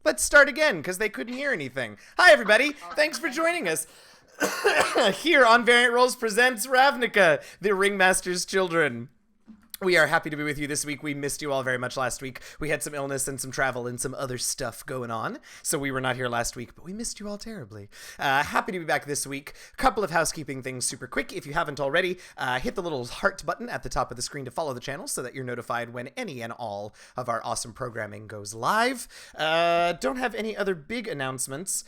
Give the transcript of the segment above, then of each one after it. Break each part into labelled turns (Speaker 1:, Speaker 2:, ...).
Speaker 1: Let's start again, because they couldn't hear anything. Hi, everybody. Thanks for joining us. Here on Variant Roles presents Ravnica, the Ringmaster's Children. We are happy to be with you this week. We missed you all very much last week. We had some illness and some travel and some other stuff going on, so we were not here last week, but we missed you all terribly. Happy to be back this week. A couple of housekeeping things super quick. If you haven't already, hit the little heart button at the top of the screen to follow the channel so that you're notified when any and all of our awesome programming goes live. Don't have any other big announcements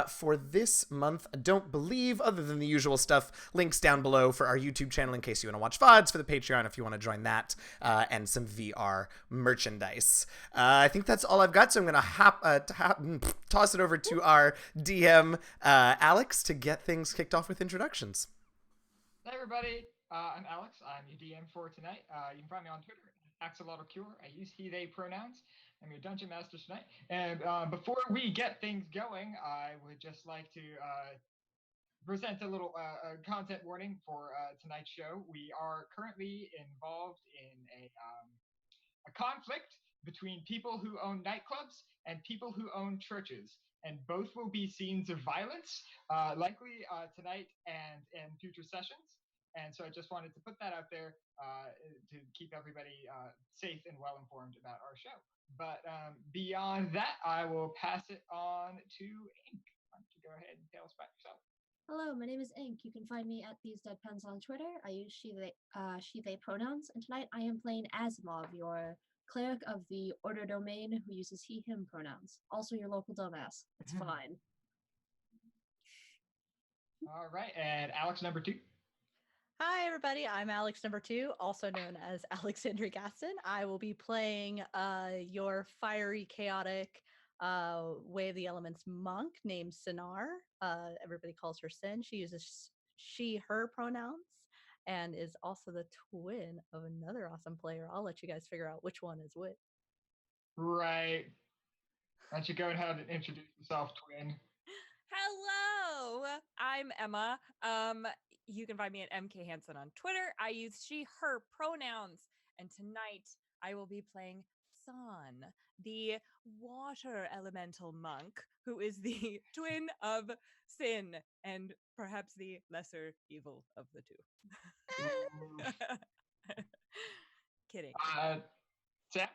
Speaker 1: for this month. I don't believe, other than the usual stuff. Links down below for our YouTube channel in case you want to watch VODs, for the Patreon if you want to join that. And some VR merchandise. I think that's all I've got, so I'm going to toss it over to our DM, Alex, to get things kicked off with introductions.
Speaker 2: Hey everybody, I'm Alex. I'm your DM for tonight. You can find me on Twitter, axolotl_cure. I use he, they pronouns. I'm your dungeon master tonight. And before we get things going, I would just like to present a little content warning for tonight's show. We are currently involved in a conflict between people who own nightclubs and people who own churches, and both will be scenes of violence, likely tonight and in future sessions. And so I just wanted to put that out there to keep everybody safe and well informed about our show. But beyond that, I will pass it on to Ink. Why don't you go ahead and tell us about yourself?
Speaker 3: Hello, my name is Ink. You can find me at These Dead Pens on Twitter. I use she/they pronouns, and tonight I am playing Asimov, your cleric of the Order Domain who uses he/him pronouns. Also your local dumbass. It's fine.
Speaker 2: All right, and Alex number 2.
Speaker 4: Hi, everybody. I'm Alex number 2, also known as Alexandria Gaston. I will be playing your fiery, chaotic Way of the Elements monk named Sinar. Everybody calls her Sin. She uses she/her pronouns and is also the twin of another awesome player. I'll let you guys figure out which one is which.
Speaker 2: Right. Why don't you go ahead and introduce yourself, twin?
Speaker 5: Hello, I'm Emma. You can find me at MK Hansen on Twitter. I use she/her pronouns, and tonight I will be playing San, the water elemental monk, who is the twin of Sin and perhaps the lesser evil of the two. Kidding.
Speaker 2: Sam?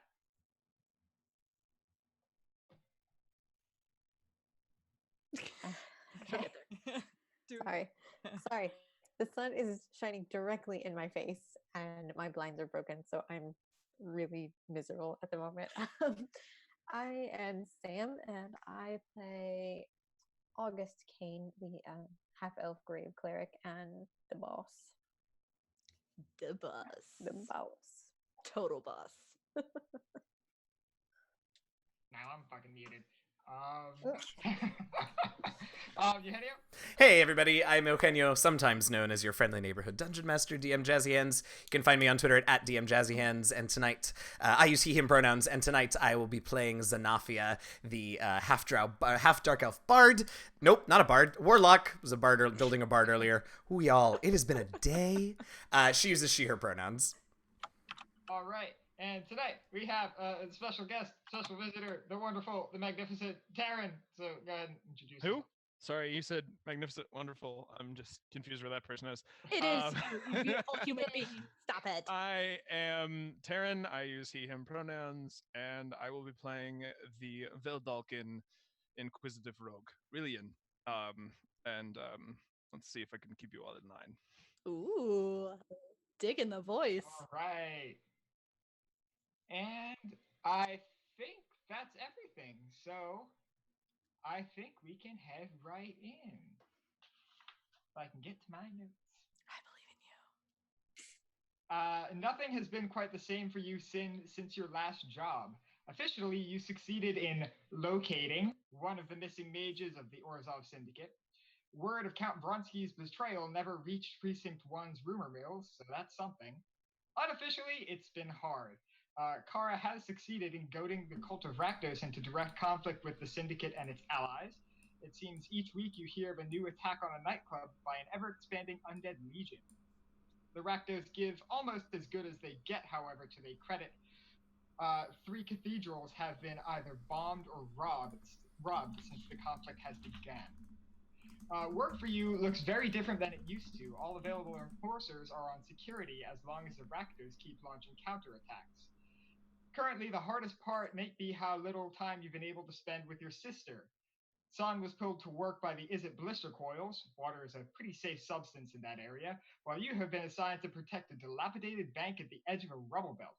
Speaker 6: Sorry. The sun is shining directly in my face and my blinds are broken, so I'm really miserable at the moment. I am Sam and I play August Kane, the half-elf grave cleric and the boss.
Speaker 4: The boss.
Speaker 6: The boss.
Speaker 4: Total boss.
Speaker 2: Now I'm fucking muted. Eugenio?
Speaker 1: Hey everybody, I'm Eugenio, sometimes known as your friendly neighborhood dungeon master, DM Jazzy Hands. You can find me on Twitter at DM Jazzy Hands, and tonight I use he/him pronouns, and tonight I will be playing Xanafia, the half dark elf bard. Nope, not a bard. Warlock was a bard, building a bard earlier. Ooh, y'all, it has been a day. She uses she/her pronouns.
Speaker 2: All right. And tonight we have a special guest, special visitor, the wonderful, the magnificent Taryn. So go ahead and introduce
Speaker 7: Who?
Speaker 2: yourself.
Speaker 7: Sorry, you said magnificent, wonderful. I'm just confused where that person is.
Speaker 4: It is you beautiful human being. Stop it.
Speaker 7: I am Taryn. I use he/him pronouns, and I will be playing the Veldalkin Inquisitive Rogue, Rillian. Let's see if I can keep you all in line.
Speaker 4: Ooh, digging the voice.
Speaker 2: All right. And I think that's everything. So I think we can head right in. If I can get to my notes.
Speaker 4: I believe in you.
Speaker 2: Nothing has been quite the same for you since your last job. Officially, you succeeded in locating one of the missing mages of the Orzhov Syndicate. Word of Count Vronsky's betrayal never reached Precinct 1's rumor mills, so that's something. Unofficially, it's been hard. Kara has succeeded in goading the cult of Rakdos into direct conflict with the Syndicate and its allies. It seems each week you hear of a new attack on a nightclub by an ever-expanding undead legion. The Rakdos give almost as good as they get, however, to their credit. 3 cathedrals have been either bombed or robbed since the conflict has begun. Work for you looks very different than it used to. All available enforcers are on security as long as the Rakdos keep launching counterattacks. Currently, the hardest part may be how little time you've been able to spend with your sister. Son was pulled to work by the Izzet blister coils. Water is a pretty safe substance in that area, while you have been assigned to protect a dilapidated bank at the edge of a rubble belt.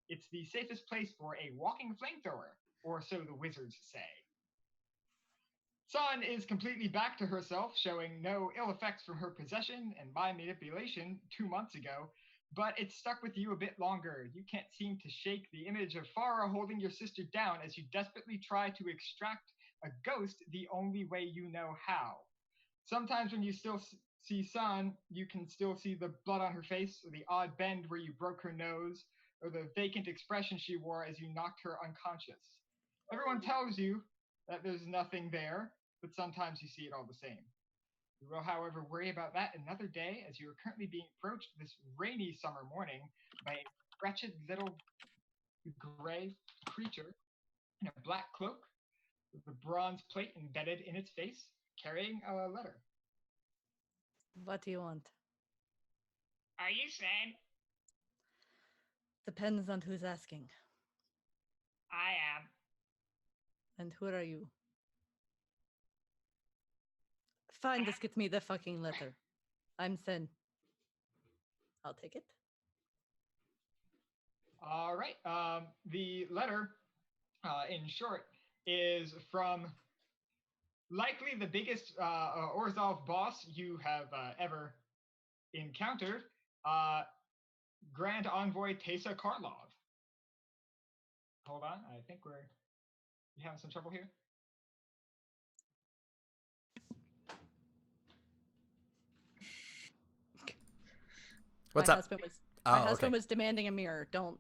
Speaker 2: It's the safest place for a walking flamethrower, or so the wizards say. Son is completely back to herself, showing no ill effects from her possession and my manipulation 2 months ago, but it's stuck with you a bit longer. You can't seem to shake the image of Farah holding your sister down as you desperately try to extract a ghost the only way you know how. Sometimes when you still see Son, you can still see the blood on her face, or the odd bend where you broke her nose, or the vacant expression she wore as you knocked her unconscious. Everyone tells you that there's nothing there, but sometimes you see it all the same. We will, however, worry about that another day, as you are currently being approached this rainy summer morning by a wretched little gray creature in a black cloak with a bronze plate embedded in its face, carrying a letter.
Speaker 4: What do you want?
Speaker 2: Are you sad?
Speaker 4: Depends on who's asking.
Speaker 2: I am.
Speaker 4: And who are you? Fine, just get me the fucking letter. I'm Sen. I'll take it.
Speaker 2: All right. The letter, in short, is from likely the biggest Orzhov boss you have ever encountered, Grand Envoy Tesa Karlov. Hold on, I think we're having some trouble here.
Speaker 1: What's
Speaker 4: my
Speaker 1: up?
Speaker 4: Husband was,
Speaker 1: Oh,
Speaker 4: my husband
Speaker 1: okay.
Speaker 4: was demanding a mirror. Don't.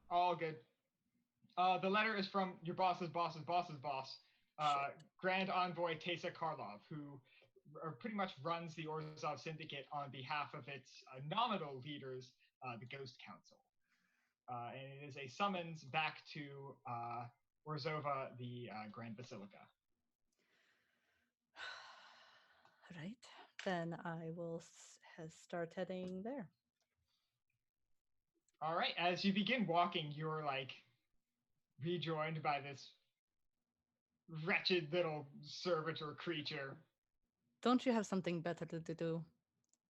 Speaker 2: All good. The letter is from your boss's boss's boss's boss, Grand Envoy Tesa Karlov, who pretty much runs the Orzhov Syndicate on behalf of its nominal leaders, the Ghost Council. And it is a summons back to Orzhova, the Grand Basilica.
Speaker 4: Right. Then I will start heading there.
Speaker 2: All right. As you begin walking, you're like rejoined by this wretched little servitor creature.
Speaker 4: Don't you have something better to do?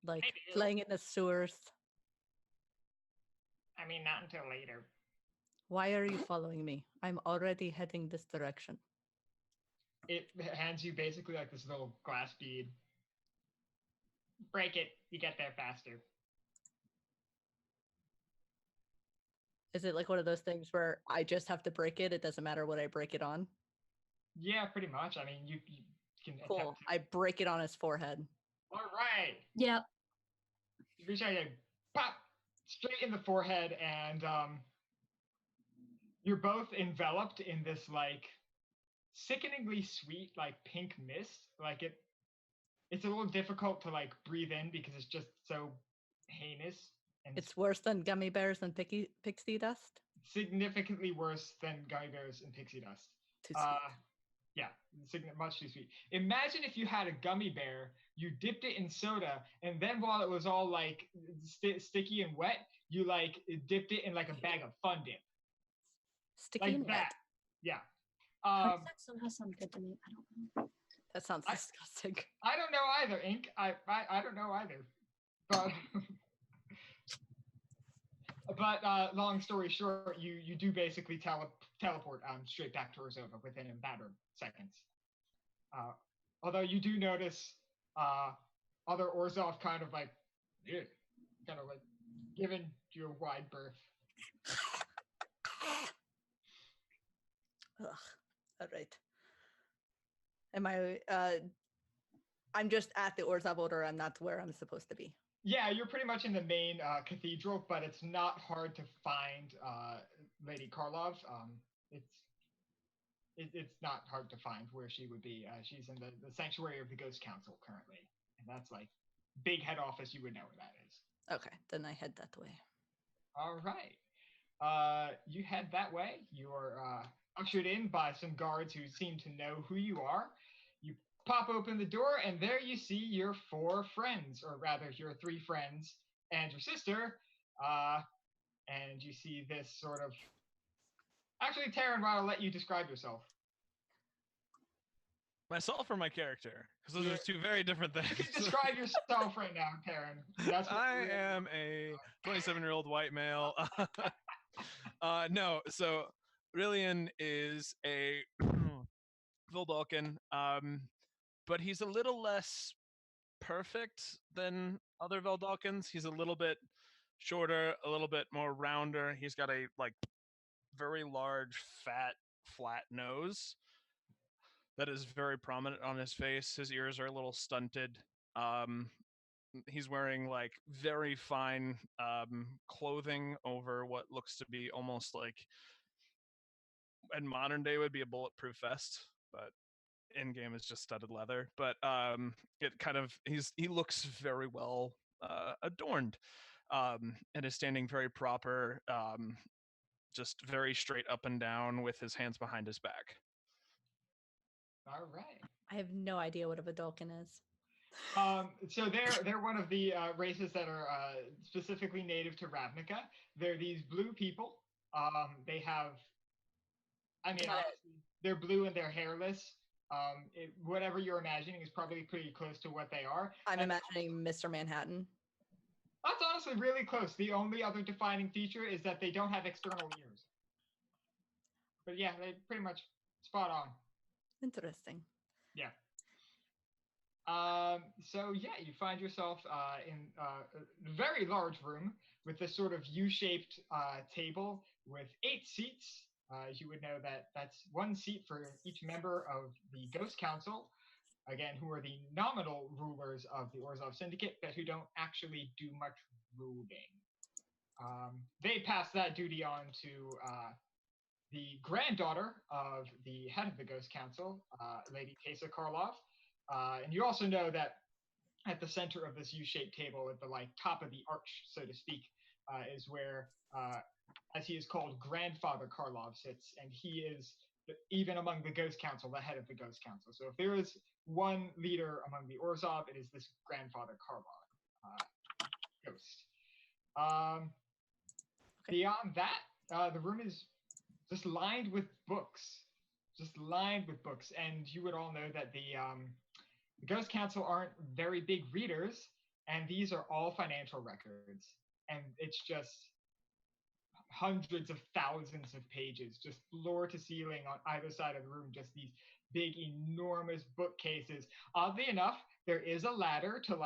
Speaker 4: Like
Speaker 2: I do.
Speaker 4: playing in the sewers?
Speaker 2: I mean, not until later.
Speaker 4: Why are you following me? I'm already heading this direction.
Speaker 2: It hands you basically like this little glass bead. Break it, you get there faster.
Speaker 4: Is it like one of those things where I just have to break it? It doesn't matter what I break it on?
Speaker 2: Yeah, pretty much. I mean, you can
Speaker 4: Cool.
Speaker 2: attempt to.
Speaker 4: I break it on his forehead.
Speaker 2: All right.
Speaker 3: Yep.
Speaker 2: You reach out, you pop straight in the forehead, and you're both enveloped in this like sickeningly sweet like pink mist. Like it's a little difficult to like breathe in because it's just so heinous and
Speaker 4: It's worse than gummy bears and pixie dust?
Speaker 2: significantly worse than gummy bears and pixie dust.
Speaker 4: Too sweet.
Speaker 2: Yeah, much too sweet. Imagine if you had a gummy bear, you dipped it in soda, and then while it was all like sticky and wet, you like dipped it in like a bag of Fun Dip.
Speaker 4: Sticky
Speaker 2: Like
Speaker 4: and
Speaker 2: that.
Speaker 4: wet.
Speaker 2: Yeah.
Speaker 3: That somehow sounds good to me. I don't know.
Speaker 4: That sounds disgusting.
Speaker 2: I don't know either, Ink. I don't know either. But long story short, you do basically teleport straight back to Orzhova within a matter of seconds. Although you do notice other Orzhov kind of like giving you a wide berth.
Speaker 4: Ugh. All right. Am I? I'm just at the Orzhov Order. I'm not where I'm supposed to be.
Speaker 2: Yeah, you're pretty much in the main cathedral, but it's not hard to find Lady Karlov. It's not hard to find where she would be. She's in the sanctuary of the Ghost Council currently, and that's like big head office. You would know where that is.
Speaker 4: Okay, then I head that way.
Speaker 2: All right. You head that way. You're ushered in by some guards who seem to know who you are. You pop open the door, and there you see your 4 friends, or rather, your 3 friends and your sister. And you see this sort of. Actually, Taryn, why don't I let you describe yourself?
Speaker 7: Myself or my character? Because those
Speaker 2: Yeah.
Speaker 7: are 2 very different things.
Speaker 2: You can describe yourself right now, Taryn. That's what
Speaker 7: I am a 27-year-old white male. No, so Brillian is a Vildalkin, but he's a little less perfect than other Vildalkins. He's a little bit shorter, a little bit more rounder. He's got a very large, fat, flat nose that is very prominent on his face. His ears are a little stunted. Um, he's wearing very fine clothing over what looks to be almost like in modern day would be a bulletproof vest, but in game is just studded leather. But it kind of he looks very well adorned, and is standing very proper, just very straight up and down with his hands behind his back.
Speaker 2: All right.
Speaker 4: I have no idea what a Vidalkin is.
Speaker 2: So they're one of the races that are specifically native to Ravnica. They're these blue people. They have, I mean, honestly, they're blue and they're hairless. Whatever you're imagining is probably pretty close to what they are.
Speaker 4: I'm
Speaker 2: And
Speaker 4: imagining Mr. Manhattan.
Speaker 2: that's honestly really close. The only other defining feature is that they don't have external ears. But yeah, they pretty much spot on.
Speaker 4: Interesting.
Speaker 2: Yeah. So yeah, you find yourself in a very large room with this sort of U-shaped table with 8 seats. As you would know, that's 1 seat for each member of the Ghost Council, again, who are the nominal rulers of the Orzhov Syndicate, but who don't actually do much ruling. They pass that duty on to the granddaughter of the head of the Ghost Council, Lady Tesa Karlov. And you also know that at the center of this U-shaped table, at the top of the arch, so to speak, is where, as he is called, Grandfather Karlov sits, and he is even among the Ghost Council, the head of the Ghost Council. So if there is one leader among the Orzhov, it is this Grandfather Karlov ghost. Beyond that, the room is just lined with books, and you would all know that the Ghost Council aren't very big readers, and these are all financial records, and it's just hundreds of thousands of pages, just floor to ceiling on either side of the room, just these big, enormous bookcases. Oddly enough, there is a ladder to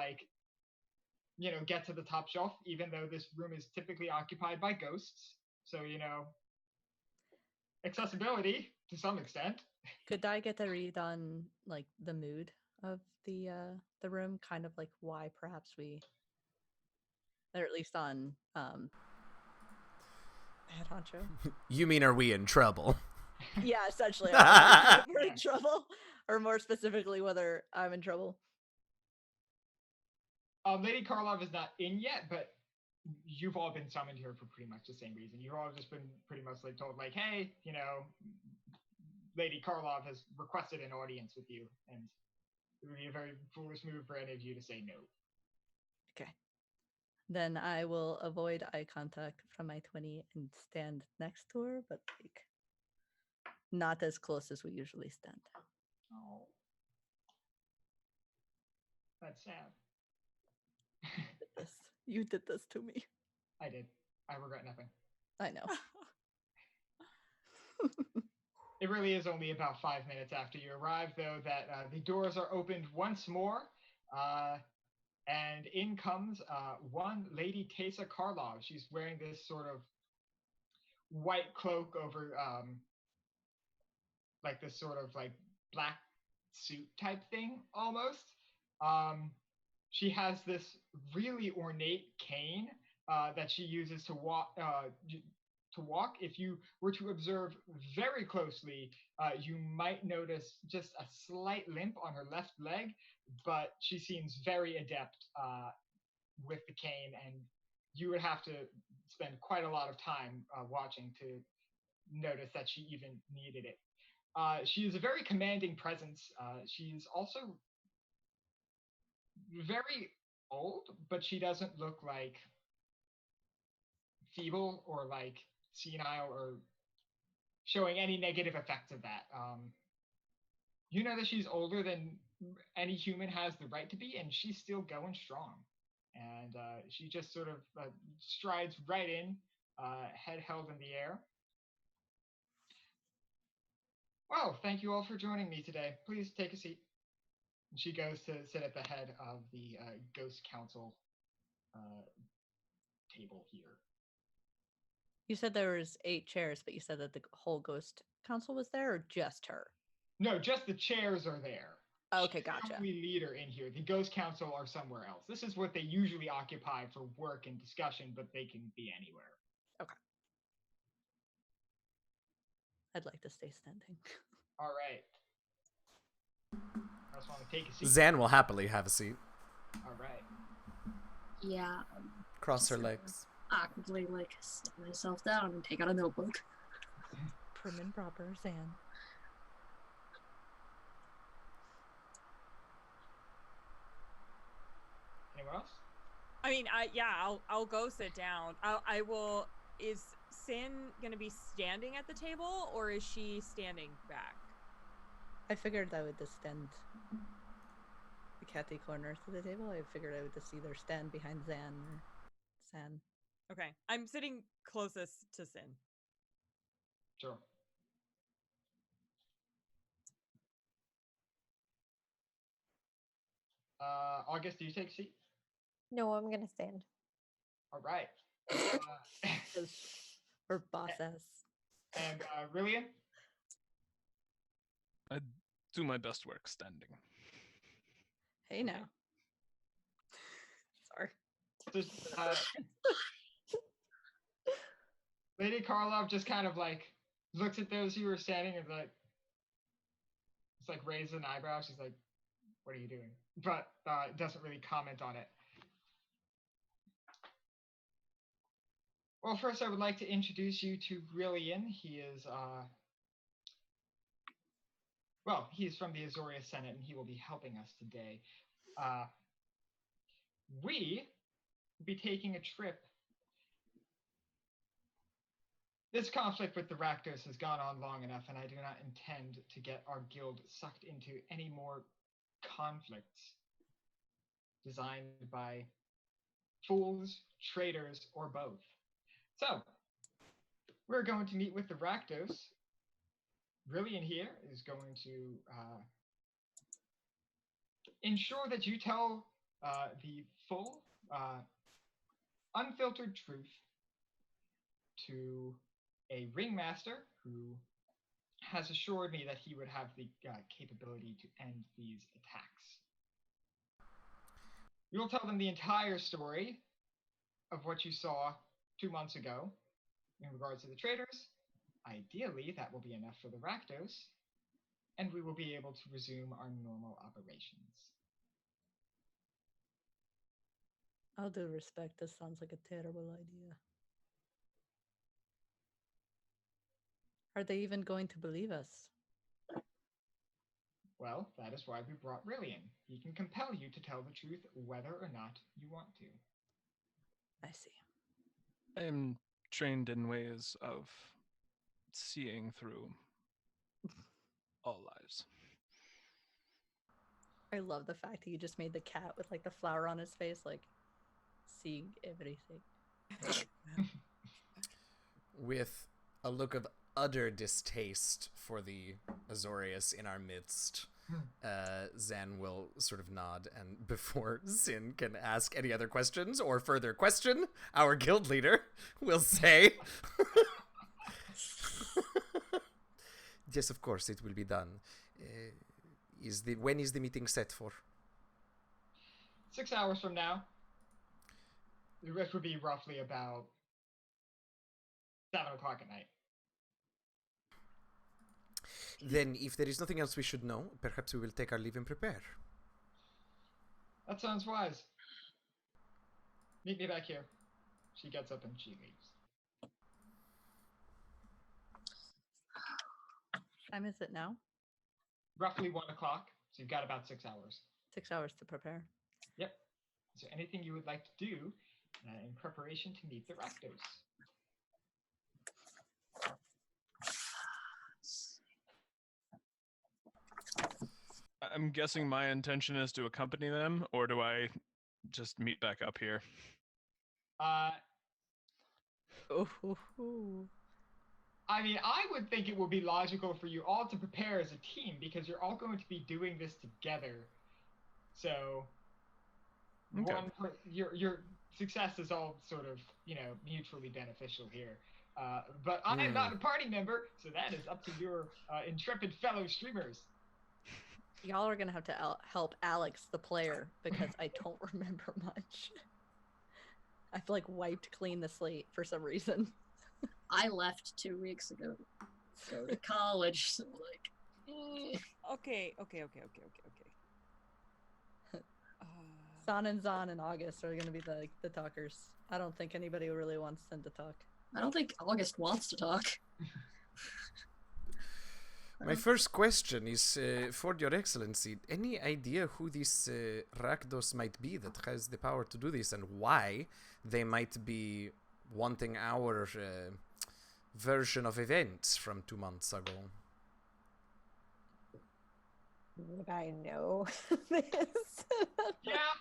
Speaker 2: get to the top shelf, even though this room is typically occupied by ghosts. So, accessibility to some extent.
Speaker 4: Could I get a read on the mood of the room, kind of why perhaps we, or at least on head honcho?
Speaker 1: You mean, are we in trouble?
Speaker 4: Yeah, essentially. If we're in trouble, or more specifically, whether I'm in trouble.
Speaker 2: Lady Karlov is not in yet, but you've all been summoned here for pretty much the same reason. You've all just been pretty much told, hey, Lady Karlov has requested an audience with you, and it would be a very foolish move for any of you to say no.
Speaker 4: Okay. Then I will avoid eye contact from my 20 and stand next to her, but not as close as we usually stand.
Speaker 2: Oh. That's sad.
Speaker 4: You did this to me.
Speaker 2: I did. I regret nothing.
Speaker 4: I know.
Speaker 2: It really is only about 5 minutes after you arrive, though, that the doors are opened once more, and in comes one Lady Tesa Karlov. She's wearing this sort of white cloak over, this sort of black suit type thing, almost. She has this really ornate cane that she uses to walk. If you were to observe very closely, you might notice just a slight limp on her left leg, but she seems very adept with the cane, and you would have to spend quite a lot of time watching to notice that she even needed it. She is a very commanding presence. She's also very old, but she doesn't look like feeble or like senile or showing any negative effects of that. You know that she's older than any human has the right to be, and she's still going strong. And she just sort of strides right in, head held in the air. Well, thank you all for joining me today. Please take a seat. And she goes to sit at the head of the Ghost Council table here.
Speaker 4: You said there was 8 chairs, but you said that the whole ghost council was there, or just her?
Speaker 2: No, just the chairs are there.
Speaker 4: Okay,
Speaker 2: She's
Speaker 4: gotcha.
Speaker 2: the only leader in here. The Ghost Council are somewhere else. This is what they usually occupy for work and discussion, but they can be anywhere.
Speaker 4: Okay. I'd like to stay standing.
Speaker 2: All right. I just want to take a seat.
Speaker 1: Zan will happily have a seat.
Speaker 2: All right.
Speaker 3: Yeah.
Speaker 1: Cross her
Speaker 3: Just
Speaker 1: legs.
Speaker 3: awkwardly sit myself down and take out a notebook.
Speaker 4: Prim and proper, Zan.
Speaker 2: Anyone else?
Speaker 5: I mean, I'll go sit down. I will. Is Sin gonna be standing at the table, or is she standing back?
Speaker 4: I figured I would just stand the catty corner to the table. I figured I would just either stand behind Zan or San.
Speaker 5: Okay, I'm sitting closest to Sin.
Speaker 2: Sure. August, do you take a seat?
Speaker 6: No, I'm gonna stand.
Speaker 2: All right.
Speaker 4: Her boss says.
Speaker 2: And Rillian?
Speaker 7: I do my best work standing.
Speaker 4: Hey now. Sorry.
Speaker 2: Just, Lady Karlov just kind of like looks at those who are standing and like, just like raises an eyebrow. She's like, "What are you doing?" But doesn't really comment on it. Well, first I would like to introduce you to Rillian. He is, he's from the Azoria Senate, and he will be helping us today. We will be taking a trip. This conflict with the Rakdos has gone on long enough, and I do not intend to get our guild sucked into any more conflicts designed by fools, traitors, or both. So, we're going to meet with the Rakdos. Rillian here is going to ensure that you tell the full, unfiltered truth to a Ringmaster who has assured me that he would have the capability to end these attacks. You will tell them the entire story of what you saw 2 months ago in regards to the traders. Ideally, that will be enough for the Rakdos, and we will be able to resume our normal operations.
Speaker 4: All due respect, this sounds like a terrible idea. Are they even going to believe us?
Speaker 2: Well, that is why we brought Rillian. He can compel you to tell the truth whether or not you want to.
Speaker 4: I see.
Speaker 7: I am trained in ways of seeing through all lies.
Speaker 4: I love the fact that you just made the cat with like the flower on his face, like seeing everything.
Speaker 1: With a look of utter distaste for the Azorius in our midst, Zan will sort of nod, and before Sin can ask any other questions or further question, our guild leader will say, "Yes, of course, it will be done. When is the meeting set for?"
Speaker 2: 6 hours from now. The rest would be roughly about 7 o'clock at night.
Speaker 1: Then, if there is nothing else we should know, perhaps we will take our leave and prepare.
Speaker 2: That sounds wise. Meet me back here. She gets up and she leaves.
Speaker 4: Time is it now?
Speaker 2: Roughly 1 o'clock. So you've got about 6 hours.
Speaker 4: 6 hours to prepare.
Speaker 2: Yep. Is there anything you would like to do in preparation to meet the Rakdos?
Speaker 7: I'm guessing my intention is to accompany them, or do I just meet back up here?
Speaker 4: Ooh.
Speaker 2: I mean, I would think it would be logical for you all to prepare as a team because you're all going to be doing this together. So,
Speaker 7: Okay.
Speaker 2: your success is all sort of mutually beneficial here. But I am not a party member, so that is up to your intrepid fellow streamers.
Speaker 4: Y'all are gonna have to help Alex, the player, because I don't remember much. I've like wiped clean the slate for some reason.
Speaker 3: I left 2 weeks ago to go to college, so like.
Speaker 5: Okay.
Speaker 4: San and Zan and August are gonna be the talkers. I don't think anybody really wants them to talk.
Speaker 3: I don't think August wants to talk.
Speaker 1: My first question is for Your Excellency. Any idea who this Rakdos might be that has the power to do this, and why they might be wanting our version of events from 2 months ago?
Speaker 6: Would I know this?
Speaker 2: Yeah.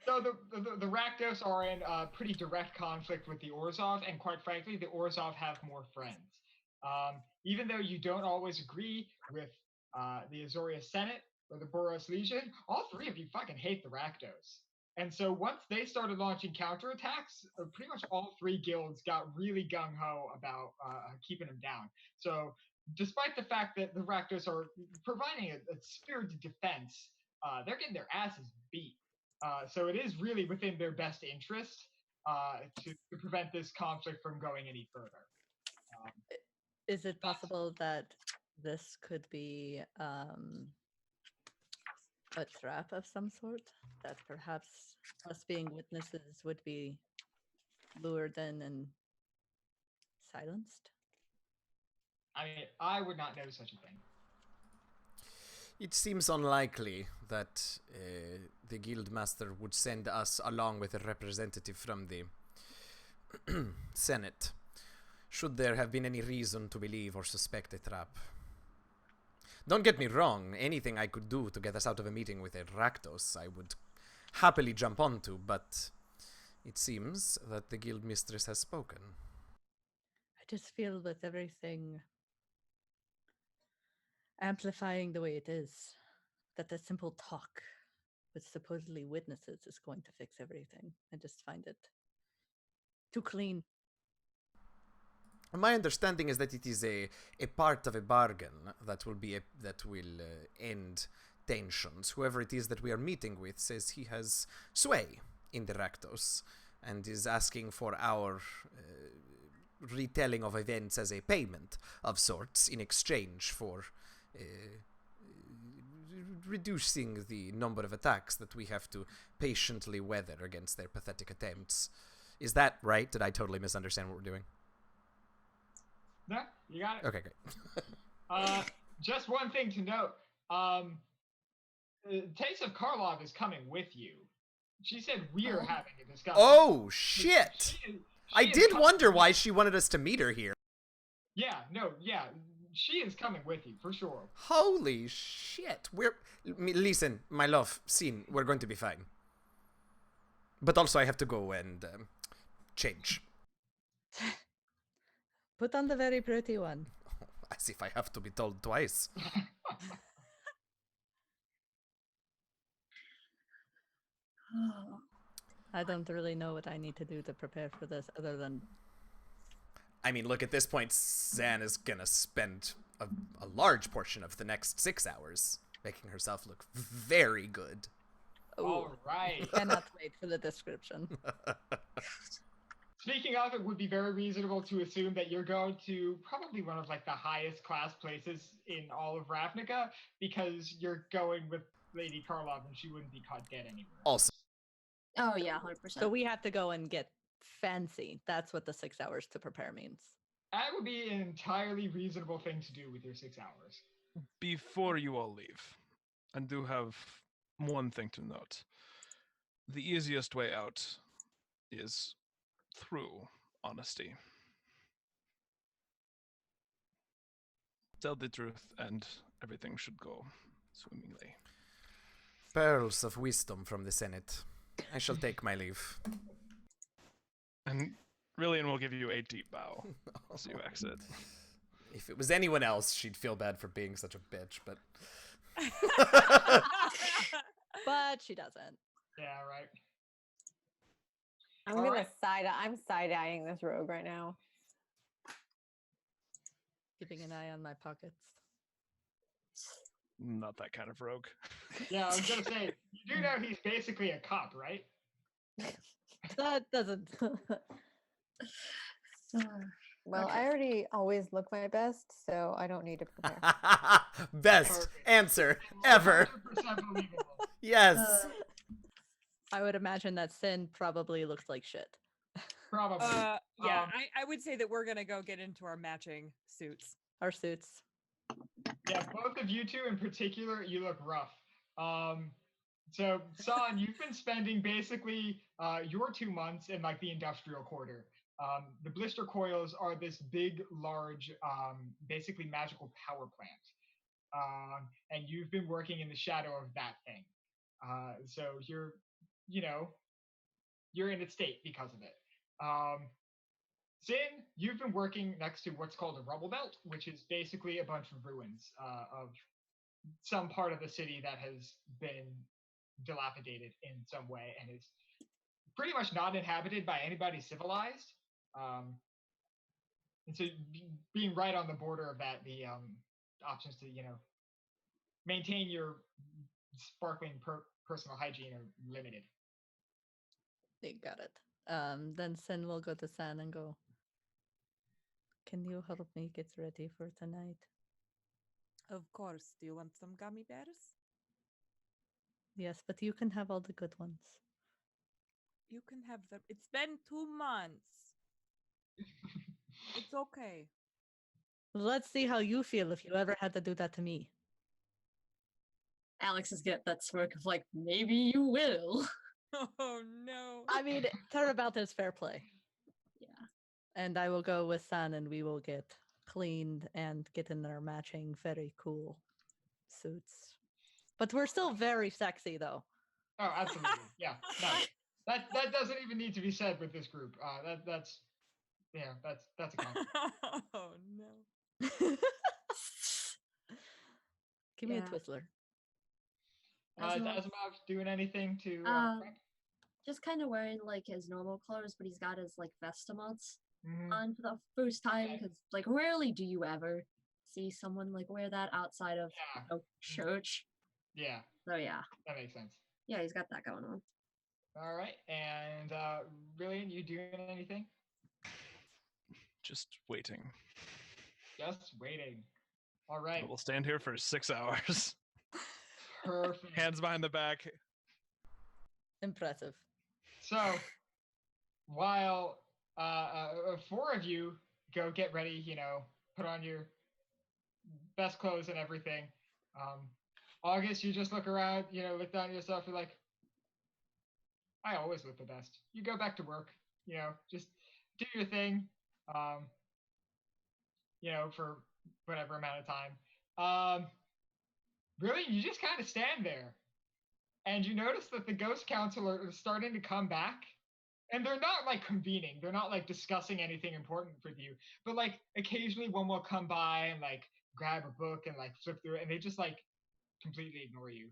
Speaker 2: So the Rakdos are in pretty direct conflict with the Orzhov, and quite frankly, the Orzhov have more friends. Even though you don't always agree with the Azoria Senate or the Boros Legion, all 3 of you fucking hate the Rakdos. And so once they started launching counterattacks, pretty much all 3 guilds got really gung-ho about keeping them down. So despite the fact that the Rakdos are providing a spirited defense, they're getting their asses beat. So it is really within their best interest to prevent this conflict from going any further.
Speaker 4: Is it possible that this could be a trap of some sort? That perhaps us being witnesses would be lured in and silenced?
Speaker 2: I mean, I would not know such a thing.
Speaker 1: It seems unlikely that the Guildmaster would send us along with a representative from the Senate, should there have been any reason to believe or suspect a trap. Don't get me wrong, anything I could do to get us out of a meeting with a Rakdos I would happily jump onto, but it seems that the guild mistress has spoken.
Speaker 4: I just feel with everything amplifying the way it is, that the simple talk with supposedly witnesses is going to fix everything. I just find it too clean.
Speaker 1: My understanding is that it is a part of a bargain that will end tensions. Whoever it is that we are meeting with says he has sway in the Rakdos and is asking for our retelling of events as a payment of sorts in exchange for reducing the number of attacks that we have to patiently weather against their pathetic attempts. Is that right? Did I totally misunderstand what we're doing?
Speaker 2: No, you got it.
Speaker 1: Okay, great.
Speaker 2: Just one thing to note. Taste of Karlov is coming with you. She said we're having a discussion.
Speaker 1: Oh, shit! I did wonder why she wanted us to meet her here.
Speaker 2: Yeah, she is coming with you, for sure.
Speaker 1: Holy shit. Listen, my love, Sin, we're going to be fine. But also I have to go and change.
Speaker 4: Put on the very pretty one.
Speaker 1: As if I have to be told twice.
Speaker 4: I don't really know what I need to do to prepare for this other than...
Speaker 1: I mean, look, at this point, Zan is gonna spend a large portion of the next 6 hours making herself look very good.
Speaker 2: All right.
Speaker 4: Cannot wait for the description.
Speaker 2: Speaking of, it would be very reasonable to assume that you're going to probably one of like the highest class places in all of Ravnica because you're going with Lady Karlov and she wouldn't be caught dead anywhere.
Speaker 1: Also,
Speaker 3: Oh yeah, 100%.
Speaker 4: So we have to go and get fancy. That's what the 6 hours to prepare means.
Speaker 2: That would be an entirely reasonable thing to do with your 6 hours.
Speaker 7: Before you all leave, I do have one thing to note. The easiest way out is through honesty. Tell the truth, and everything should go swimmingly.
Speaker 1: Pearls of wisdom from the Senate. I shall take my leave.
Speaker 7: And Rillian will give you a deep bow as you exit.
Speaker 1: If it was anyone else, she'd feel bad for being such a bitch, but
Speaker 4: But she doesn't.
Speaker 2: Yeah, right.
Speaker 6: I'm
Speaker 2: All
Speaker 6: gonna
Speaker 2: right.
Speaker 6: I'm side-eyeing this rogue right now.
Speaker 4: Keeping an eye on my pockets.
Speaker 7: Not that kind of rogue.
Speaker 2: Yeah, I was gonna say, you do know he's basically a cop, right?
Speaker 4: That doesn't.
Speaker 6: Well,
Speaker 3: Okay.
Speaker 6: I already always look my best, so I don't need to prepare.
Speaker 1: best
Speaker 2: Perfect.
Speaker 1: answer ever.
Speaker 2: 100% believable.
Speaker 1: Yes.
Speaker 4: I would imagine that Sin probably looks like shit.
Speaker 2: Probably.
Speaker 5: Yeah,
Speaker 2: Um,
Speaker 5: I would say that we're gonna go get into our matching suits.
Speaker 4: Our suits.
Speaker 2: Yeah, both of you two in particular, you look rough. So San, you've been spending basically your 2 months in like the industrial quarter. The blister coils are this big, large, basically magical power plant, and you've been working in the shadow of that thing. So you're in its state because of it. Sin, you've been working next to what's called a rubble belt, which is basically a bunch of ruins of some part of the city that has been dilapidated in some way and is pretty much not inhabited by anybody civilized. And so being right on the border of that, the options to, maintain your sparkling personal hygiene are limited.
Speaker 4: They got it. Then Sin will go to San and go, can you help me get ready for tonight?
Speaker 5: Of course. Do you want some gummy bears?
Speaker 4: Yes, but you can have all the good ones.
Speaker 5: You can have them. It's been 2 months. It's okay.
Speaker 4: Let's see how you feel if you ever had to do that to me.
Speaker 3: Alex is getting that smirk of like, maybe you will.
Speaker 5: Oh no.
Speaker 4: I mean, turnabout is fair play.
Speaker 3: Yeah.
Speaker 4: And I will go with San and we will get cleaned and get in our matching very cool suits. But we're still very sexy though.
Speaker 2: Oh, absolutely. Yeah. No. That doesn't even need to be said with this group. That's a compliment.
Speaker 5: Oh no.
Speaker 4: Give me a
Speaker 3: Yeah.
Speaker 4: Twizzler.
Speaker 2: Is
Speaker 3: Asimov-
Speaker 2: Asimov doing anything to prep?
Speaker 3: Just kind of wearing like his normal clothes, but he's got his like vestments
Speaker 2: Mhm.
Speaker 3: on for the first time
Speaker 2: Okay.
Speaker 3: because like rarely do you ever see someone like wear that outside of
Speaker 2: Yeah.
Speaker 3: a church.
Speaker 2: Yeah,
Speaker 3: So yeah,
Speaker 2: that makes sense.
Speaker 3: yeah, he's got that going on.
Speaker 2: All right, and Brilliant, you doing anything?
Speaker 7: Just waiting.
Speaker 2: Just waiting. All
Speaker 7: I
Speaker 2: right,
Speaker 7: will stand here for 6 hours.
Speaker 2: perfect.
Speaker 7: Hands behind the back.
Speaker 4: Impressive.
Speaker 2: So, while 4 of you go get ready, put on your best clothes and everything. August, you just look around, look down at yourself, you're like, I always look the best. You go back to work, just do your thing, for whatever amount of time. Really, you just kind of stand there. And you notice that the ghost council are starting to come back. And they're not like convening. They're not like discussing anything important with you. But like occasionally one will come by and like grab a book and like flip through it. And they just like completely ignore you.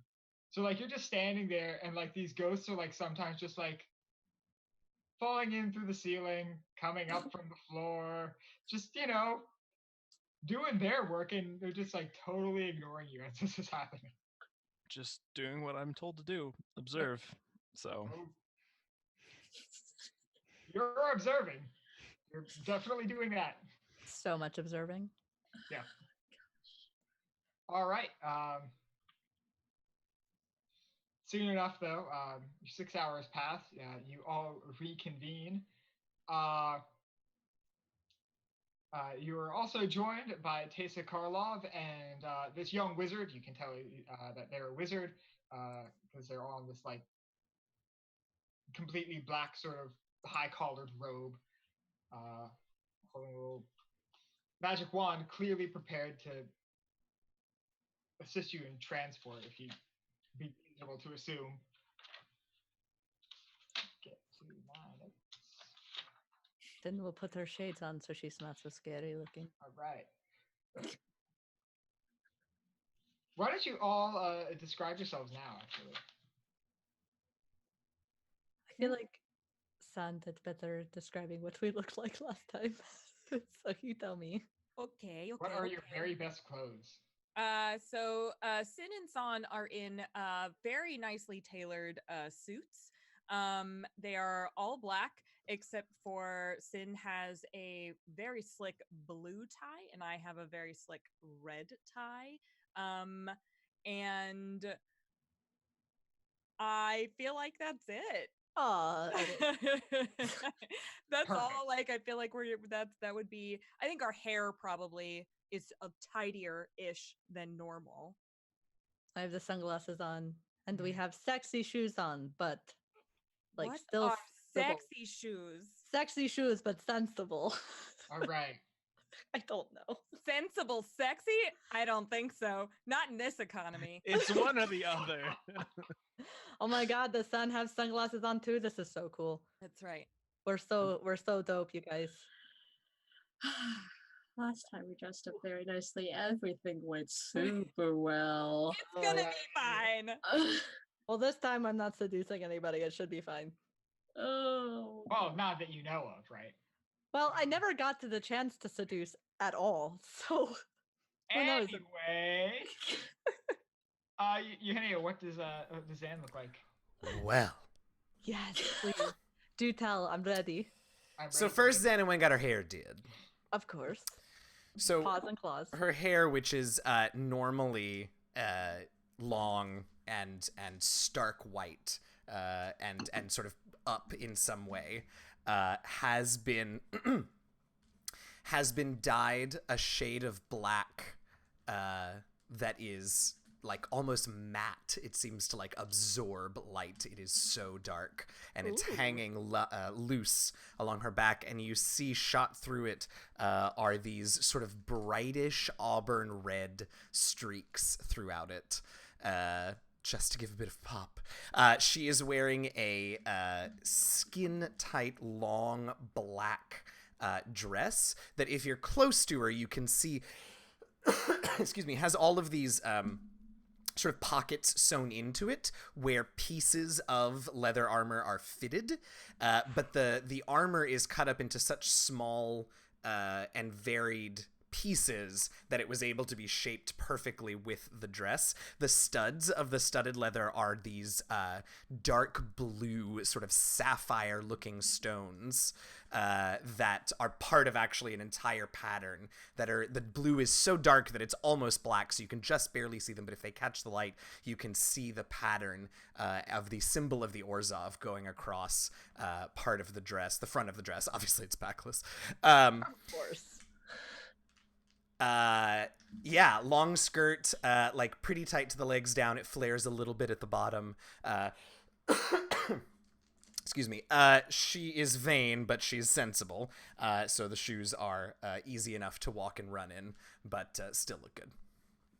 Speaker 2: So like you're just standing there and like these ghosts are like sometimes just like falling in through the ceiling, coming up from the floor, just, doing their work. And they're just like totally ignoring you as this is happening.
Speaker 7: Just doing what I'm told to do. Observe. So
Speaker 2: Oh. You're observing. You're definitely doing that.
Speaker 4: So much observing.
Speaker 2: Yeah. All right. Soon enough, though, 6 hours pass. You all reconvene. You are also joined by Tessa Karlov and this young wizard. You can tell that they're a wizard because they're all in this like completely black sort of high-collared robe, holding a little magic wand, clearly prepared to assist you in transport if you be able to assume. Get to my notes.
Speaker 4: Then we'll put her shades on so she's not so scary looking.
Speaker 2: All right. Why don't you all describe yourselves now, actually?
Speaker 4: I feel like San did better describing what we looked like last time. So you tell me.
Speaker 5: Okay.
Speaker 2: What are your very best clothes?
Speaker 5: So Sin and San are in very nicely tailored suits. They are all black except for Sin has a very slick blue tie and I have a very slick red tie. And I feel like that's it.
Speaker 4: Oh,
Speaker 5: That's all.
Speaker 2: Perfect.
Speaker 5: Like I feel like that would be. I think our hair probably is a tidier-ish than normal.
Speaker 4: I have the sunglasses on, and we have sexy shoes on, but like
Speaker 5: What
Speaker 4: still
Speaker 5: are
Speaker 4: sensible.
Speaker 5: sexy shoes?
Speaker 4: Sexy shoes, but sensible.
Speaker 2: All right.
Speaker 4: I don't know.
Speaker 5: Sensible, sexy? I don't think so. Not in this economy.
Speaker 7: It's one or the other.
Speaker 4: Oh my god, the Sun has sunglasses on too. This is so cool.
Speaker 5: That's right.
Speaker 4: We're so dope, you guys.
Speaker 3: Last time we dressed up very nicely. Everything went super well.
Speaker 5: It's gonna be fine.
Speaker 4: Well, this time I'm not seducing anybody. It should be fine.
Speaker 3: Oh.
Speaker 2: Well, not that you know of, right?
Speaker 4: Well, I never got to the chance to seduce at all, so who knows?
Speaker 2: Anyway, Eugenio, what does Zan look like?
Speaker 1: Well.
Speaker 4: Yes, please. Do tell. I'm ready.
Speaker 1: So first, Zan and Wen got her hair did.
Speaker 4: Of course.
Speaker 1: So
Speaker 4: Paws and claws.
Speaker 1: her hair, which is normally long and stark white and sort of up in some way, has been dyed a shade of black that is like almost matte. It seems to like absorb light. It is so dark, and it's hanging loose along her back, and you see shot through it are these sort of brightish auburn red streaks throughout it, just to give a bit of pop. She is wearing a skin-tight, long black dress that if you're close to her, you can see excuse me, has all of these sort of pockets sewn into it where pieces of leather armor are fitted, but the armor is cut up into such small and varied pieces that it was able to be shaped perfectly with the dress. The studs of the studded leather are these dark blue, sort of sapphire looking stones that are part of actually an entire pattern the blue is so dark that it's almost black, so you can just barely see them, but if they catch the light, you can see the pattern of the symbol of the Orzhov going across part of the dress, the front of the dress. Obviously it's backless.
Speaker 4: Of course.
Speaker 1: Yeah, long skirt, like pretty tight to the legs down. It flares a little bit at the bottom. Excuse me. She is vain, but she's sensible. So the shoes are easy enough to walk and run in, but still look good.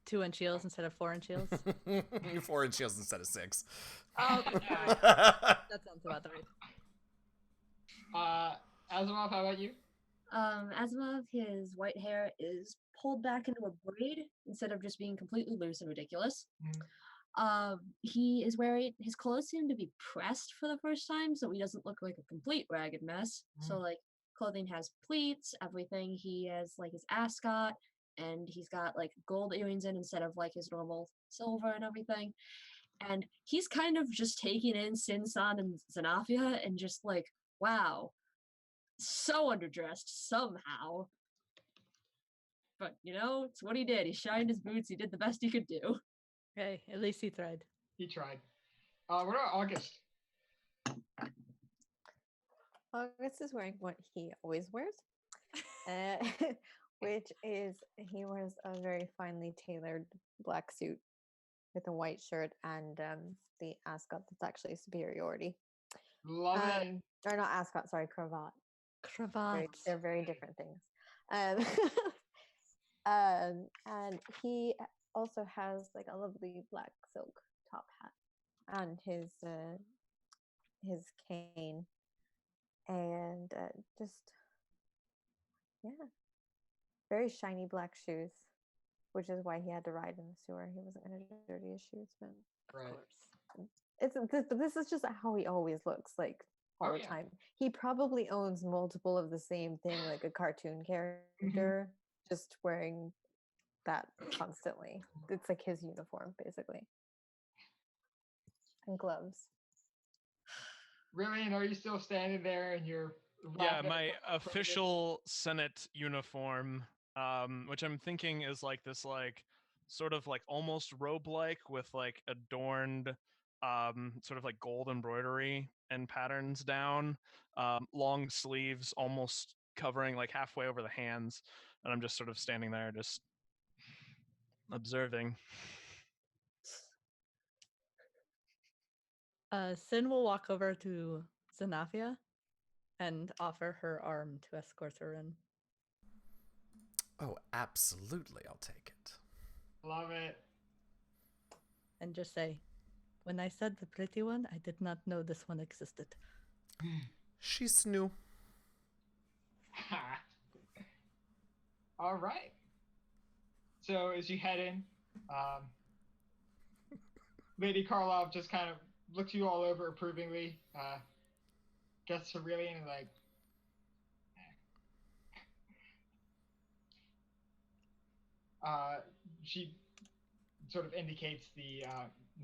Speaker 4: 2-inch heels instead of 4-inch heels.
Speaker 1: 4-inch heels instead of 6.
Speaker 4: Oh, that sounds about right.
Speaker 2: Asimov, how about you?
Speaker 3: Asimov, his white hair is pulled back into a braid instead of just being completely loose and ridiculous. He is wearing, his clothes seem to be pressed for the first time, so he doesn't look like a complete ragged mess. So like clothing has pleats, everything. He has like his ascot, and he's got like gold earrings in instead of like his normal silver and everything. And he's kind of just taking in Sin-san and Zanafia and just like, wow, so underdressed somehow. But you know, it's what he did. He shined his boots. He did the best he could do.
Speaker 4: Okay, at least he tried.
Speaker 2: He tried. What about August?
Speaker 6: August is wearing what he always wears, uh, which is he wears a very finely tailored black suit with a white shirt and the ascot that's actually superiority.
Speaker 2: Love it.
Speaker 6: Or not ascot, sorry, cravat.
Speaker 4: Cravat.
Speaker 6: They're very different things. And he also has like a lovely black silk top hat and his cane and just yeah, very shiny black shoes, which is why he had to ride in the sewer. He wasn't going to dirty his shoes, but
Speaker 2: Right.
Speaker 6: this is just how he always looks like all the time. He probably owns multiple of the same thing, like a cartoon character, just wearing that constantly. It's like his uniform, basically, and gloves.
Speaker 2: Really? Are you still standing there in your?
Speaker 7: Yeah, my official Senate uniform, which I'm thinking is like this, like sort of like almost robe-like with like adorned, sort of like gold embroidery and patterns down, long sleeves almost covering like halfway over the hands, and I'm just sort of standing there, just observing.
Speaker 4: Sin will walk over to Zanavia and offer her arm to escort her in.
Speaker 1: Oh, absolutely, I'll take it.
Speaker 2: Love it.
Speaker 4: And just say, when I said the pretty one, I did not know this one existed.
Speaker 1: She's new.
Speaker 2: All right. So as you head in, Lady Karlov just kind of looks you all over approvingly, gets to really and like, she sort of indicates the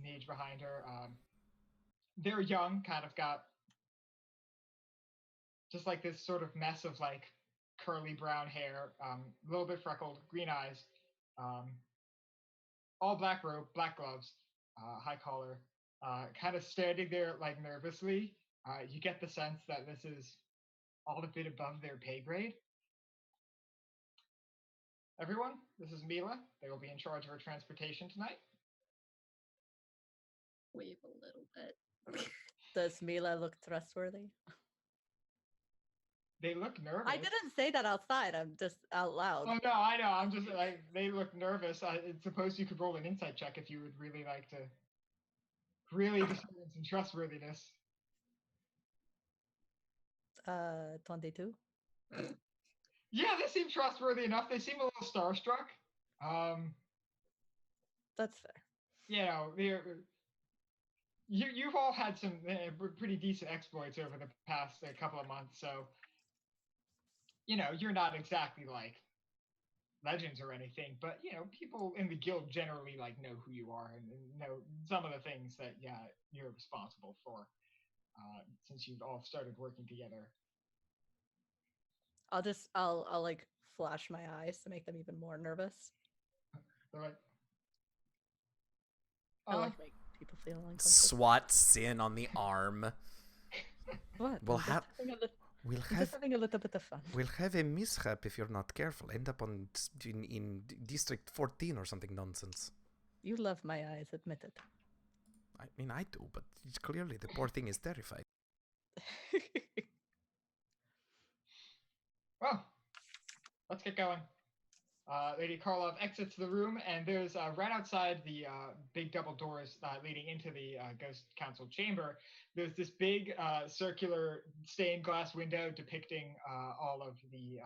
Speaker 2: mage behind her. They're young, kind of got just like this sort of mess of like curly brown hair, a little bit freckled, green eyes, all black robe, black gloves, high collar, kind of standing there like nervously. You get the sense that this is all a bit above their pay grade. Everyone, this is Mila. They will be in charge of our transportation tonight.
Speaker 3: Wave a little bit.
Speaker 4: Does Mila look trustworthy?
Speaker 2: They look nervous.
Speaker 4: I didn't say that outside. I'm just out loud.
Speaker 2: Oh no, I know. I'm just like they look nervous. I suppose you could roll an insight check if you would really like to really discern some trustworthiness.
Speaker 4: 22.
Speaker 2: Yeah, they seem trustworthy enough. They seem a little starstruck.
Speaker 4: That's fair.
Speaker 2: You know, you've all had some pretty decent exploits over the past couple of months, so you know you're not exactly like legends or anything, but you know people in the guild generally like know who you are and know some of the things that you're responsible for since you've all started working together.
Speaker 4: I'll like flash my eyes to make them even more nervous.
Speaker 2: They're like,
Speaker 4: I like make people feel uncomfortable.
Speaker 1: SWAT Sin on the arm.
Speaker 4: What?
Speaker 1: We'll
Speaker 4: I'm
Speaker 1: have.
Speaker 4: just having a little bit of fun.
Speaker 1: We'll have a mishap if you're not careful. End up in District 14 or something nonsense.
Speaker 4: You love my eyes, admit it.
Speaker 1: I mean, I do, but clearly the poor thing is terrified.
Speaker 2: well, let's get going. Lady Karlov exits the room, and there's right outside the big double doors leading into the Ghost Council chamber. There's this big circular stained glass window depicting all of the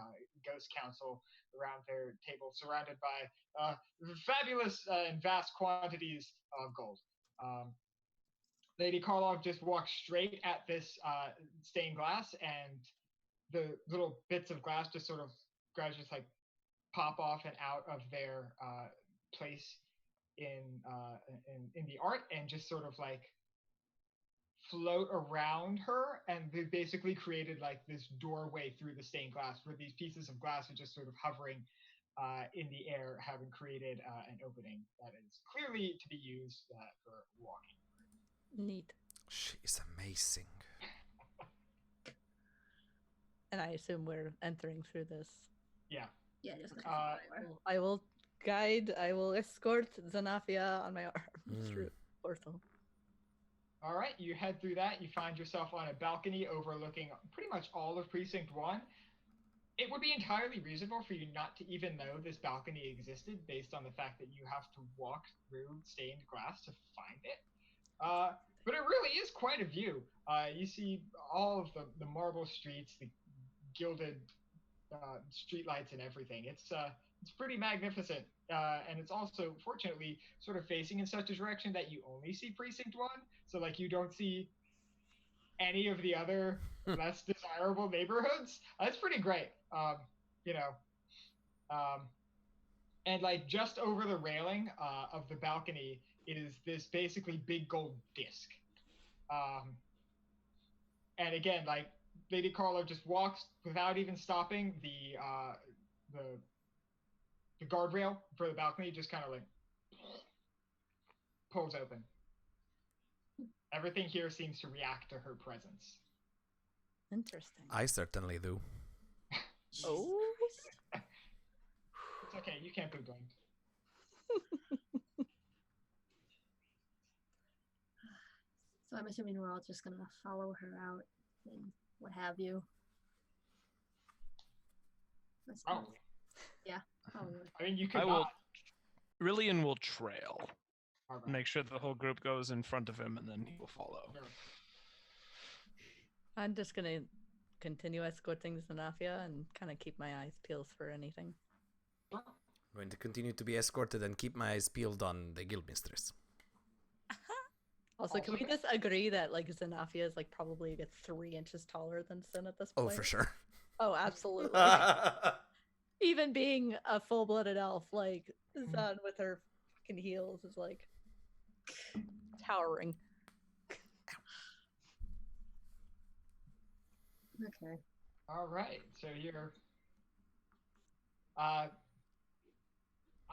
Speaker 2: Ghost Council around their table, surrounded by fabulous and vast quantities of gold. Lady Karlov just walks straight at this stained glass, and the little bits of glass just sort of gradually just like pop off and out of their place in the art and just sort of like float around her, and they basically created like this doorway through the stained glass where these pieces of glass are just sort of hovering in the air, having created an opening that is clearly to be used for walking.
Speaker 4: Neat.
Speaker 1: She's amazing.
Speaker 4: And I assume we're entering through this.
Speaker 2: Yeah.
Speaker 3: Yeah, just gonna
Speaker 2: Uh,
Speaker 3: follow
Speaker 4: I will I will escort Zanafia on my arm through portal.
Speaker 2: All right, you head through that. You find yourself on a balcony overlooking pretty much all of Precinct 1. It would be entirely reasonable for you not to even know this balcony existed based on the fact that you have to walk through stained glass to find it. But it really is quite a view. You see all of the marble streets, the gilded street lights and everything. It's pretty magnificent, and it's also fortunately sort of facing in such a direction that you only see Precinct 1. So like you don't see any of the other less desirable neighborhoods. That's pretty great. You know, um, and like just over the railing of the balcony is this basically big gold disc. And again, like Lady Carla just walks without even stopping. The guardrail for the balcony just kind of like pulls open. Everything here seems to react to her presence.
Speaker 4: Interesting.
Speaker 1: I certainly do.
Speaker 4: Oh.
Speaker 2: It's okay, you can't be blamed.
Speaker 3: So I'm assuming we're all just gonna follow her out and what have you. That's
Speaker 2: Probably.
Speaker 3: Yeah, probably.
Speaker 2: I mean, you could
Speaker 7: I will.
Speaker 2: not.
Speaker 7: Rillian will trail.
Speaker 2: All right.
Speaker 7: Make sure the whole group goes in front of him, and then he will follow.
Speaker 2: Sure.
Speaker 4: I'm just gonna continue escorting Zanafia and kind of keep my eyes peeled for anything.
Speaker 2: Sure.
Speaker 1: I'm going to continue to be escorted and keep my eyes peeled on the guildmistress.
Speaker 4: Also, can we just agree that like Zanafia is like probably a good 3 inches taller than Sin at this
Speaker 1: Oh,
Speaker 4: point?
Speaker 1: for sure.
Speaker 4: Oh, absolutely. Even being a full-blooded elf, like Zan with her fucking heels is like towering.
Speaker 3: Okay.
Speaker 2: All right. So you're. I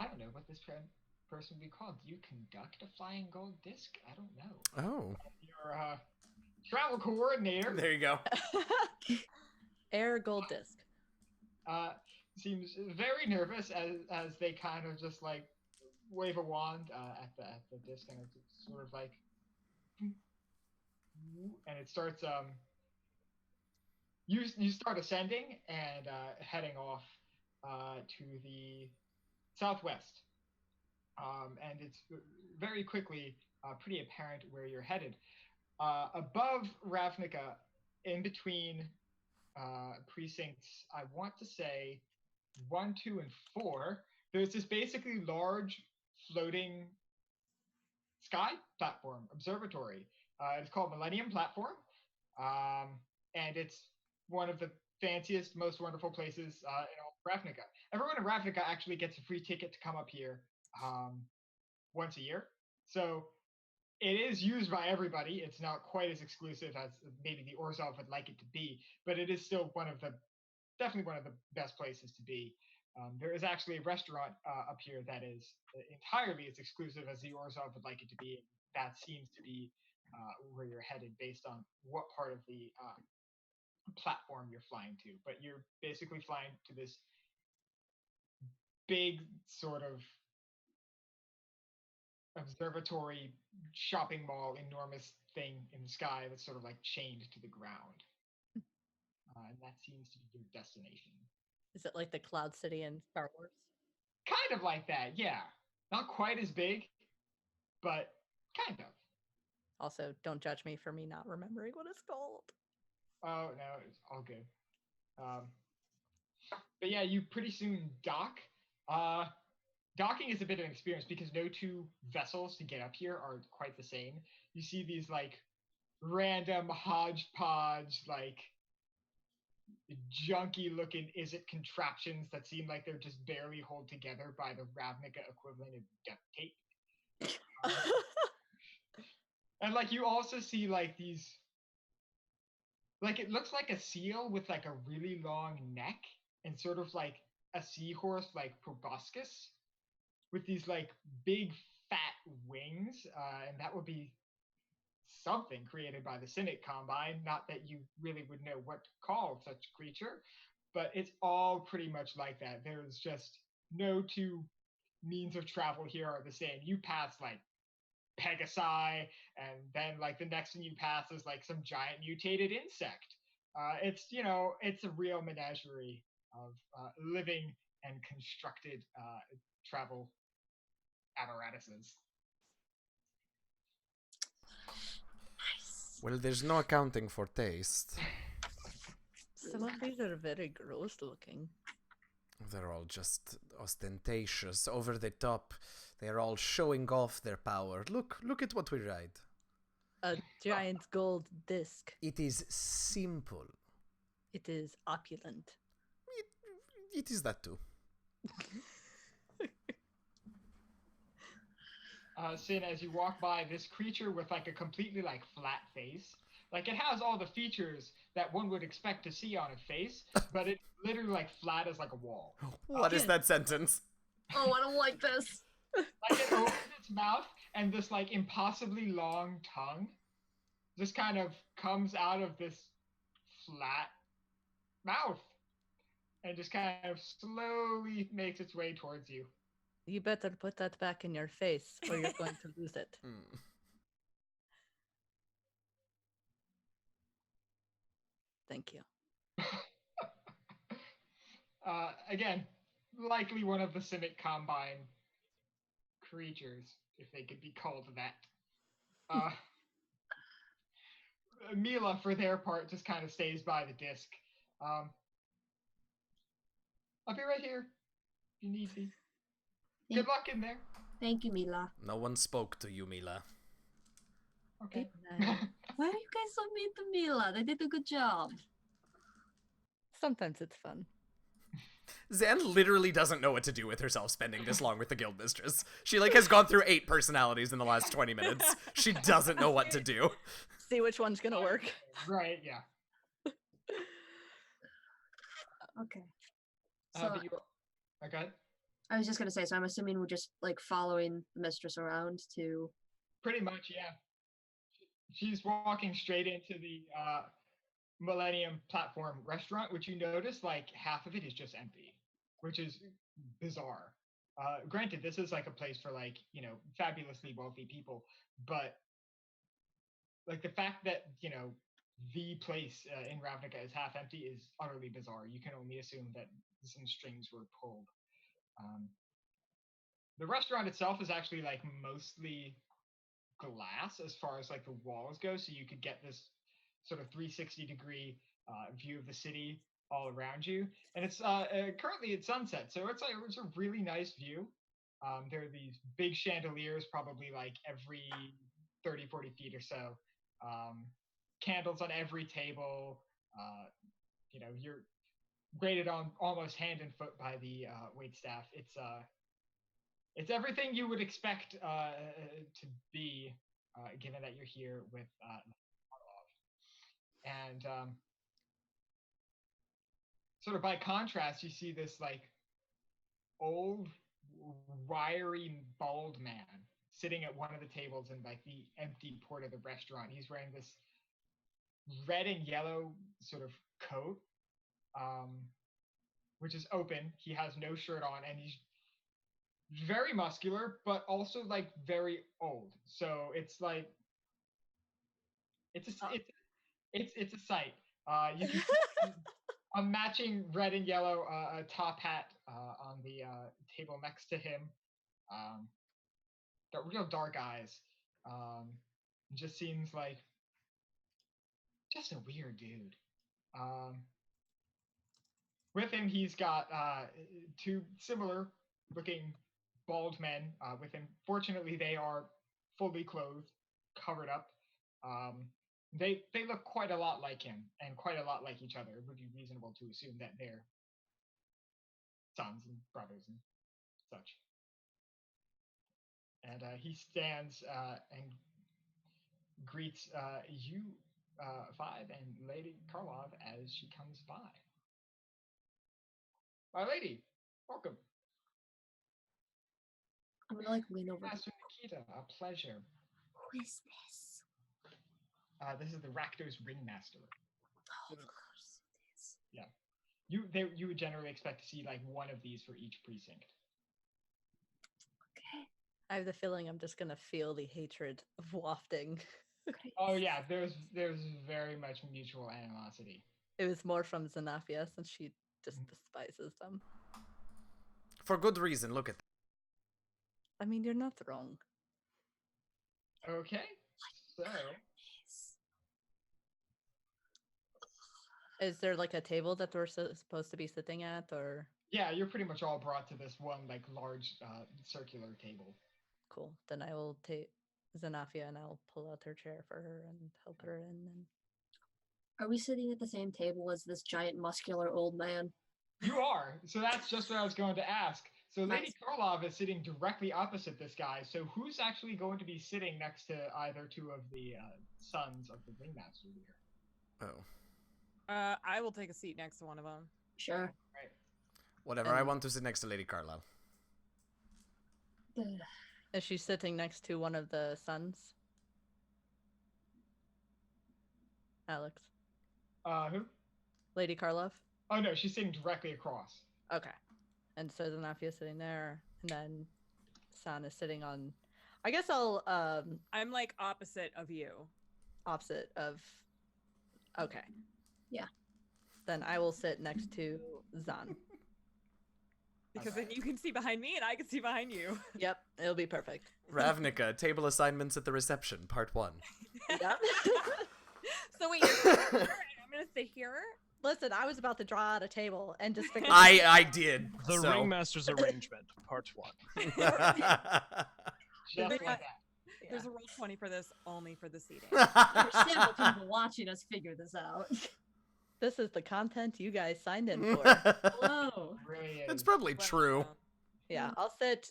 Speaker 2: don't know what this person would be called. Do you conduct a flying gold disc? I don't know.
Speaker 1: Oh.
Speaker 2: You're travel coordinator.
Speaker 1: There you go.
Speaker 4: Air gold disc.
Speaker 2: Seems very nervous as they kind of just like wave a wand at the disc, and it's sort of like, and it starts you start ascending and heading off to the southwest, and it's very quickly pretty apparent where you're headed. Above Ravnica, in between precincts, I want to say 1, 2, and 4, there's this basically large floating sky platform observatory. It's called Millennium Platform, and it's one of the fanciest, most wonderful places in all of Ravnica. Everyone in Ravnica actually gets a free ticket to come up here once a year. So it is used by everybody. It's not quite as exclusive as maybe the Orzhov would like it to be, but it is still definitely one of the best places to be. There is actually a restaurant up here that is entirely as exclusive as the Orzhov would like it to be. That seems to be where you're headed based on what part of the platform you're flying to. But you're basically flying to this big sort of observatory shopping mall enormous thing in the sky that's sort of like chained to the ground. And that seems to be your destination.
Speaker 4: Is it like the Cloud City in Star Wars?
Speaker 2: Kind of like that, yeah. Not quite as big, but kind of.
Speaker 4: Also, don't judge me for me not remembering what it's called.
Speaker 2: Oh, no, it's all good. But yeah, you pretty soon dock. Docking is a bit of an experience because no two vessels to get up here are quite the same. You see these like random hodgepodge, like junky looking contraptions that seem like they're just barely held together by the Ravnica equivalent of duct tape. And like you also see like these, like it looks like a seal with like a really long neck and sort of like a seahorse like proboscis with these like big fat wings, and that would be something created by the Cynic Combine. Not that you really would know what to call such a creature, but it's all pretty much like that. There's just no two means of travel here are the same. You pass like Pegasi, and then like the next thing you pass is like some giant mutated insect. It's it's a real menagerie of living and constructed travel apparatuses.
Speaker 3: Nice.
Speaker 1: Well, there's no accounting for taste.
Speaker 4: Some of these are very gross looking.
Speaker 1: They're all just ostentatious, over the top. They're all showing off their power. Look at what we ride.
Speaker 4: A giant gold disc.
Speaker 1: It is simple.
Speaker 4: It is opulent.
Speaker 1: It is that too.
Speaker 2: Sin, as you walk by this creature with like a completely like flat face, like it has all the features that one would expect to see on a face, but it's literally like flat as like a wall.
Speaker 1: What is that sentence?
Speaker 3: Oh, I don't like this.
Speaker 2: Like it opens its mouth and this like impossibly long tongue just kind of comes out of this flat mouth and just kind of slowly makes its way towards you.
Speaker 4: You better put that back in your face or you're going to lose it. Thank you.
Speaker 2: Again, likely one of the Cynic Combine creatures, if they could be called that. Mila, for their part, just kind of stays by the disc. I'll be right here if you need me. Good luck in there.
Speaker 3: Thank you, Mila.
Speaker 1: No one spoke to you, Mila.
Speaker 2: Okay.
Speaker 3: Why are you guys so mean to Mila? They did a good job.
Speaker 4: Sometimes it's fun.
Speaker 1: Zan literally doesn't know what to do with herself spending this long with the guild mistress. She like has gone through 8 personalities in the last 20 minutes. She doesn't know what to do.
Speaker 4: See which one's gonna work.
Speaker 2: Right, yeah.
Speaker 3: Okay. So
Speaker 2: But you okay?
Speaker 3: I was just gonna say, so I'm assuming we're just like following the mistress around to.
Speaker 2: Pretty much, yeah. She's walking straight into the Millennium Platform restaurant, which you notice like half of it is just empty, which is bizarre. Granted, this is like a place for like, fabulously wealthy people, but like the fact that, the place in Ravnica is half empty is utterly bizarre. You can only assume that some strings were pulled. The restaurant itself is actually like mostly glass as far as like the walls go, so you could get this sort of 360-degree view of the city all around you. And it's currently at sunset, so it's a really nice view. There are these big chandeliers, probably like every 30-40 feet or so. Candles on every table. You're graded on almost hand and foot by the wait staff. It's everything you would expect to be, given that you're here with and sort of by contrast, you see this like old, wiry, bald man sitting at one of the tables in like the empty port of the restaurant. He's wearing this red and yellow sort of coat, which is open. He has no shirt on, and he's very muscular, but also like very old. So it's like it's a sight. You can see a matching red and yellow top hat on the table next to him. Got real dark eyes. Just seems like just a weird dude. With him, he's got 2 similar looking bald men with him. Fortunately, they are fully clothed, covered up. They look quite a lot like him and quite a lot like each other. It would be reasonable to assume that they're sons and brothers and such. And he stands and greets you 5 and Lady Karlov as she comes by. My lady, welcome.
Speaker 3: I'm gonna like lean over.
Speaker 2: Master Nikita, a pleasure.
Speaker 3: Who is this?
Speaker 2: This is the Rakdos Ringmaster.
Speaker 3: Oh,
Speaker 2: So,
Speaker 3: of course it is.
Speaker 2: you would generally expect to see like one of these for each precinct.
Speaker 3: Okay.
Speaker 4: I have the feeling I'm just gonna feel the hatred of wafting.
Speaker 3: Great.
Speaker 2: Oh yeah, there's very much mutual animosity.
Speaker 4: It was more from Xanafia since she just despises them.
Speaker 1: For good reason. Look at that.
Speaker 4: I mean, you're not wrong.
Speaker 2: Okay, so
Speaker 3: Yes.
Speaker 4: Is there like a table that we're supposed to be sitting at, or
Speaker 2: yeah, you're pretty much all brought to this one like large circular table.
Speaker 4: cool? Then I will take Xanafia and I'll pull out her chair for her and help her in. And
Speaker 3: Are we sitting at the same table as this giant muscular old man?
Speaker 2: You are. So that's just what I was going to ask. So Lady
Speaker 3: Nice.
Speaker 2: Karlov is sitting directly opposite this guy. So who's actually going to be sitting next to either two of the sons of the Ringmaster here?
Speaker 1: Oh.
Speaker 5: I will take a seat next to one of them.
Speaker 3: Sure.
Speaker 2: Right.
Speaker 1: Whatever. I
Speaker 4: And-
Speaker 1: want to sit next to Lady Carlisle.
Speaker 3: Ugh.
Speaker 4: is she sitting next to one of the sons? Alex,
Speaker 2: Who?
Speaker 4: Lady Karlov.
Speaker 2: Oh no, she's sitting directly across.
Speaker 4: Okay, and so Xanafia's sitting there, and then San is sitting on. I guess I'll
Speaker 5: I'm like opposite of you.
Speaker 4: opposite of. Okay.
Speaker 3: Yeah.
Speaker 4: Then I will sit next to Zan.
Speaker 5: Because then you can see behind me and I can see behind you.
Speaker 4: Yep, it'll be perfect.
Speaker 1: Ravnica, table assignments at the reception, part 1.
Speaker 4: Yep.
Speaker 5: So wait, you're here and I'm gonna sit here.
Speaker 4: Listen, I was about to draw out a table and just figure.
Speaker 1: I did.
Speaker 7: The
Speaker 1: so.
Speaker 7: Ringmaster's Arrangement, Part 1.
Speaker 2: Just
Speaker 5: There's
Speaker 2: like
Speaker 5: a-
Speaker 2: that.
Speaker 5: There's a roll 20 for this, only for the seating.
Speaker 3: There's several people watching us figure this out.
Speaker 4: This is the content you guys signed in for.
Speaker 3: Whoa.
Speaker 2: Really is.
Speaker 1: It's probably true.
Speaker 4: Yeah, I'll sit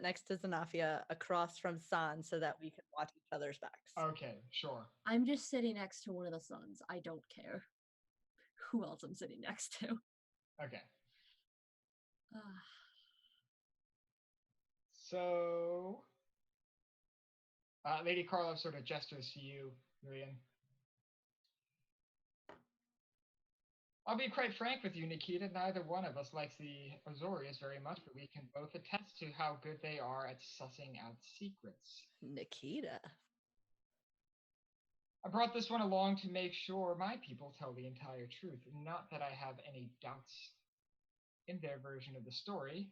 Speaker 4: next to Xanafia across from San so that we can watch each other's backs.
Speaker 2: Okay, sure.
Speaker 3: I'm just sitting next to one of the sons. I don't care who else I'm sitting next to.
Speaker 2: Okay.
Speaker 3: Ah,
Speaker 2: So, Lady Karlov sort of gestures to you, Miriam. I'll be quite frank with you, Nikita. Neither one of us likes the Azorius very much, but we can both attest to how good they are at sussing out secrets.
Speaker 4: Nikita.
Speaker 2: I brought this one along to make sure my people tell the entire truth. Not that I have any doubts in their version of the story,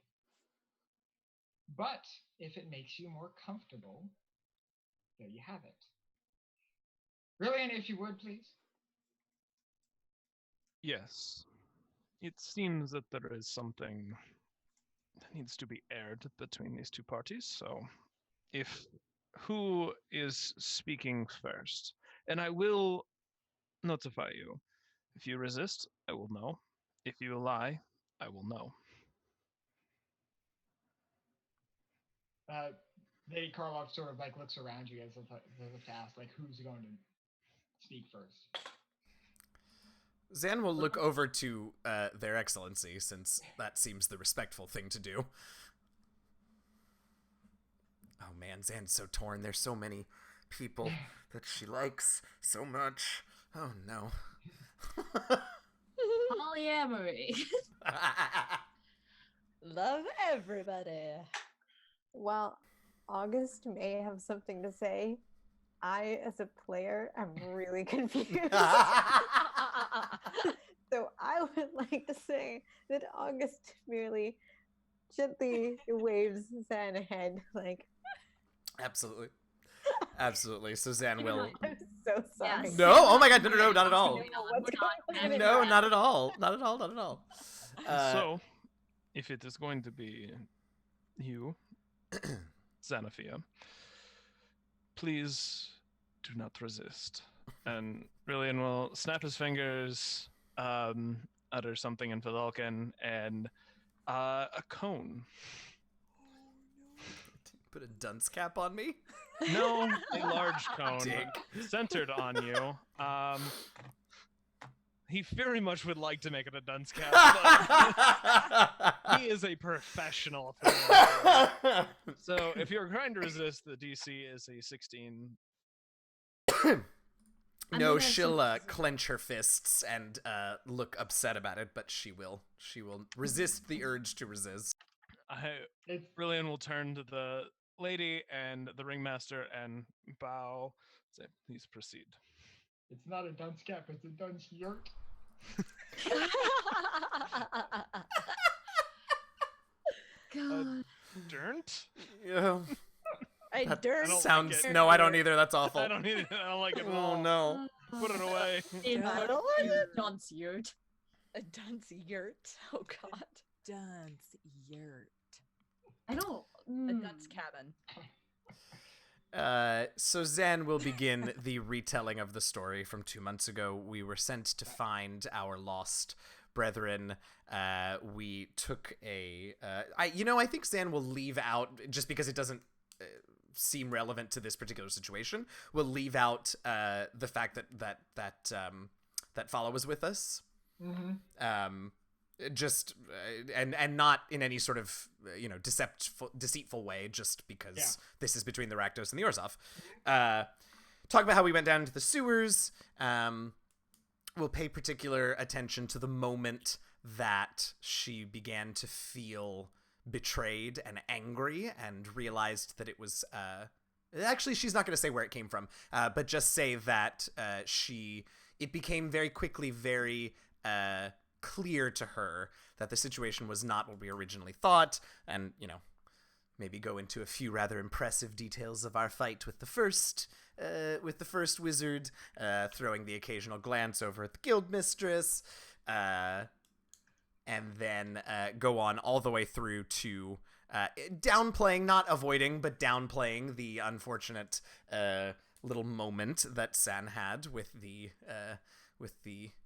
Speaker 2: but if it makes you more comfortable, there you have it. Brilliant, if you would, please.
Speaker 7: Yes. It seems that there is something that needs to be aired between these two parties, so who is speaking first? And I will notify you. If you resist, I will know. If you lie, I will know.
Speaker 2: Lady Karlov sort of like looks around you as if to ask, like, who's going to speak first?
Speaker 1: Zan will look over to Their Excellency, since that seems the respectful thing to do. Oh man, Zan's so torn. There's so many people that she likes so much. Oh no.
Speaker 3: polyamory.
Speaker 4: Love everybody.
Speaker 6: While August may have something to say, I, as a player, am really confused. So I would like to say that August merely gently waves Zan ahead, like,
Speaker 1: Absolutely. Absolutely. So Zan will...
Speaker 6: I'm so sorry.
Speaker 3: Yes.
Speaker 1: No, oh my god, no, not at all.
Speaker 3: We're not
Speaker 6: What's
Speaker 3: having
Speaker 6: going on?
Speaker 1: No,
Speaker 3: that.
Speaker 1: not at all. Not at all, not at all.
Speaker 7: So, if it is going to be you, Xanafia, please do not resist. And Rillian will snap his fingers, utter something in Vidalcan, and a cone.
Speaker 1: Put a dunce cap on me?
Speaker 7: No, a large cone
Speaker 1: Dick.
Speaker 7: centered on you. He very much would like to make it a dunce cap, but he is a professional. So if you're trying to resist, the DC is a 16.
Speaker 3: I'm
Speaker 1: No,
Speaker 3: gonna
Speaker 1: she'll
Speaker 3: assume-
Speaker 1: clench her fists and look upset about it, but she will resist the urge to resist.
Speaker 2: It's
Speaker 7: Brilliant will turn to the lady and the ringmaster and bow. Say, please proceed.
Speaker 2: it's not a dunce cap, it's a dunce yurt.
Speaker 3: God.
Speaker 7: Durnt?
Speaker 1: Yeah,
Speaker 4: I
Speaker 1: that
Speaker 4: darn
Speaker 7: don't like
Speaker 1: sounds.
Speaker 7: it.
Speaker 1: No, I don't either. That's awful.
Speaker 7: I don't like it at
Speaker 1: Oh
Speaker 7: all.
Speaker 1: no.
Speaker 7: Put it away.
Speaker 4: I don't like it.
Speaker 3: Dunce yurt.
Speaker 4: A dunce yurt. Oh god.
Speaker 5: Dunce yurt.
Speaker 3: I don't.
Speaker 4: A dunce cabin.
Speaker 1: So Zan will begin the retelling of the story from 2 months ago. We were sent to find our lost brethren. We took I think Zan will leave out, just because it doesn't seem relevant to this particular situation. We'll leave out the fact that Fala was with us.
Speaker 2: Mm-hmm.
Speaker 1: Just and not in any sort of deceitful way, just because this is between the Rakdos and the Orzhov. Talk about how we went down into the sewers. We'll pay particular attention to the moment that she began to feel betrayed and angry and realized that it was actually, she's not going to say where it came from, but just say that it became very quickly very clear to her that the situation was not what we originally thought, and maybe go into a few rather impressive details of our fight with the first wizard, throwing the occasional glance over at the guild mistress, and then go on all the way through to downplaying, not avoiding, but downplaying the unfortunate little moment that San had with the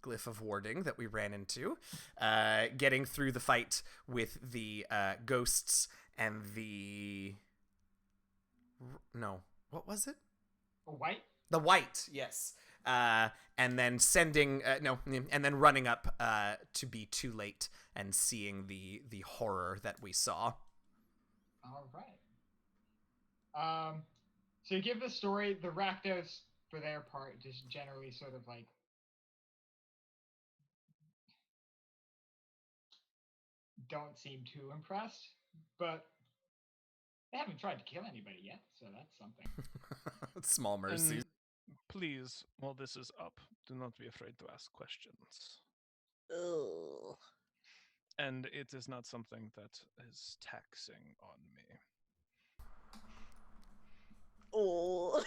Speaker 1: glyph of warding that we ran into, getting through the fight with the ghosts and what was it?
Speaker 2: A white?
Speaker 1: The white, yes. And then and then running up to be too late and seeing the horror that we saw.
Speaker 2: All right. So you give the story. The Rakdos, for their part, just generally sort of like don't seem too impressed, but they haven't tried to kill anybody yet, so that's something.
Speaker 1: Small mercies.
Speaker 7: And please, while this is up, do not be afraid to ask questions.
Speaker 4: Ugh.
Speaker 7: And it is not something that is taxing on me.
Speaker 4: Oh.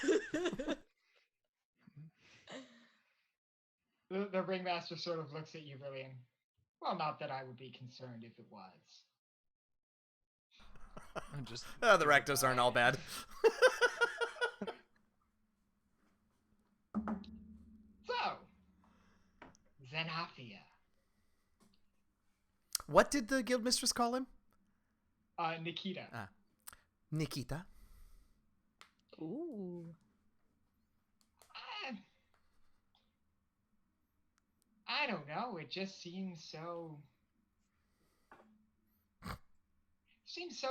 Speaker 2: The ringmaster sort of looks at you, really, and well, not that I would be concerned if it was.
Speaker 7: I'm just
Speaker 1: The Rakdos aren't all bad.
Speaker 2: So, Zenafia.
Speaker 1: What did the guild mistress call him?
Speaker 2: Nikita.
Speaker 1: Nikita.
Speaker 4: Ooh.
Speaker 2: I don't know. It just seems so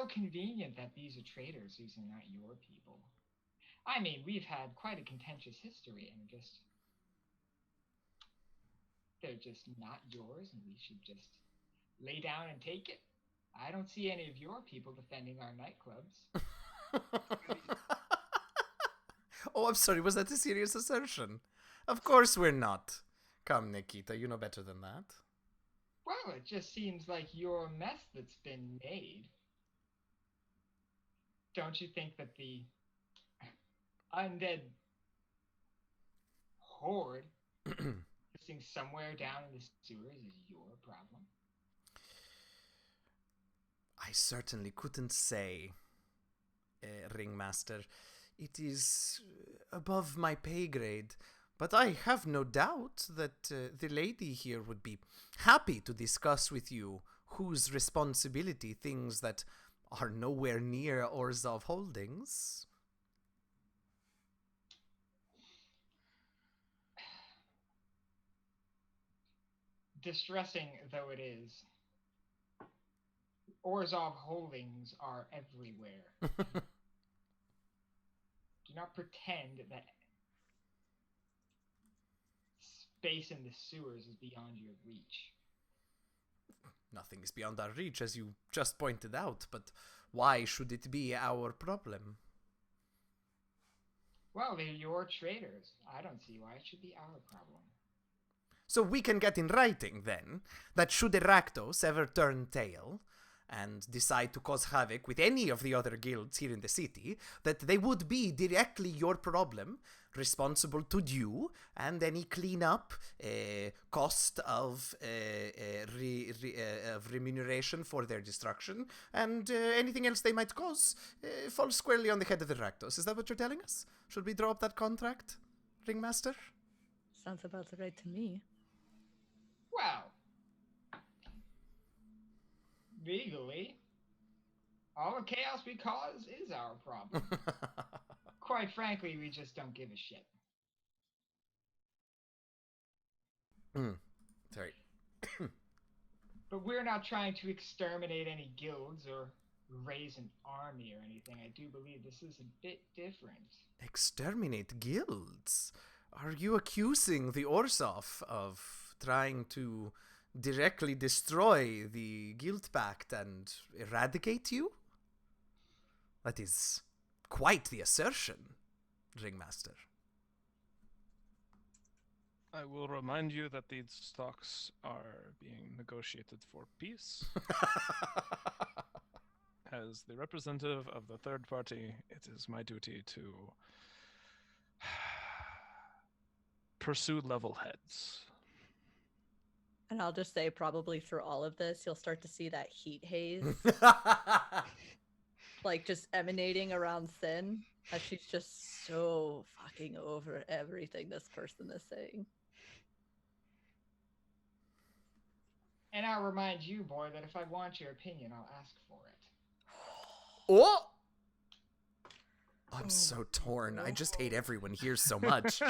Speaker 2: convenient that these are traders whose are not your people. I mean, we've had quite a contentious history, and they're just not yours, and we should just lay down and take it. I don't see any of your people defending our nightclubs.
Speaker 1: Oh, I'm sorry. Was that a serious assertion? Of course we're not. Come, Nikita. You know better than that.
Speaker 2: Well, it just seems like your mess that's been made. Don't you think that the undead horde existing somewhere down in the sewers is your problem?
Speaker 1: I certainly couldn't say, Ringmaster. It is above my pay grade, but I have no doubt that the lady here would be happy to discuss with you whose responsibility things that are nowhere near Orzhov Holdings.
Speaker 2: Distressing though it is, Orzhov Holdings are everywhere. Do not pretend that base in the sewers is beyond your reach.
Speaker 1: Nothing is beyond our reach, as you just pointed out, but why should it be our problem?
Speaker 2: Well, they're your traders. I don't see why it should be our problem.
Speaker 1: So we can get in writing, then, that should Rakdos ever turn tail and decide to cause havoc with any of the other guilds here in the city, that they would be directly your problem, responsible to you, and any cleanup, cost of remuneration for their destruction, and anything else they might cause, falls squarely on the head of the Rakdos. Is that what you're telling us? Should we draw up that contract, Ringmaster?
Speaker 4: Sounds about right to me.
Speaker 2: Well, legally, all the chaos we cause is our problem. Quite frankly, we just don't give a shit.
Speaker 1: Sorry.
Speaker 2: But we're not trying to exterminate any guilds or raise an army or anything. I do believe this is a bit different.
Speaker 1: Exterminate guilds? Are you accusing the Orzhov of trying to directly destroy the Guild Pact and eradicate you? That is quite the assertion, Ringmaster.
Speaker 7: I will remind you that these talks are being negotiated for peace. As the representative of the third party, it is my duty to pursue level heads.
Speaker 4: And I'll just say, probably through all of this, you'll start to see that heat haze, like just emanating around Sin, as she's just so fucking over everything this person is saying.
Speaker 2: And I'll remind you, boy, that if I want your opinion, I'll ask for it.
Speaker 1: Oh! I'm so torn. I just hate everyone here so much.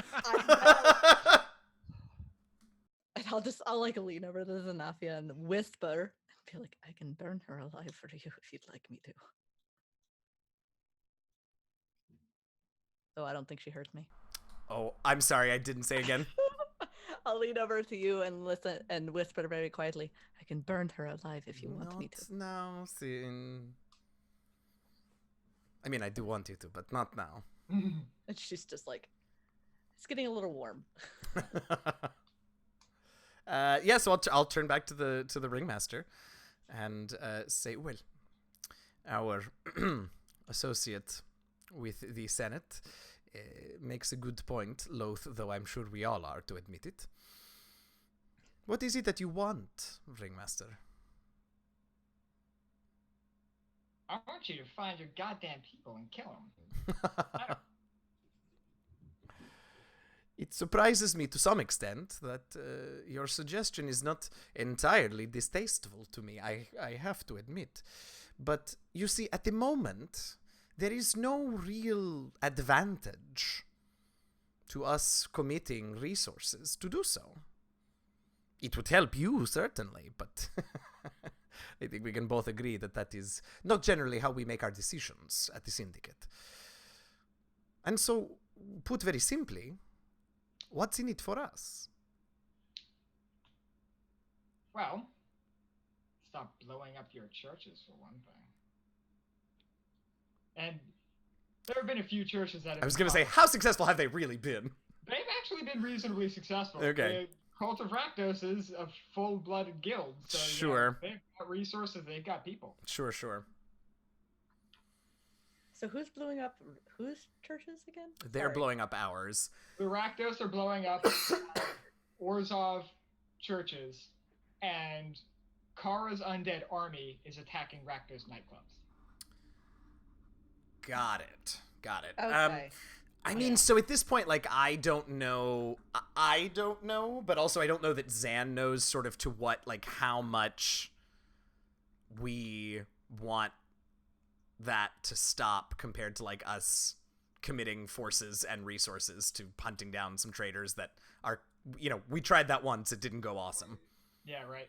Speaker 4: And I'll like lean over to Zanafia and whisper and be like, I can burn her alive for you if you'd like me to. Though I don't think she heard me.
Speaker 1: Oh, I'm sorry, I didn't say again.
Speaker 4: I'll lean over to you and listen and whisper very quietly, I can burn her alive if you want me to.
Speaker 1: No, Sin. I mean, I do want you to, but not now.
Speaker 4: And she's just like, it's getting a little warm.
Speaker 1: Yeah, so I'll turn back to the Ringmaster and say, well, our associate with the Senate makes a good point, loath though I'm sure we all are to admit it. What is it that you want, Ringmaster?
Speaker 2: I want you to find your goddamn people and kill them.
Speaker 1: It surprises me to some extent that your suggestion is not entirely distasteful to me, I have to admit. But you see, at the moment, there is no real advantage to us committing resources to do so. It would help you, certainly, but I think we can both agree that that is not generally how we make our decisions at the Syndicate. And so, put very simply, what's in it for us?
Speaker 2: Well, stop blowing up your churches for one thing. And there have been a few churches that have
Speaker 1: I was going to say, how successful have they really been?
Speaker 2: They've actually been reasonably successful.
Speaker 1: Okay.
Speaker 2: The Cult of Rakdos is a full-blooded guild. So,
Speaker 1: Sure.
Speaker 2: They've got resources, they've got people.
Speaker 1: Sure.
Speaker 4: So who's blowing up whose churches again?
Speaker 1: They're
Speaker 4: Sorry.
Speaker 1: blowing up ours.
Speaker 2: The Rakdos are blowing up Orzhov churches, and Kara's undead army is attacking Rakdos nightclubs.
Speaker 1: Got it.
Speaker 4: Okay.
Speaker 1: I mean, so at this point, like, I don't know, but also I don't know that Zan knows sort of to what, like, how much we want that to stop compared to, like, us committing forces and resources to hunting down some traders that are, we tried that once, it didn't go awesome.
Speaker 2: Yeah, right.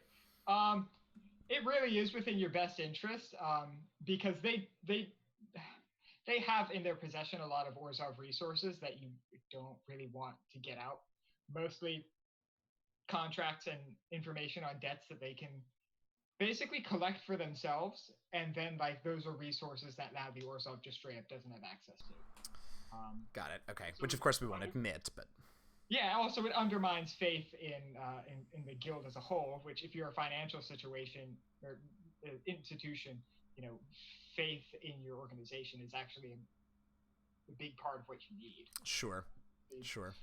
Speaker 2: It really is within your best interest, because they have in their possession a lot of Orzhov resources that you don't really want to get out. Mostly contracts and information on debts that they can basically collect for themselves, and then like those are resources that now the Orzhov just straight up doesn't have access to.
Speaker 1: Got it. Okay.
Speaker 2: So
Speaker 1: Which of course we won't admit, but
Speaker 2: yeah, also it undermines faith in the guild as a whole. Which, if you're a financial situation or institution, faith in your organization is actually a big part of what you need.
Speaker 1: sure. Sure.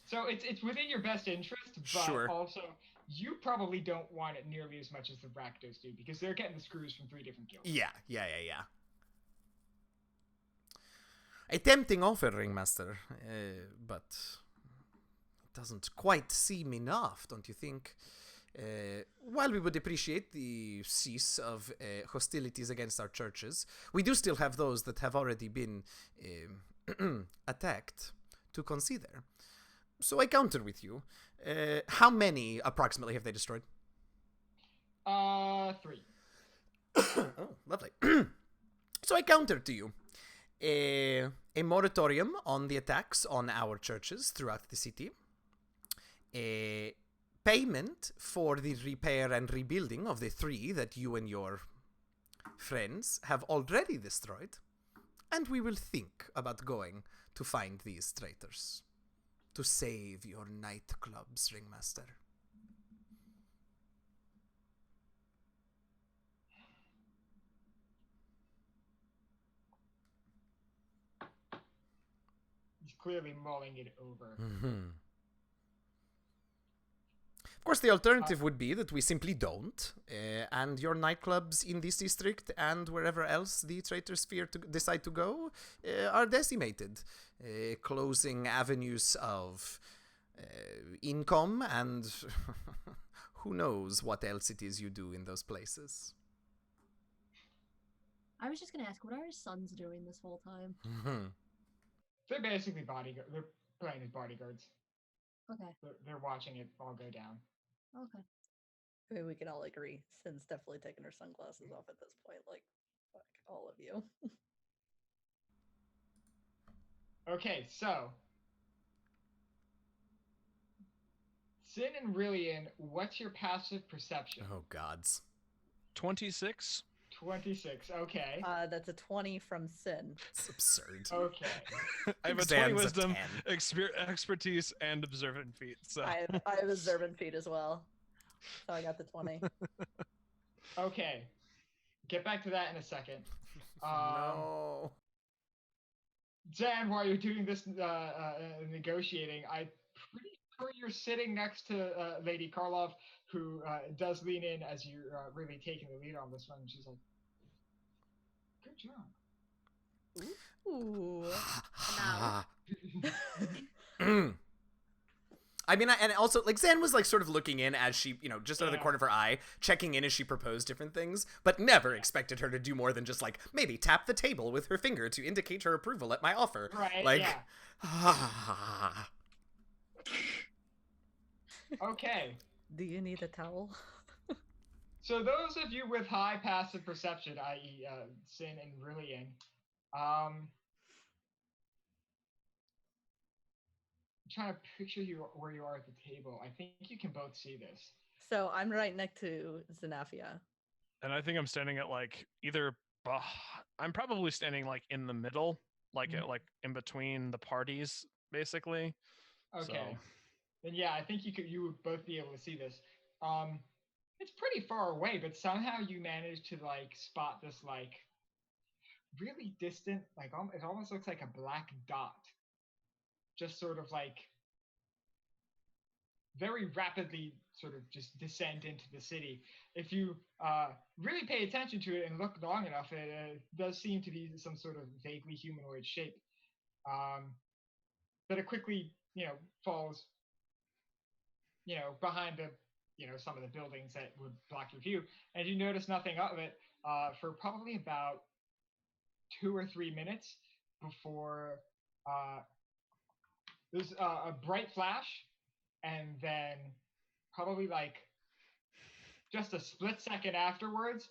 Speaker 2: So it's within your best interest, but
Speaker 1: Sure.
Speaker 2: also you probably don't want it nearly as much as the Rakdos do, because they're getting the screws from 3 different guilds.
Speaker 1: Yeah. A tempting offer, Ringmaster, but it doesn't quite seem enough, don't you think? While we would appreciate the cease of hostilities against our churches, we do still have those that have already been attacked to consider. So I counter with you. How many approximately have they destroyed?
Speaker 2: 3.
Speaker 1: Oh, lovely. So I counter to you. A moratorium on the attacks on our churches throughout the city. A payment for the repair and rebuilding of the 3 that you and your friends have already destroyed. And we will think about going to find these traitors. To save your nightclubs, Ringmaster.
Speaker 2: He's clearly mulling it over.
Speaker 1: Of course, the alternative would be that we simply don't, and your nightclubs in this district and wherever else the traitors decide to go are decimated, closing avenues of income and who knows what else it is you do in those places.
Speaker 3: I was just gonna ask, what are his sons doing this whole time?
Speaker 2: They're basically bodyguards. They're playing as bodyguards.
Speaker 3: Okay.
Speaker 2: They're watching it all go down.
Speaker 3: Okay.
Speaker 4: I mean, we can all agree. Sin's definitely taking her sunglasses off at this point. Like, fuck all of you.
Speaker 2: Okay, so Sin and Rillian, what's your passive perception?
Speaker 1: Oh, gods.
Speaker 7: 26.
Speaker 2: 26. Okay.
Speaker 4: That's a 20 from Sin.
Speaker 1: It's absurd.
Speaker 2: Okay.
Speaker 7: I have a 20
Speaker 1: Zan's a
Speaker 7: wisdom,
Speaker 1: 10.
Speaker 7: expertise, and observant feat. So
Speaker 4: I have observant feet as well. So I got the 20.
Speaker 2: Okay. Get back to that in a second.
Speaker 1: No.
Speaker 2: Zan, while you're doing this negotiating, I'm pretty sure you're sitting next to Lady Karlov, who does lean in as you're really taking the lead on this one. She's like, good job.
Speaker 4: Ooh.
Speaker 1: I mean, and also, like, Zan was, like, sort of looking in as she, just out of the corner of her eye, checking in as she proposed different things, but never expected her to do more than just, like, maybe tap the table with her finger to indicate her approval at my offer.
Speaker 2: Right,
Speaker 1: like,
Speaker 2: yeah. Okay.
Speaker 4: Do you need a towel?
Speaker 2: So those of you with high passive perception, i.e. Sin and Rillian, I'm trying to picture you where you are at the table. I think you can both see this.
Speaker 4: So I'm right next to Xenafia.
Speaker 7: And I think I'm standing at like either I'm probably standing like in the middle, like like in between the parties, basically.
Speaker 2: Okay.
Speaker 7: So.
Speaker 2: Then yeah, I think you would both be able to see this. It's pretty far away, but somehow you managed to like spot this like really distant, like it almost looks like a black dot, just sort of like very rapidly sort of just descend into the city. If you really pay attention to it and look long enough, it does seem to be some sort of vaguely humanoid shape. But it quickly, falls, behind the, some of the buildings that would block your view. And you notice nothing of it for probably about 2 or 3 minutes before there's a bright flash, and then probably like just a split second afterwards.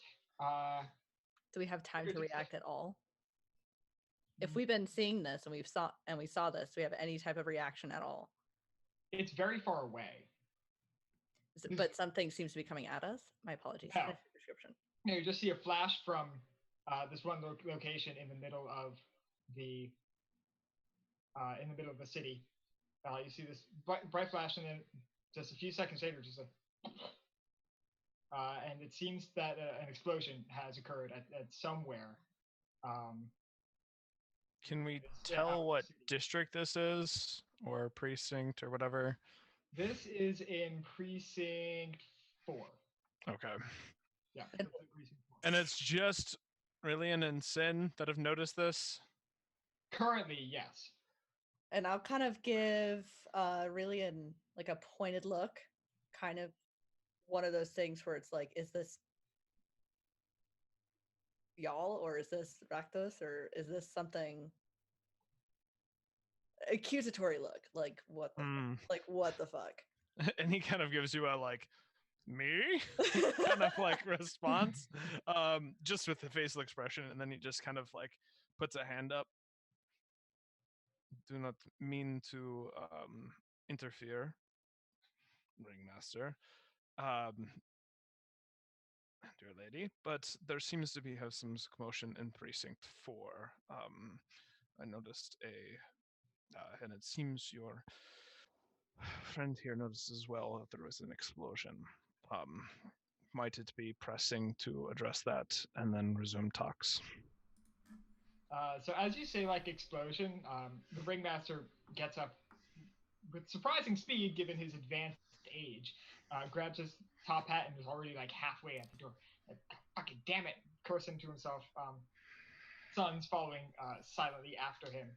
Speaker 4: Do we have time to react at all? If we've been seeing this and we saw this, do we have any type of reaction at all?
Speaker 2: It's very far away.
Speaker 4: But something seems to be coming at us. My apologies.
Speaker 2: No.
Speaker 4: I see the description.
Speaker 2: You just see a flash from this one location in the middle of the city. You see this bright flash, and then just a few seconds later, just and it seems that an explosion has occurred at somewhere.
Speaker 7: Can we tell what district this is, or precinct, or whatever?
Speaker 2: This is in precinct 4.
Speaker 7: Okay.
Speaker 2: Yeah, it's in precinct 4.
Speaker 7: And it's just Rillian and Sin that have noticed this?
Speaker 2: Currently, yes.
Speaker 4: And I'll kind of give Rillian like a pointed look, kind of one of those things where it's like, is this y'all, or is this Rakdos, or is this something accusatory look? Like what the like what the fuck?
Speaker 7: And he kind of gives you a like, me? kind of like response. Just with the facial expression, and then he just kind of like puts a hand up. Do not mean to interfere, Ringmaster. Dear lady, but there seems to be some commotion in precinct 4. I noticed and it seems your friend here noticed as well that there was an explosion. Might it be pressing to address that and then resume talks?
Speaker 2: So as you say, like explosion, the Ringmaster gets up with surprising speed, given his advanced age, grabs his top hat and is already like halfway at the door. Like, fucking damn it, cursing to himself. Son's following silently after him.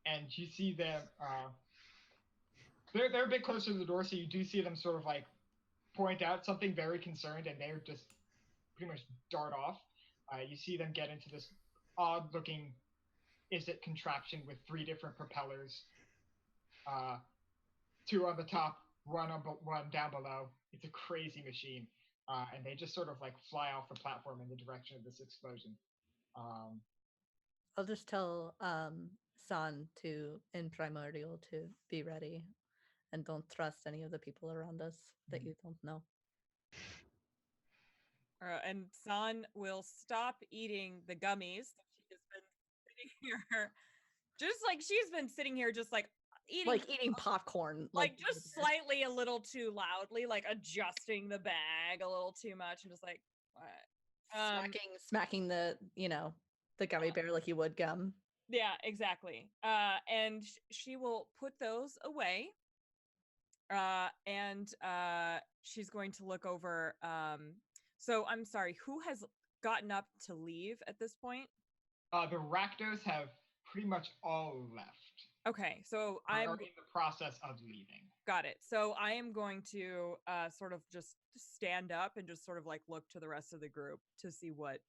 Speaker 2: And you see them, they're a bit closer to the door, so you do see them sort of like point out something, very concerned, and they're just pretty much dart off. You see them get into this odd-looking contraption with 3 different propellers. 2 on the top, one down below. It's a crazy machine. And they just sort of like fly off the platform in the direction of this explosion.
Speaker 4: I'll just tell San in Primordial to be ready and don't trust any of the people around us that you don't know.
Speaker 5: And San will stop eating the gummies that she has been sitting here. Just like she's been sitting here just like eating
Speaker 4: popcorn.
Speaker 5: Like just slightly a little too loudly, like adjusting the bag a little too much and just like what?
Speaker 4: Smacking the, the gummy bear like you would gum.
Speaker 5: Yeah, exactly. And she will put those away. And she's going to look over. So I'm sorry, who has gotten up to leave at this point?
Speaker 2: The Rakdos have pretty much all left.
Speaker 5: Okay, so
Speaker 2: I'm in the process of leaving.
Speaker 5: Got it. So I am going to sort of just stand up and just sort of like look to the rest of the group to see what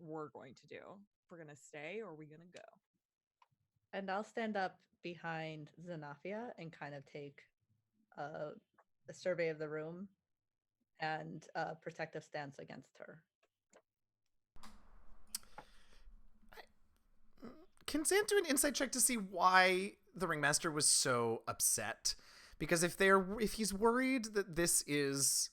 Speaker 5: we're going to do. If we're gonna stay or are we gonna go?
Speaker 4: And I'll stand up behind Zanafia and kind of take a survey of the room and a protective stance against her.
Speaker 1: Can Zan do an insight check to see why the Ringmaster was so upset? Because if he's worried that this is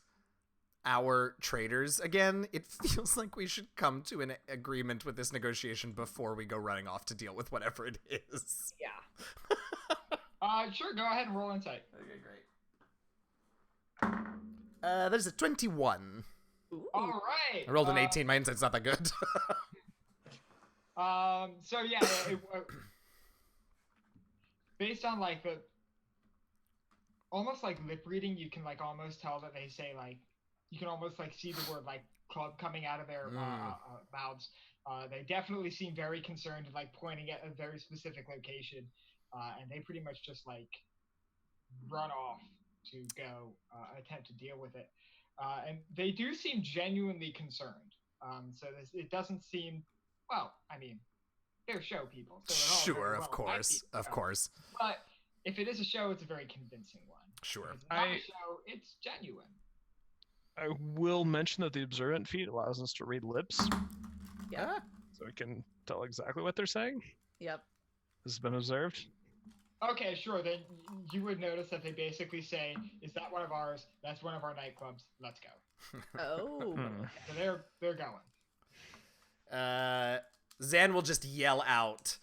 Speaker 1: our traders again, it feels like we should come to an agreement with this negotiation before we go running off to deal with whatever it is.
Speaker 5: Yeah.
Speaker 2: Sure, go ahead and roll insight.
Speaker 1: Okay, great. There's a 21.
Speaker 4: Ooh.
Speaker 2: All right.
Speaker 1: I rolled an 18. My insight's not that good.
Speaker 2: So yeah, based on like the almost like lip reading, you can like almost tell that they say like, you can almost like see the word like club coming out of their mouths. They definitely seem very concerned, like pointing at a very specific location, and they pretty much just like run off to go attempt to deal with it. And they do seem genuinely concerned. So it doesn't seem, well, I mean, they're show people. So
Speaker 1: sure, of course.
Speaker 2: But if it is a show, it's a very convincing one.
Speaker 1: Sure.
Speaker 2: If it's not a show, it's genuine.
Speaker 7: I will mention that the observant feat allows us to read lips.
Speaker 4: Yeah.
Speaker 7: So we can tell exactly what they're saying.
Speaker 4: Yep.
Speaker 7: This has been observed.
Speaker 2: Okay, sure. Then you would notice that they basically say, "Is that one of ours? That's one of our nightclubs. Let's go."
Speaker 4: Oh.
Speaker 2: So they're going.
Speaker 1: Zan will just yell out,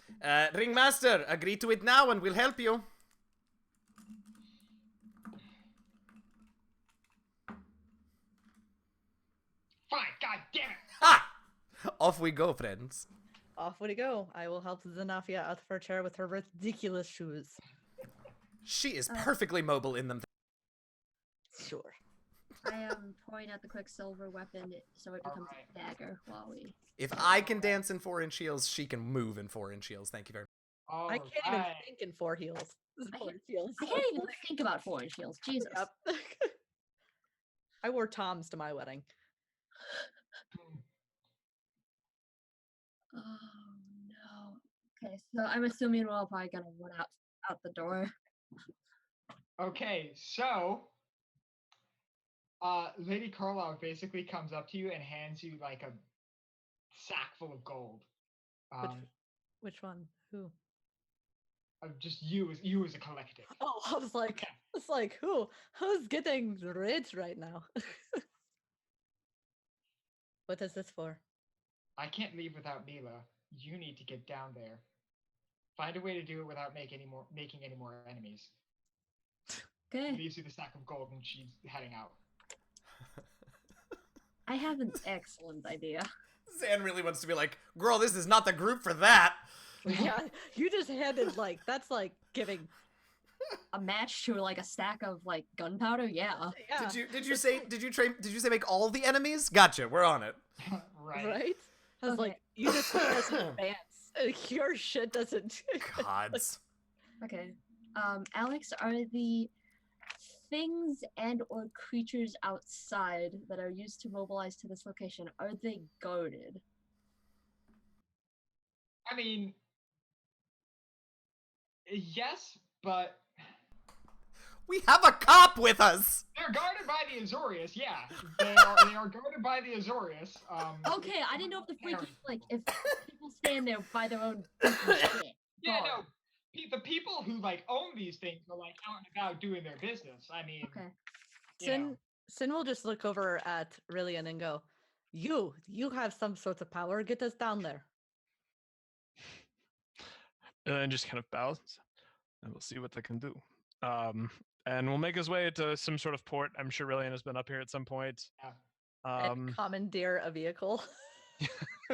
Speaker 1: Ringmaster, agree to it now and we'll help you.
Speaker 2: Fine. God damn it.
Speaker 1: Ha! Off we go, friends.
Speaker 4: Off we go. I will help Zanafia out of her chair with her ridiculous shoes.
Speaker 1: She is perfectly mobile in them.
Speaker 4: Sure.
Speaker 3: I am pouring out the quicksilver weapon so it becomes
Speaker 2: Alright.
Speaker 3: a dagger while we.
Speaker 1: If I can dance in 4-inch heels, she can move in 4-inch heels. Thank you very much.
Speaker 2: All
Speaker 4: I can't even
Speaker 2: right.
Speaker 4: think in four heels. Four heels.
Speaker 3: I can't even think about 4-inch heels. Jesus.
Speaker 4: Yep. I wore Toms to my wedding.
Speaker 3: Oh no. Okay, so I'm assuming we're all probably gonna run out the door.
Speaker 2: Okay, so Lady Carlisle basically comes up to you and hands you like a sack full of gold.
Speaker 4: Which one? Who?
Speaker 2: Of just you as a collective.
Speaker 4: Oh, I was like, who? Who's getting rich right now? What is this for?
Speaker 2: I can't leave without Mila. You need to get down there. Find a way to do it without making any more enemies.
Speaker 3: Okay.
Speaker 2: Leaves you the sack of gold and she's heading out.
Speaker 3: I have an excellent idea.
Speaker 1: Zan really wants to be like, girl, this is not the group for that.
Speaker 4: Yeah, you just handed that's like giving.
Speaker 3: A match to like a stack of like gunpowder. Yeah.
Speaker 4: Yeah.
Speaker 1: Did you say make all the enemies? Gotcha, we're on it.
Speaker 2: Right.
Speaker 4: I was
Speaker 3: Okay.
Speaker 4: like, you just put us in advance. Your shit doesn't.
Speaker 1: Gods.
Speaker 3: Okay. Alex, are the things and or creatures outside that are used to mobilize to this location, are they guarded?
Speaker 2: I mean, yes, but
Speaker 1: We have a cop with us.
Speaker 2: they're guarded by the Azorius. Yeah, they are guarded by the Azorius.
Speaker 3: Okay, I didn't know if the freaking like if people stand there by their own shit.
Speaker 2: Yeah,
Speaker 3: guard.
Speaker 2: no. The people who like own these things are like out and about doing their business. I mean,
Speaker 3: Okay.
Speaker 2: you know.
Speaker 4: Sin will just look over at Rillian and go, you have some sort of power. Get us down there.
Speaker 7: And then just kind of bows, and we'll see what they can do. And we'll make his way to some sort of port. I'm sure Rillian has been up here at some point.
Speaker 2: Yeah.
Speaker 4: And commandeer a vehicle.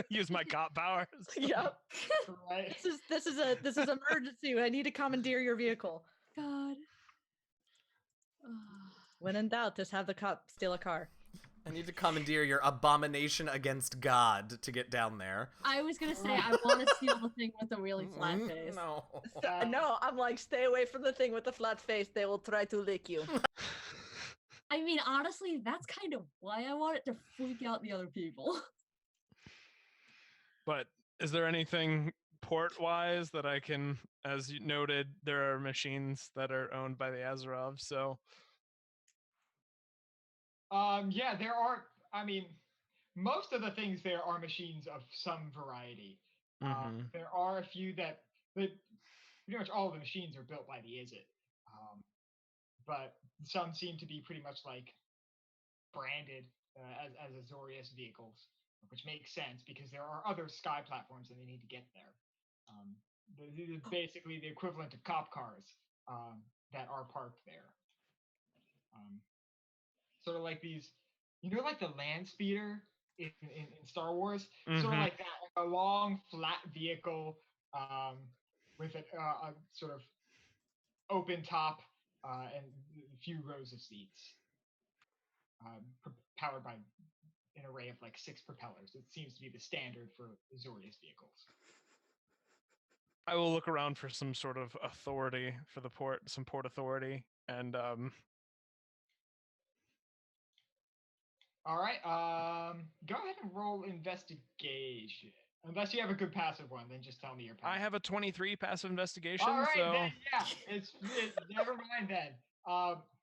Speaker 7: Use my cop powers.
Speaker 4: Yep.
Speaker 2: Right.
Speaker 4: This is emergency. I need to commandeer your vehicle.
Speaker 3: God.
Speaker 4: When in doubt, just have the cop steal a car.
Speaker 1: I need to commandeer your abomination against God to get down there.
Speaker 3: I was gonna say I want to steal the thing with the really flat face.
Speaker 1: No.
Speaker 4: No, I'm like, stay away from the thing with the flat face. They will try to lick you.
Speaker 3: I mean, honestly, that's kind of why I want it to freak out the other people.
Speaker 7: But is there anything port-wise that I can, as you noted, there are machines that are owned by the Azarov, so...
Speaker 2: Yeah, there are. I mean, most of the things there are machines of some variety. There are a few that pretty much all of the machines are built by the Izzet. But some seem to be pretty much like branded as Azorius vehicles, which makes sense because there are other sky platforms and they need to get there. These are basically the equivalent of cop cars that are parked there. Sort of like these, like the land speeder in Star Wars, sort of like that, like a long flat vehicle with a sort of open top and a few rows of seats, powered by an array of like 6 propellers. It seems to be the standard for Azorius vehicles.
Speaker 7: I will look around for some sort of authority for the port, some port authority, and
Speaker 2: All right. Go ahead and roll investigation. Unless you have a good passive one, then just tell me your passive.
Speaker 7: I have a 23 passive investigation,
Speaker 2: All right,
Speaker 7: so
Speaker 2: then, yeah, never mind then.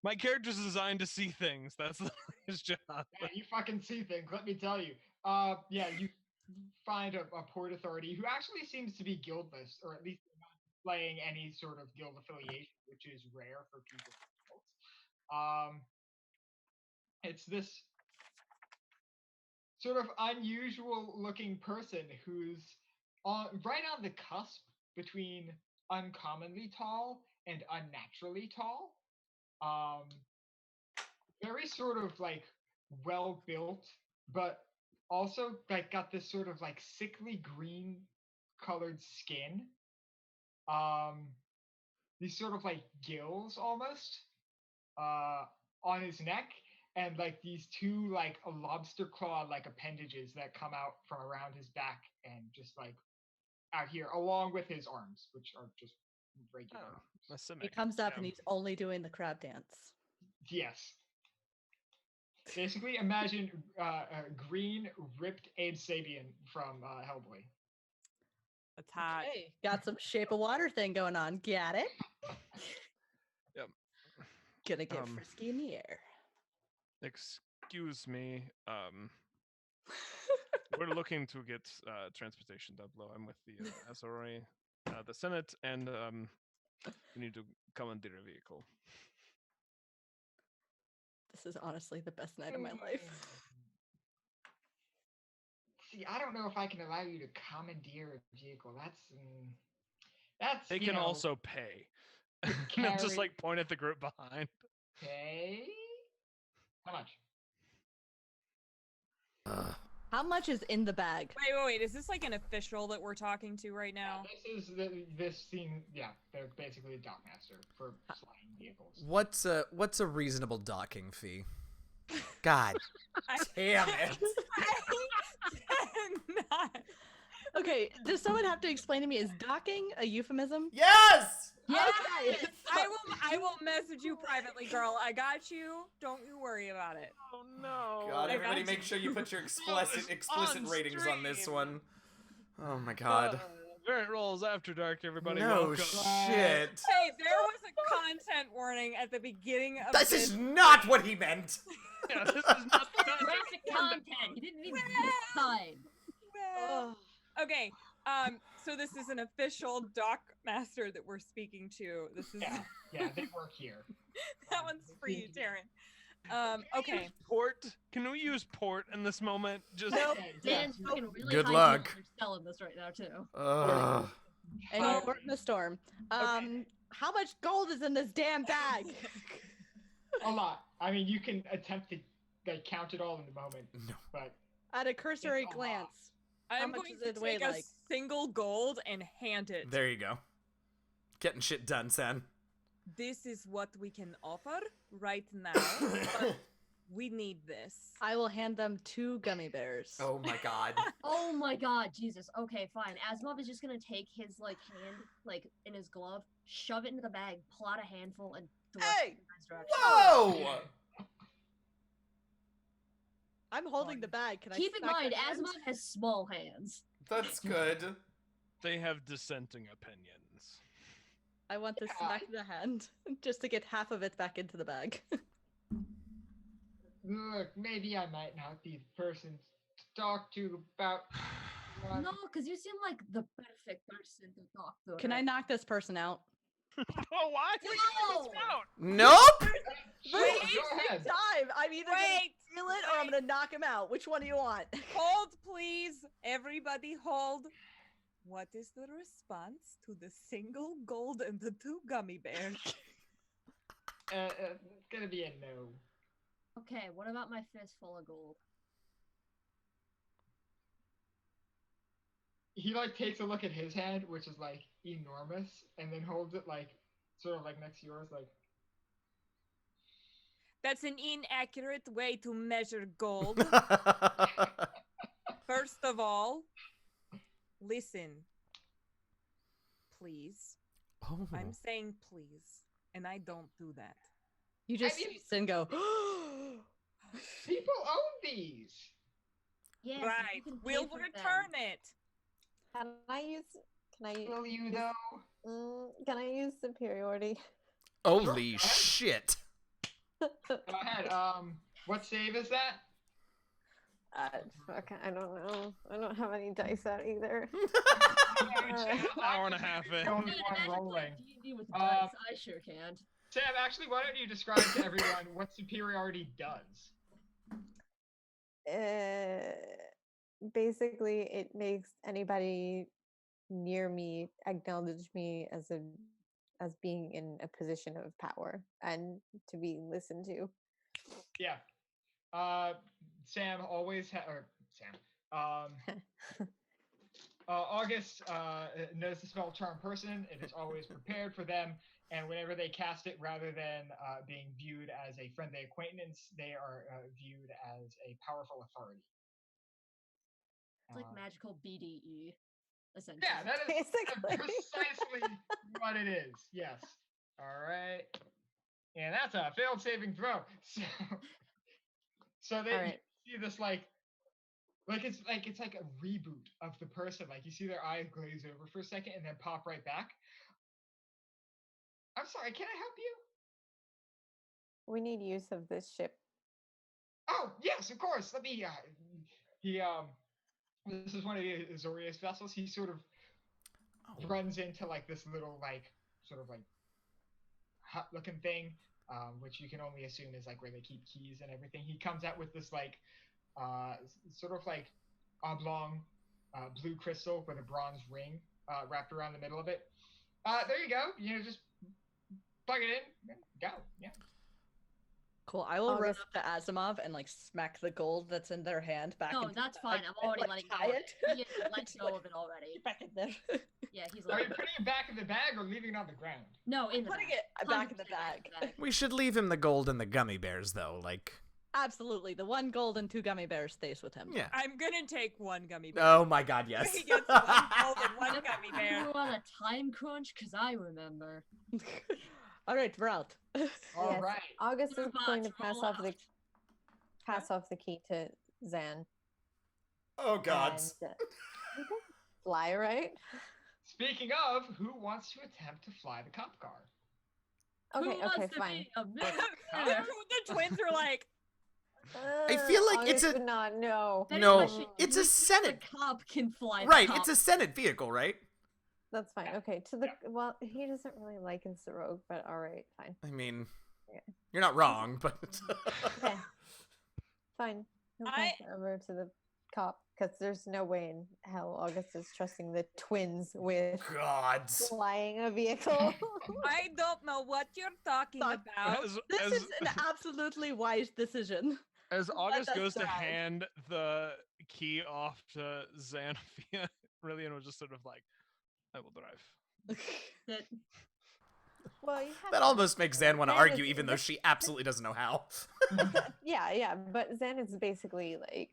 Speaker 7: my character's designed to see things. That's his job.
Speaker 2: Yeah, you fucking see things. Let me tell you. Yeah, you find a port authority who actually seems to be guildless, or at least displaying any sort of guild affiliation, which is rare for people in guilds. It's this sort of unusual looking person who's right on the cusp between uncommonly tall and unnaturally tall. Very sort of like well built, but also like got this sort of like sickly green colored skin. Um, these sort of like gills almost on his neck, and like these two like a lobster claw like appendages that come out from around his back and just like out here, along with his arms, which are just regular
Speaker 7: Oh,
Speaker 2: arms.
Speaker 7: a
Speaker 4: He
Speaker 7: simic.
Speaker 4: comes up
Speaker 7: Yeah.
Speaker 4: and he's only doing the crab dance.
Speaker 2: Yes. Basically, imagine green ripped Abe Sapien from Hellboy.
Speaker 5: That's hot.
Speaker 4: Okay, got some shape of water thing going on. Get it?
Speaker 7: Yep.
Speaker 4: Gonna get
Speaker 7: Um,
Speaker 4: frisky in the air.
Speaker 7: Excuse me. We're looking to get transportation down below. I'm with the SRA, the Senate, and we need to commandeer a vehicle.
Speaker 4: This is honestly the best night of my life.
Speaker 2: See, I don't know if I can allow you to commandeer a vehicle. That's
Speaker 7: They
Speaker 2: you
Speaker 7: can
Speaker 2: know,
Speaker 7: also pay.
Speaker 2: carry-
Speaker 7: I'll just like point at the group behind.
Speaker 2: pay. How much?
Speaker 4: How much is in the bag?
Speaker 5: Wait. Is this like an official that we're talking to right now?
Speaker 2: This scene. Yeah, they're basically a dockmaster for flying vehicles.
Speaker 1: What's a reasonable docking fee? God
Speaker 5: I-
Speaker 1: damn it!
Speaker 5: Not.
Speaker 4: Okay, does someone have to explain to me, is docking a euphemism?
Speaker 1: Yes.
Speaker 4: Okay.
Speaker 5: I will message you privately, girl. I got you. Don't you worry about it.
Speaker 7: Oh no!
Speaker 1: God,
Speaker 5: I
Speaker 1: everybody,
Speaker 5: got
Speaker 1: make
Speaker 5: you.
Speaker 1: sure you put your
Speaker 7: It's
Speaker 1: explicit
Speaker 7: on
Speaker 1: ratings on this
Speaker 7: stream.
Speaker 1: one. Oh my God.
Speaker 7: Variant Rolls After Dark, everybody.
Speaker 1: No
Speaker 7: Welcome.
Speaker 1: shit.
Speaker 5: Hey, there was a content warning at the beginning of
Speaker 1: This is not what he meant.
Speaker 7: Yeah, this is not the
Speaker 3: Graphic content. He didn't mean this time.
Speaker 5: Well, okay. So this is an official doc master that we're speaking to. This is
Speaker 2: Yeah, they work here.
Speaker 5: that one's for you, Taryn. Okay.
Speaker 7: Port? Can we use port in this moment? Just
Speaker 4: Nope.
Speaker 3: Dan's fucking really
Speaker 1: Good
Speaker 3: high
Speaker 1: luck.
Speaker 3: heels. They're selling this right now too.
Speaker 1: Ugh.
Speaker 4: And you port in the storm. How much gold is in this damn bag?
Speaker 2: A lot. I mean, you can attempt to like count it all in the moment.
Speaker 1: No.
Speaker 2: But
Speaker 4: At a cursory
Speaker 2: It's a lot.
Speaker 4: glance.
Speaker 5: I'm
Speaker 4: much
Speaker 5: going
Speaker 4: does it
Speaker 5: to
Speaker 4: weigh,
Speaker 5: take a
Speaker 4: like?
Speaker 5: single gold and hand it.
Speaker 1: There you go. Getting shit done, San.
Speaker 5: This is what we can offer right now. But we need this.
Speaker 4: I will hand them 2 gummy bears.
Speaker 1: Oh my God.
Speaker 3: Oh my God, Jesus. Okay, fine. Asimov is just gonna take his like hand, like in his glove, shove it into the bag, pull out a handful, and throw it
Speaker 4: Hey!
Speaker 3: in the guy's direction.
Speaker 1: Whoa!
Speaker 4: I'm holding the bag. Can
Speaker 3: Keep
Speaker 4: I
Speaker 3: in
Speaker 4: smack
Speaker 3: mind,
Speaker 4: their hands?
Speaker 3: Asimov has small hands.
Speaker 1: That's good.
Speaker 7: they have dissenting opinions.
Speaker 4: I want to
Speaker 2: Yeah.
Speaker 4: smack the hand just to get half of it back into the bag.
Speaker 2: look, maybe I might not be the person to talk to about.
Speaker 3: No, because you seem like the perfect person to talk to.
Speaker 4: Can I knock this person out?
Speaker 7: Oh, why?
Speaker 3: No!
Speaker 1: Nope.
Speaker 2: Sure, go ahead.
Speaker 4: Time. I'm either gonna
Speaker 5: Wait,
Speaker 4: steal it or I'm gonna knock him out. Which one do you want?
Speaker 5: hold, please. Everybody hold. What is the response to the single gold and the 2 gummy bears?
Speaker 2: It's gonna be a no.
Speaker 3: Okay, what about my fist full of gold?
Speaker 2: He like takes a look at his hand, which is like enormous, and then holds it like sort of like next to yours, like.
Speaker 5: That's an inaccurate way to measure gold. First of all, listen. Please.
Speaker 1: Oh.
Speaker 5: I'm saying please, and I don't do that.
Speaker 4: You just
Speaker 2: mean-
Speaker 4: sit and go.
Speaker 2: People own these.
Speaker 3: Yes, you
Speaker 5: Right.
Speaker 3: can pay
Speaker 5: We'll
Speaker 3: for them.
Speaker 5: return it.
Speaker 6: Can I use?
Speaker 2: Will you though?
Speaker 6: Can I use superiority?
Speaker 1: Holy shit.
Speaker 2: Go ahead. What save is that?
Speaker 6: Fuck, I don't know. I don't have any dice out either.
Speaker 7: Hour and a half in.
Speaker 2: The only
Speaker 3: Man,
Speaker 2: one
Speaker 3: imagine
Speaker 2: rolling.
Speaker 3: playing D&D with dice. I sure can't.
Speaker 2: Sam, actually, why don't you describe to everyone what superiority does?
Speaker 6: Basically, it makes anybody near me acknowledge me as being in a position of power and to be listened to.
Speaker 2: Yeah. Sam always or Sam. August knows the spell charm person. It is always prepared for them, and whenever they cast it, rather than being viewed as a friendly acquaintance, they are viewed as a powerful authority.
Speaker 3: It's like magical BDE, essentially.
Speaker 2: Yeah, that is
Speaker 6: Basically.
Speaker 2: precisely what it is. Yes. All right. And that's a failed saving throw. So they
Speaker 6: Alright.
Speaker 2: you see this like it's like a reboot of the person. Like you see their eyes glaze over for a second and then pop right back. I'm sorry, can I help you?
Speaker 6: We need use of this ship.
Speaker 2: Oh yes, of course. Let me. This is one of Azorius vessels. He sort of runs into like this little like sort of like hut-looking thing, which you can only assume is like where they keep keys and everything. He comes out with this like sort of like oblong blue crystal with a bronze ring wrapped around the middle of it. There you go. You know, just plug it in. Go. Yeah.
Speaker 4: Cool. I will run
Speaker 6: August-
Speaker 4: up to Asimov and like smack the gold that's in their hand back.
Speaker 3: No,
Speaker 4: into
Speaker 3: that's
Speaker 4: the bag
Speaker 3: fine. I'm
Speaker 4: and,
Speaker 3: already
Speaker 4: like,
Speaker 3: letting
Speaker 4: tie
Speaker 3: go.
Speaker 4: it.
Speaker 3: He has let
Speaker 4: It's
Speaker 3: go
Speaker 4: like,
Speaker 3: of it already.
Speaker 4: Get back in there.
Speaker 3: Yeah, he's
Speaker 2: Are you
Speaker 3: like,
Speaker 2: putting it back in the bag or leaving it on the ground?
Speaker 3: no, in the
Speaker 4: Putting
Speaker 3: bag.
Speaker 4: it back in the
Speaker 3: 100% back in the bag.
Speaker 1: We should leave him the gold and the gummy bears, though. Like,
Speaker 4: Absolutely. The one gold and 2 gummy bears stays with him.
Speaker 1: yeah.
Speaker 5: I'm gonna take one gummy bear.
Speaker 1: Oh my God, yes.
Speaker 5: He gets one gold and one
Speaker 3: Yep,
Speaker 5: gummy
Speaker 3: we
Speaker 5: bear.
Speaker 3: were on a time crunch, because I remember.
Speaker 4: All right, we're out.
Speaker 2: All
Speaker 6: Yes,
Speaker 2: right.
Speaker 6: August is going to
Speaker 3: Robots, roll out.
Speaker 6: pass off the key to Zan.
Speaker 1: Oh God.
Speaker 6: And, fly, right?
Speaker 2: Speaking of, who wants to attempt to fly the cop car?
Speaker 6: Okay,
Speaker 3: Who wants
Speaker 6: okay,
Speaker 3: to
Speaker 6: fine.
Speaker 3: be a millionaire?
Speaker 5: The twins are like,
Speaker 1: I feel like it's
Speaker 6: August
Speaker 1: a-
Speaker 6: would not know.
Speaker 3: Better
Speaker 1: No,
Speaker 3: question,
Speaker 1: it's
Speaker 3: do
Speaker 1: a
Speaker 3: you think
Speaker 1: Senate.
Speaker 3: The cop can fly.
Speaker 1: Right,
Speaker 3: the
Speaker 1: it's
Speaker 3: cop?
Speaker 1: a Senate vehicle, right?
Speaker 6: That's fine. Okay, well, he doesn't really like Rogue, but all right, fine.
Speaker 1: I mean,
Speaker 6: Okay.
Speaker 1: you're not wrong, but
Speaker 6: Okay, fine. He'll pass it over to the cop because there's no way in hell August is trusting the twins with
Speaker 1: God.
Speaker 6: flying a vehicle.
Speaker 5: I don't know what you're talking
Speaker 4: Fuck.
Speaker 5: about.
Speaker 4: This is an absolutely wise decision.
Speaker 7: As August
Speaker 4: us
Speaker 7: goes to
Speaker 4: drive.
Speaker 7: hand the key off to Xanafia, Rillian was just sort of like, I will drive.
Speaker 3: That-
Speaker 6: Well, you have
Speaker 1: That
Speaker 6: to
Speaker 1: almost makes Zan want to
Speaker 6: Zan
Speaker 1: argue,
Speaker 6: is-
Speaker 1: even though she absolutely doesn't know how.
Speaker 6: yeah, but Zan is basically like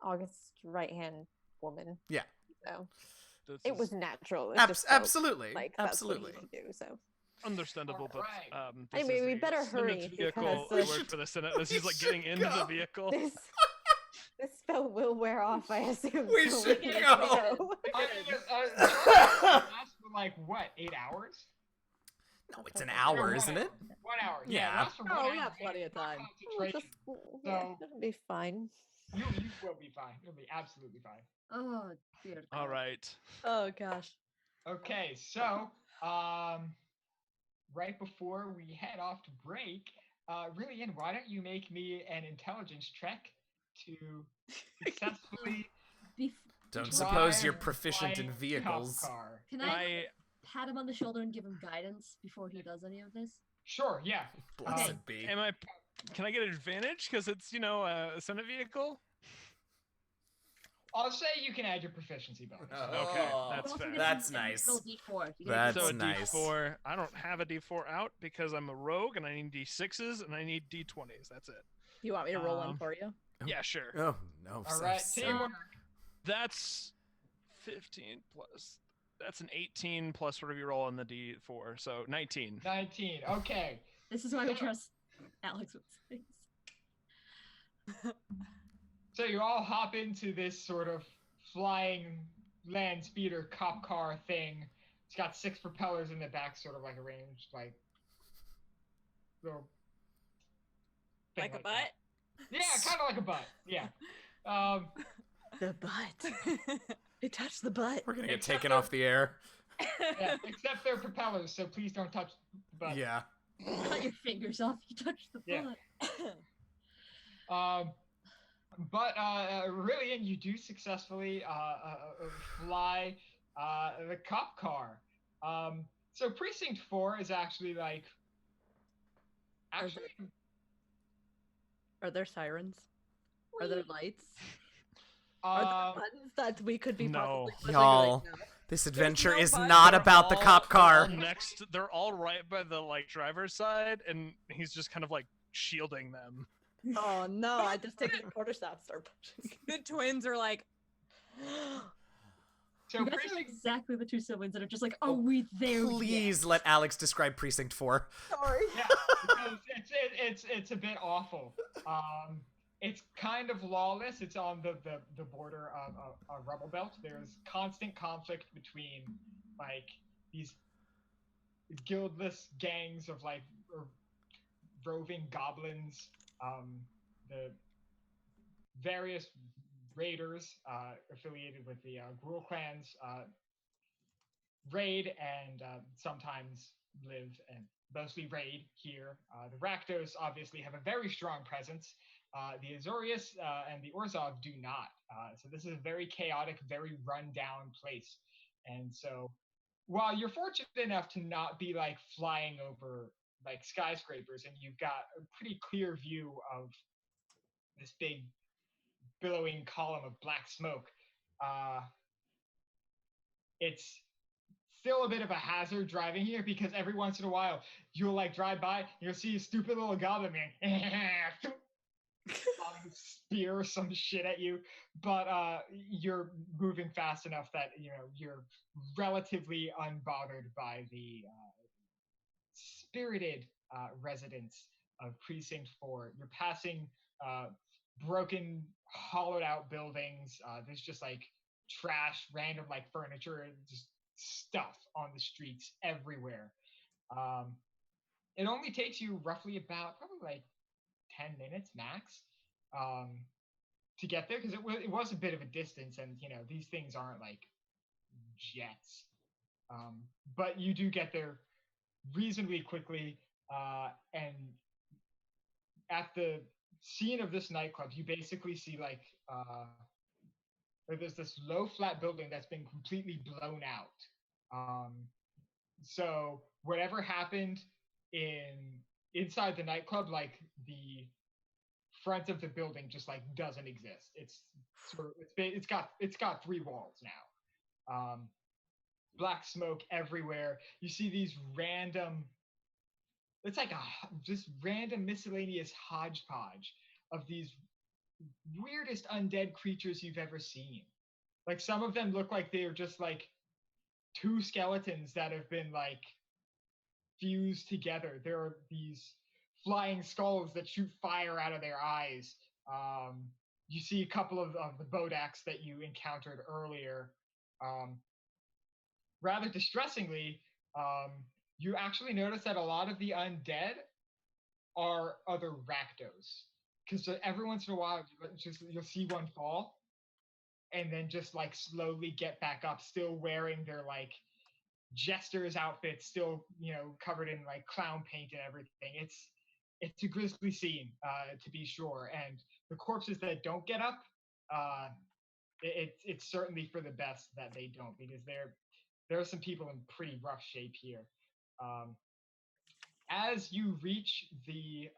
Speaker 6: August's right hand woman.
Speaker 1: Yeah.
Speaker 6: So
Speaker 7: This
Speaker 6: it
Speaker 7: is
Speaker 6: was natural. It just felt
Speaker 1: Absolutely.
Speaker 6: like that's
Speaker 1: Absolutely.
Speaker 6: what he should do. So
Speaker 7: understandable, but
Speaker 2: Alright.
Speaker 6: I
Speaker 7: this
Speaker 6: mean,
Speaker 7: is
Speaker 6: we
Speaker 7: a
Speaker 6: better
Speaker 7: Senate
Speaker 6: hurry
Speaker 7: vehicle.
Speaker 6: because
Speaker 7: We
Speaker 6: this-
Speaker 7: work for the Senate. This
Speaker 1: we
Speaker 7: is like
Speaker 1: should
Speaker 7: getting into the
Speaker 1: go.
Speaker 7: vehicle.
Speaker 6: this spell will wear off, I assume.
Speaker 1: We
Speaker 6: so
Speaker 1: should
Speaker 6: can
Speaker 1: go.
Speaker 2: I mean, lasts for like what, 8 hours?
Speaker 1: No, it's an hour, isn't it?
Speaker 2: 1 hour.
Speaker 1: Yeah.
Speaker 2: it lasts for 1
Speaker 4: Oh,
Speaker 2: hour.
Speaker 4: we have plenty of time.
Speaker 6: We'll
Speaker 2: Concentration.
Speaker 6: yeah,
Speaker 2: So-
Speaker 6: it'll be fine.
Speaker 2: You will be fine. You'll be absolutely fine.
Speaker 3: Oh dear.
Speaker 7: All
Speaker 3: God.
Speaker 7: right.
Speaker 4: Oh gosh.
Speaker 2: Okay, so right before we head off to break, Rillian, why don't you make me an intelligence check to successfully
Speaker 3: Bef-
Speaker 1: Don't
Speaker 3: Drive
Speaker 1: suppose you're
Speaker 2: a
Speaker 1: proficient in
Speaker 2: flying cop
Speaker 1: vehicles.
Speaker 2: car?
Speaker 3: Can I pat him on the shoulder and give him guidance before he does any of this?
Speaker 2: Sure, yeah.
Speaker 1: Blessed
Speaker 2: Okay.
Speaker 1: be.
Speaker 7: Can I get advantage because it's a Senate vehicle?
Speaker 2: I'll say you can add your proficiency bonus.
Speaker 7: Okay,
Speaker 1: Oh,
Speaker 7: that's
Speaker 3: Don't
Speaker 7: fair.
Speaker 3: forget
Speaker 1: That's
Speaker 3: to
Speaker 1: nice.
Speaker 3: roll D4. You get
Speaker 1: That's
Speaker 7: So a
Speaker 1: nice.
Speaker 7: D4. I don't have a D4 out because I'm a rogue and I need D6s and I need D20s. That's it.
Speaker 4: You want me to roll one
Speaker 7: Um,
Speaker 4: for you?
Speaker 7: Yeah, sure.
Speaker 1: Oh, no.
Speaker 2: All
Speaker 1: so
Speaker 2: right,
Speaker 1: sad.
Speaker 2: teamwork.
Speaker 7: That's 15 plus. That's an 18 plus whatever you roll on the D4. So 19.
Speaker 2: 19. Okay.
Speaker 3: This is why we trust Alex with things.
Speaker 2: So you all hop into this sort of flying land speeder cop car thing. It's got 6 propellers in the back, sort of like arranged, like little. thing
Speaker 5: Like a
Speaker 2: that.
Speaker 5: butt?
Speaker 2: Yeah, kind of like a butt. Yeah.
Speaker 4: The butt. It touched the butt.
Speaker 1: We're gonna get
Speaker 2: Except
Speaker 1: taken
Speaker 2: for-
Speaker 1: off the air.
Speaker 2: yeah, except they're propellers, so please don't touch the butt.
Speaker 1: Yeah.
Speaker 3: Cut your fingers off. You touched the
Speaker 2: Yeah.
Speaker 3: butt.
Speaker 2: But Rillian, you do successfully fly the cop car. So Precinct 4 is actually like. Actually,
Speaker 4: Are there sirens? Are there lights? Are there buttons that we could be
Speaker 7: No.
Speaker 4: possibly pushing
Speaker 1: Y'all.
Speaker 4: right now?
Speaker 1: This adventure
Speaker 5: no
Speaker 1: is
Speaker 5: button.
Speaker 1: not
Speaker 7: They're
Speaker 1: about the
Speaker 7: all-
Speaker 1: cop
Speaker 7: they're all
Speaker 1: car.
Speaker 7: they're all right by the like driver's side, and he's just kind of like shielding them.
Speaker 4: Oh no! I just take the quarterstaff, start pushing.
Speaker 5: The twins are like,
Speaker 2: so
Speaker 3: You guys are
Speaker 2: Precinct
Speaker 3: exactly the two siblings that are just like, are we there
Speaker 1: Please
Speaker 3: yet?
Speaker 1: let Alex describe Precinct 4.
Speaker 4: Sorry.
Speaker 2: Yeah, because it's a bit awful. It's kind of lawless. It's on the border of a rubble belt. There's constant conflict between like these guildless gangs of like roving goblins, the various raiders affiliated with the Gruul clans raid and sometimes live and mostly raid here. The Rakdos obviously have a very strong presence. The Azorius and the Orzhov do not. So this is a very chaotic, very run-down place. And so while you're fortunate enough to not be like flying over like skyscrapers and you've got a pretty clear view of this big billowing column of black smoke, it's still a bit of a hazard driving here because every once in a while you'll like drive by, you'll see a stupid little goblin man spear some shit at you, but you're moving fast enough that you're relatively unbothered by the spirited residents of Precinct 4. You're passing broken, hollowed out buildings. There's just like trash, random like furniture, just stuff on the streets everywhere. It only takes you roughly about probably like 10 minutes max to get there because it was a bit of a distance, and these things aren't like jets. But you do get there reasonably quickly, and at the scene of this nightclub, you basically see like there's this low flat building that's been completely blown out. So whatever happened inside the nightclub, like the front of the building just like doesn't exist. It's got 3 walls now. Black smoke everywhere. You see these random. It's like just random miscellaneous hodgepodge of these weirdest undead creatures you've ever seen. Like some of them look like they're just like 2 skeletons that have been like fused together. There are these flying skulls that shoot fire out of their eyes. You see a couple of the Bodaks that you encountered earlier. Rather distressingly, you actually notice that a lot of the undead are other Rakdos. Because every once in a while, you'll see one fall, and then just like slowly get back up, still wearing their like jester's outfits, still covered in like clown paint and everything. It's a grisly scene, to be sure. And the corpses that don't get up, it's certainly for the best that they don't, because there are some people in pretty rough shape here. As you reach the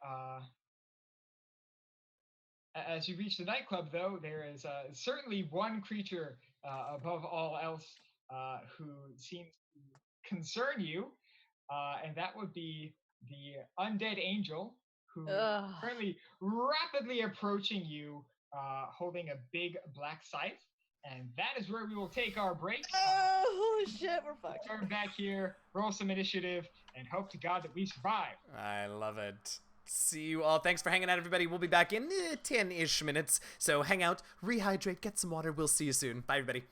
Speaker 2: nightclub, though, there is certainly one creature above all else who seems to concern you, and that would be the undead angel, who is currently rapidly approaching you, holding a big black scythe. And that is where we will take our break.
Speaker 4: Oh shit, we're fucked.
Speaker 2: Turn back here, roll some initiative, and hope to God that we survive.
Speaker 1: I love it. See you all. Thanks for hanging out, everybody. We'll be back in 10-ish minutes. So hang out, rehydrate, get some water. We'll see you soon. Bye, everybody.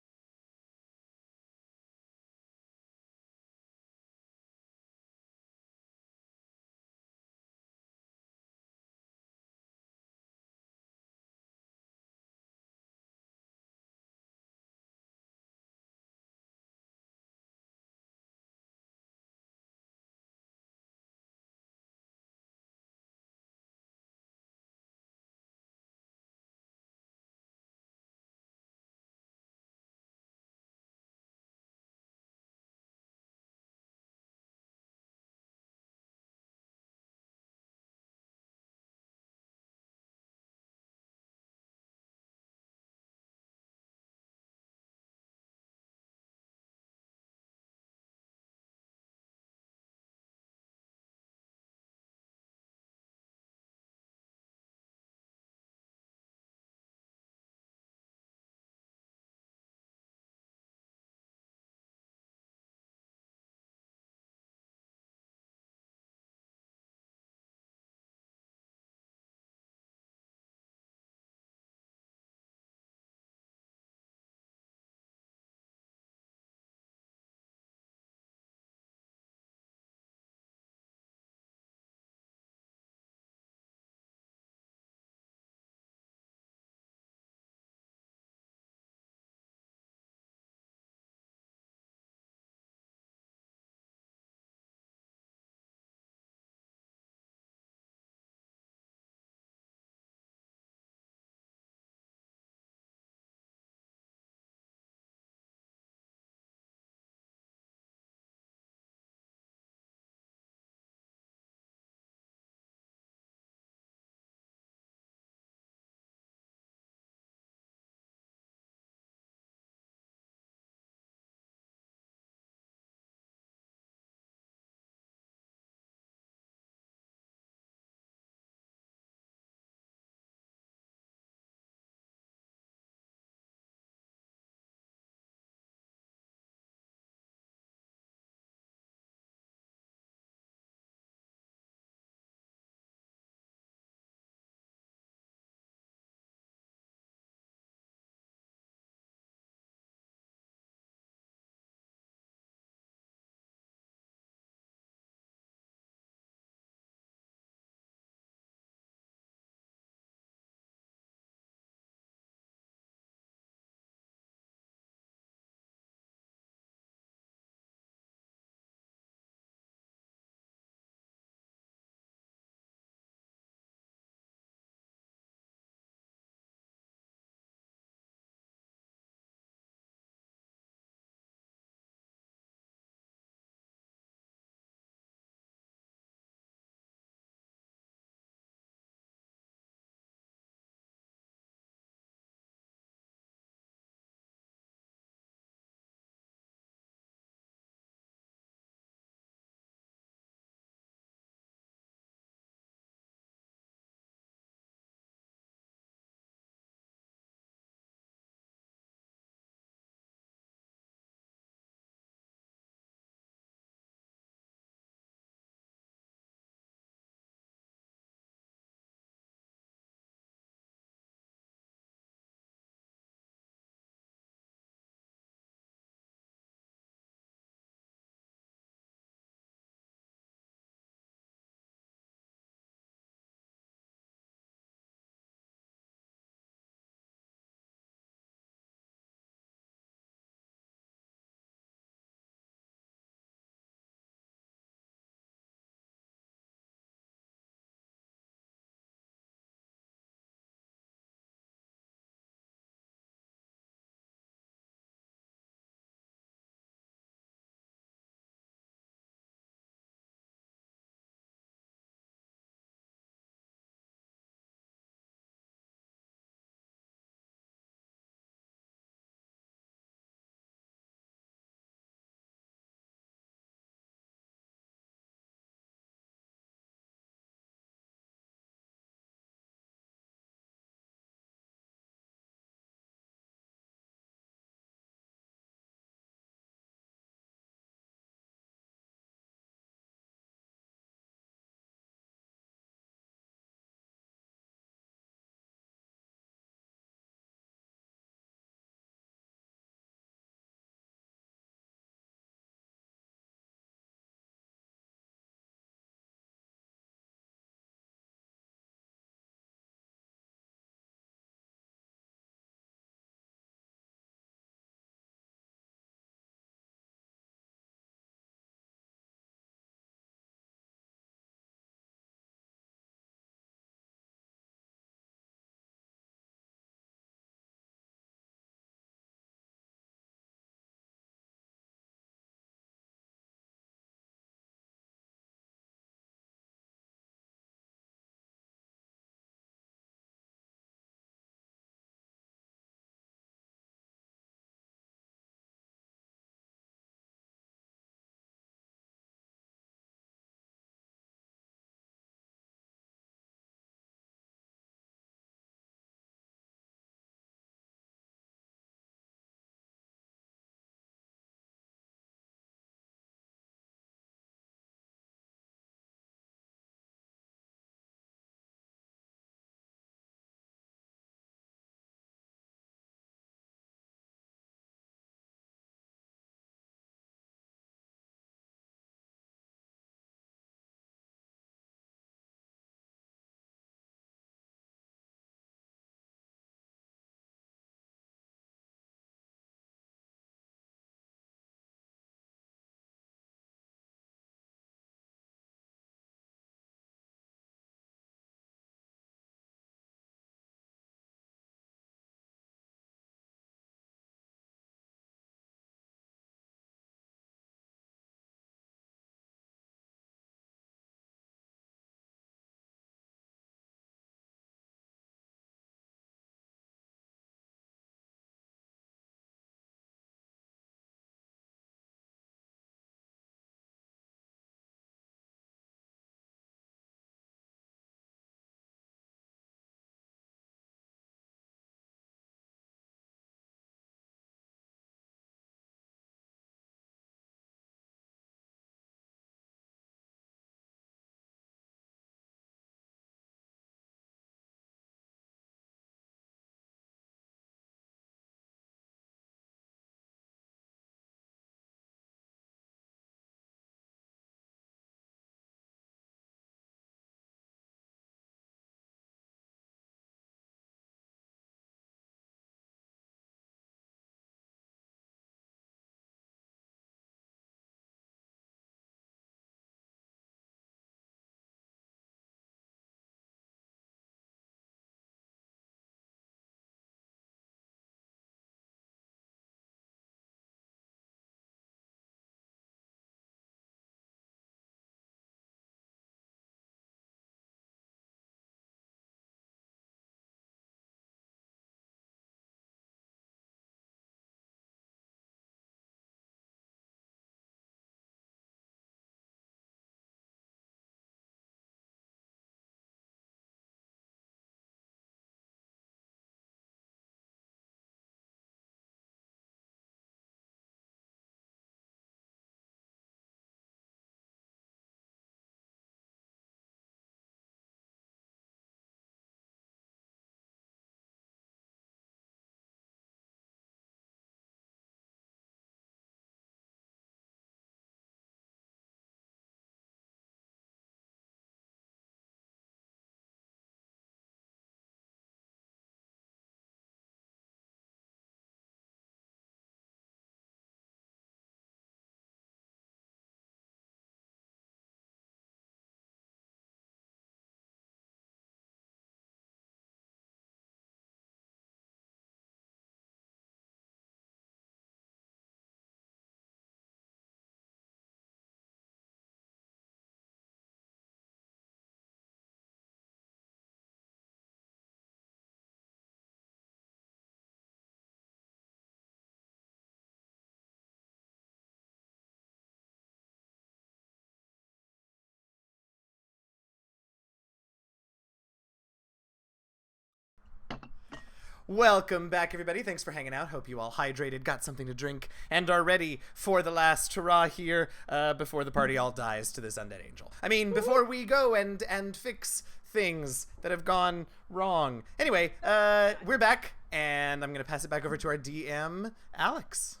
Speaker 1: Welcome back, everybody. Thanks for hanging out. Hope you all hydrated, got something to drink, and are ready for the last hurrah here before the party all dies to this undead angel. I mean, before we go and fix things that have gone wrong. Anyway, we're back, and I'm going to pass it back over to our DM, Alex.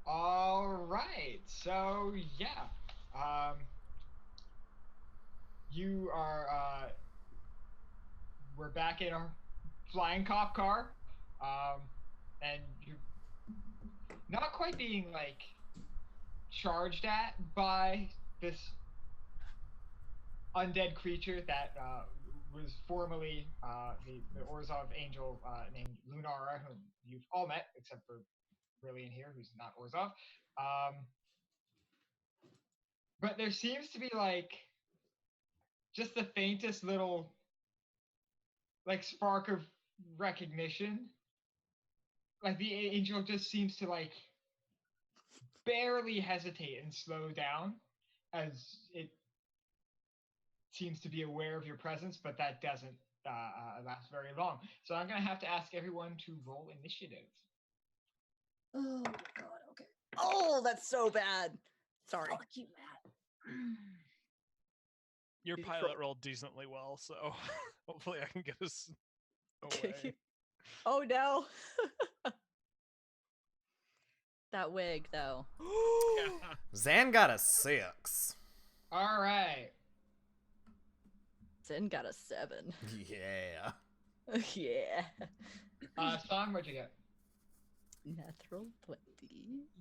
Speaker 2: All right. So yeah, you are. We're back in our flying cop car, and you're not quite being like charged at by this undead creature that was formerly the Orzhov angel named Lunara, whom you've all met except for Brilliant here, who's not Orzhov. But there seems to be like just the faintest little like spark of recognition. Like the angel just seems to like barely hesitate and slow down as it seems to be aware of your presence, but that doesn't last very long. So I'm gonna have to ask everyone to roll initiative.
Speaker 3: Oh my god, okay.
Speaker 4: Oh, that's so bad. Sorry.
Speaker 3: Fuck you, Matt.
Speaker 7: Your
Speaker 4: He's
Speaker 7: pilot rolled decently well, so hopefully I can get us away.
Speaker 4: Oh no. That wig, though.
Speaker 7: Yeah.
Speaker 1: Zan got a 6.
Speaker 2: All right.
Speaker 4: Zen got a 7.
Speaker 1: Yeah.
Speaker 4: Yeah.
Speaker 2: Son, what'd you get?
Speaker 4: Natural 20.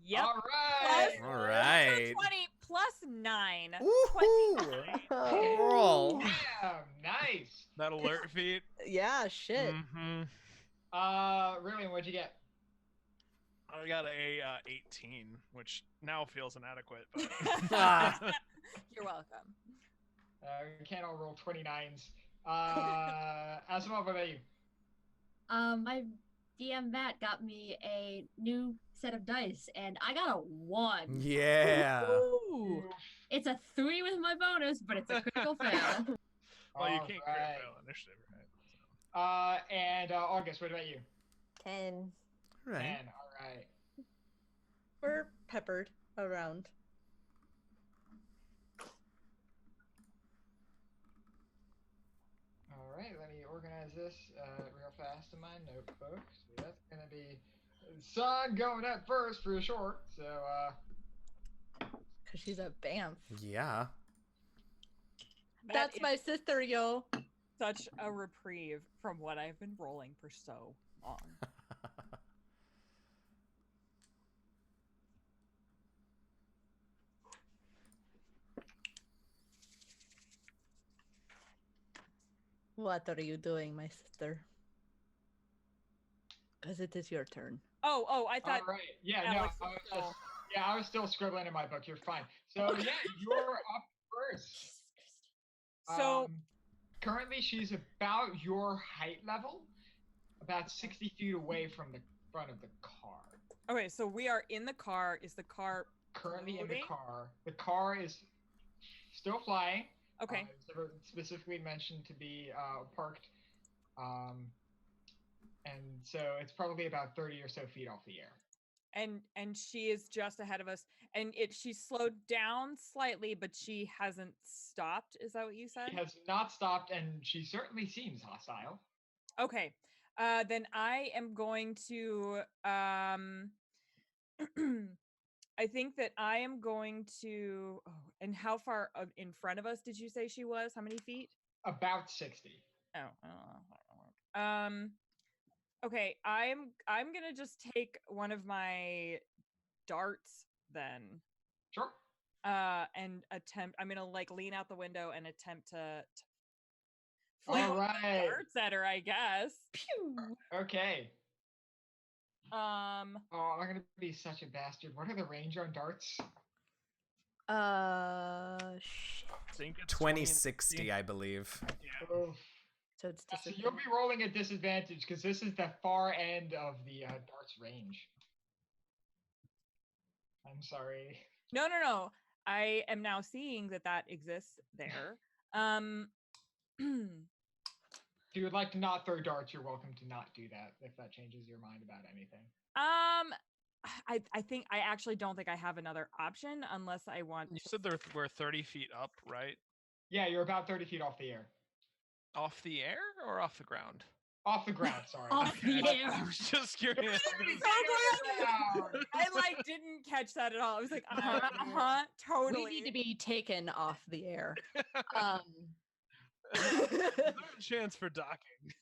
Speaker 5: Yep.
Speaker 2: All right.
Speaker 1: All right.
Speaker 5: 20 plus 9.
Speaker 1: Woohoo! Good roll.
Speaker 2: Yeah, nice.
Speaker 7: That alert feat.
Speaker 4: Yeah, shit.
Speaker 7: Mm-hmm.
Speaker 2: Really, what'd you get?
Speaker 7: I got a 18, which now feels inadequate. But
Speaker 5: You're welcome.
Speaker 2: We can't all roll 29s. Asimov, what about you?
Speaker 3: My DM Matt got me a new set of dice, and I got a 1.
Speaker 1: Yeah.
Speaker 4: Ooh.
Speaker 3: It's a 3 with my bonus, but it's a critical fail.
Speaker 7: well, you
Speaker 2: All
Speaker 7: can't
Speaker 2: right.
Speaker 7: crit fail initiative, right?
Speaker 2: And August, what about you?
Speaker 6: 10.
Speaker 2: 10.
Speaker 1: Right.
Speaker 2: All right.
Speaker 4: We're peppered around.
Speaker 2: All right, let me organize this real fast in my notebook. So that's gonna be Son going up first for sure. So
Speaker 4: Because she's a Banff.
Speaker 1: Yeah.
Speaker 5: That
Speaker 4: That's
Speaker 5: is
Speaker 4: my sister, yo.
Speaker 5: such a reprieve from what I've been rolling for so long.
Speaker 4: What are you doing, my sister? Because it is your turn.
Speaker 5: Oh, I thought
Speaker 2: all right. Yeah,
Speaker 5: Alex
Speaker 2: no,
Speaker 5: was still-
Speaker 2: I was still scribbling in my book. You're fine. So yeah, you're up first.
Speaker 5: so.
Speaker 2: Currently, she's about your height level, about 60 feet away from the front of the car.
Speaker 5: Okay, so we are in the car. Is the car
Speaker 2: Currently in the
Speaker 5: floating?
Speaker 2: car. The car is still flying.
Speaker 5: Okay.
Speaker 2: It's specifically mentioned to be parked. And so it's probably about 30 or so feet off the air.
Speaker 5: And she is just ahead of us. And she slowed down slightly, but she hasn't stopped. Is that what you said?
Speaker 2: She has not stopped, and she certainly seems hostile.
Speaker 5: Okay. Then I am going to I think that I am going to and how far in front of us did you say she was? How many feet?
Speaker 2: About 60.
Speaker 5: Oh, I don't know how that work. Okay, I'm gonna just take one of my darts then.
Speaker 2: Sure.
Speaker 5: And attempt. I'm gonna like lean out the window and attempt to fling
Speaker 2: All
Speaker 5: one of my
Speaker 2: right.
Speaker 5: darts at her. I guess. Pew.
Speaker 2: Okay.
Speaker 5: Oh,
Speaker 2: I'm gonna be such a bastard. What are the range on darts?
Speaker 4: Shit.
Speaker 7: I think it's
Speaker 1: 2060, I believe.
Speaker 7: Yeah.
Speaker 2: Oof.
Speaker 4: So it's
Speaker 2: So you'll be rolling a disadvantage because this is the far end of the darts range. I'm sorry.
Speaker 5: No. I am now seeing that exists there.
Speaker 2: If you would like to not throw darts, you're welcome to not do that if that changes your mind about anything.
Speaker 5: I think I actually don't think I have another option unless I want.
Speaker 7: You
Speaker 5: to
Speaker 7: said we're 30 feet up, right?
Speaker 2: Yeah, you're about 30 feet off the air.
Speaker 7: Off the air or off the ground?
Speaker 2: Off the ground, sorry.
Speaker 3: Off the
Speaker 7: Okay.
Speaker 3: air.
Speaker 7: I was just curious.
Speaker 5: So glad I like didn't catch that at all. I was like, totally.
Speaker 4: We need to be taken off the air.
Speaker 7: Is there a chance for docking?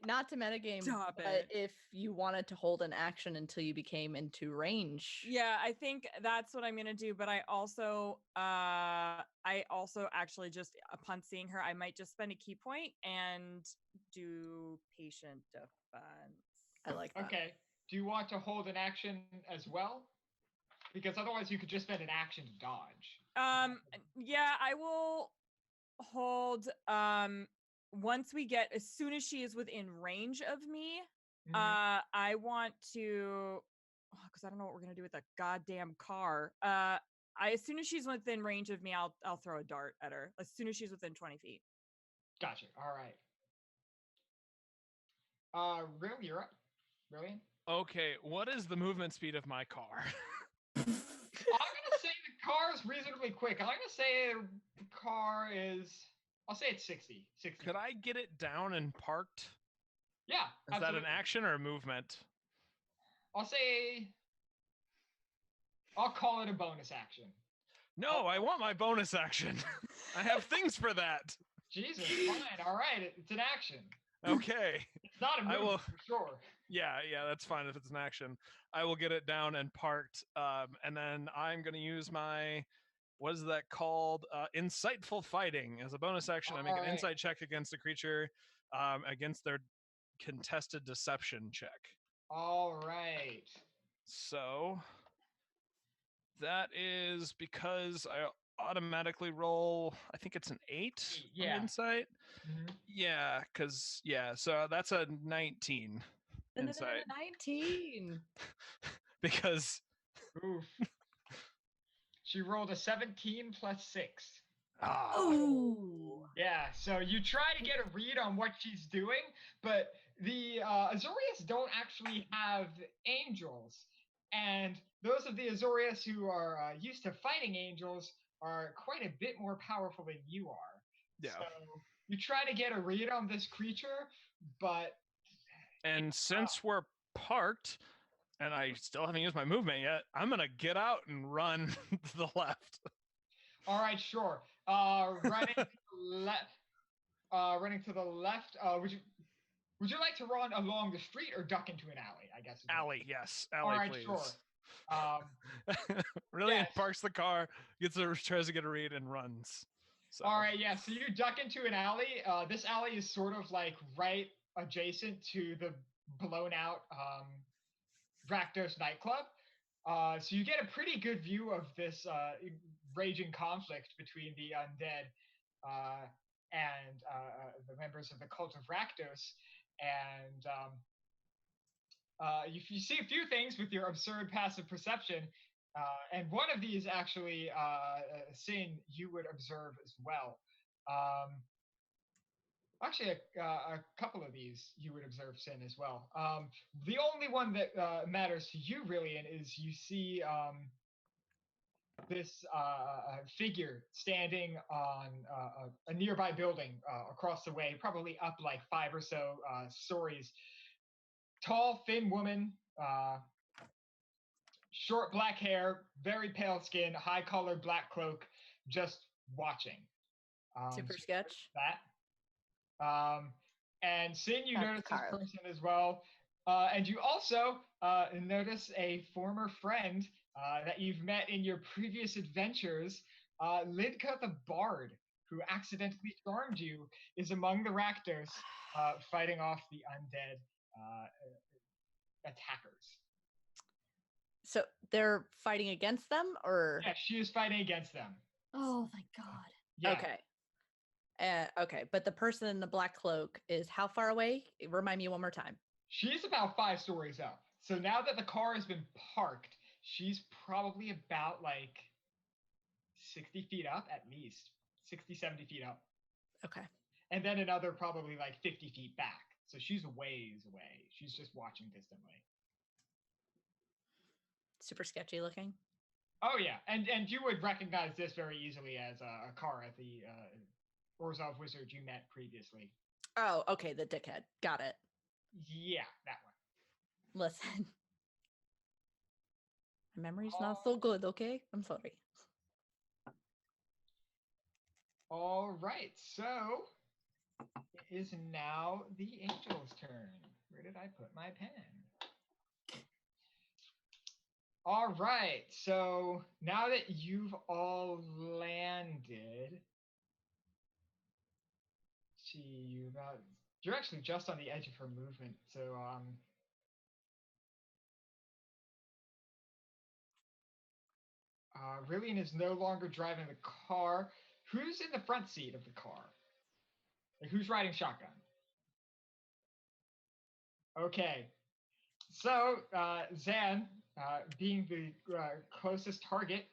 Speaker 4: Not to metagame,
Speaker 5: Stop
Speaker 4: but
Speaker 5: it.
Speaker 4: if you wanted to hold an action until you became into range.
Speaker 5: Yeah, I think that's what I'm gonna do. But I also actually just upon seeing her, I might just spend a key point and do patient defense.
Speaker 4: I like that.
Speaker 2: Okay. Do you want to hold an action as well? Because otherwise you could just spend an action to dodge.
Speaker 5: Yeah, I will hold once we get as soon as she is within range of me,
Speaker 2: Mhm.
Speaker 5: I want to because I don't know what we're gonna do with the goddamn car. As soon as she's within range of me, I'll throw a dart at her. As soon as she's within 20 feet.
Speaker 2: Gotcha. All right. Real, you're up. Brilliant.
Speaker 7: Okay, what is the movement speed of my car?
Speaker 2: I'm gonna say the car is reasonably quick. I'm gonna say the car is. I'll say it's 60. 60.
Speaker 7: Could I get it down and parked?
Speaker 2: Yeah.
Speaker 7: Is that
Speaker 2: absolutely.
Speaker 7: an action or a movement?
Speaker 2: I'll say. I'll call it a bonus action.
Speaker 7: No, I want my bonus action. I have things for that.
Speaker 2: Jesus, fine. All right, it's an action.
Speaker 7: Okay.
Speaker 2: It's not a
Speaker 7: I
Speaker 2: movement
Speaker 7: will-
Speaker 2: for sure.
Speaker 7: Yeah, that's fine if it's an action. I will get it down and parked, and then I'm going to use my, what is that called? Insightful fighting. As a bonus action, I make an
Speaker 2: Alright.
Speaker 7: insight check against a creature against their contested deception check.
Speaker 2: All right.
Speaker 7: So that is because I automatically roll, I think it's an 8
Speaker 2: Yeah.
Speaker 7: on insight.
Speaker 2: Mhm.
Speaker 7: Yeah, because, so that's a 19 insight.
Speaker 4: 19.
Speaker 7: Because
Speaker 2: Oof. She rolled a 17 plus 6.
Speaker 4: Oh.
Speaker 2: Yeah, so you try to get a read on what she's doing, but the Azorius don't actually have angels. And those of the Azorius who are used to fighting angels are quite a bit more powerful than you are.
Speaker 7: Yeah.
Speaker 2: So you try to get a read on this creature, but
Speaker 7: And since we're parked and I still haven't used my movement yet, I'm going to get out and run to the left.
Speaker 2: all right, sure. Running to the left. Running to the left. Would you like to run along the street or duck into an alley? I guess. is what-
Speaker 7: Alley, yes.
Speaker 2: All
Speaker 7: Alley,
Speaker 2: right,
Speaker 7: please.
Speaker 2: sure.
Speaker 7: Really
Speaker 2: yes.
Speaker 7: parks the car, tries to get a read, and runs. So.
Speaker 2: All right, yeah. So you duck into an alley. This alley is sort of like right adjacent to the blown out Rakdos nightclub. So you get a pretty good view of this raging conflict between the undead and the members of the cult of Rakdos. And you see a few things with your absurd passive perception. And one of these actually, Sin, you would observe as well. Actually, a couple of these you would observe, Sin, as well. The only one that matters to you, really, is you see this figure standing on a nearby building across the way, probably up like 5 or so stories. Tall, thin woman, short black hair, very pale skin, high collared black cloak, just watching.
Speaker 4: Super
Speaker 2: so
Speaker 4: sketch.
Speaker 2: that. And Sin, you
Speaker 6: That's
Speaker 2: notice
Speaker 6: Carl.
Speaker 2: this person as well. And you also notice a former friend that you've met in your previous adventures, Lidka the Bard, who accidentally charmed you, is among the Rakdos fighting off the undead attackers.
Speaker 4: So they're fighting against them, or
Speaker 2: Yeah, she is fighting against them.
Speaker 3: Oh, thank God.
Speaker 2: Yeah.
Speaker 4: okay, okay. But the person in the black cloak is how far away? Remind me one more time.
Speaker 2: She's about 5 stories up. So now that the car has been parked, she's probably about like 60 feet up at least. 60, 70 feet up.
Speaker 4: Okay.
Speaker 2: and then another probably like 50 feet back. So she's a ways away. She's just watching distantly.
Speaker 4: Super sketchy looking.
Speaker 2: Oh yeah, and you would recognize this very easily as a car at the Orzhov wizard you met previously.
Speaker 4: Oh, okay, the dickhead. Got it.
Speaker 2: Yeah, that one.
Speaker 4: Listen. My memory's not so good, okay? I'm sorry.
Speaker 2: All right, so it is now the angel's turn. Where did I put my pen? All right, so now that you've all landed, you're actually just on the edge of her movement, so Rillian is no longer driving the car. Who's in the front seat of the car? Like, who's riding shotgun? Okay. So, Zan, being the closest target,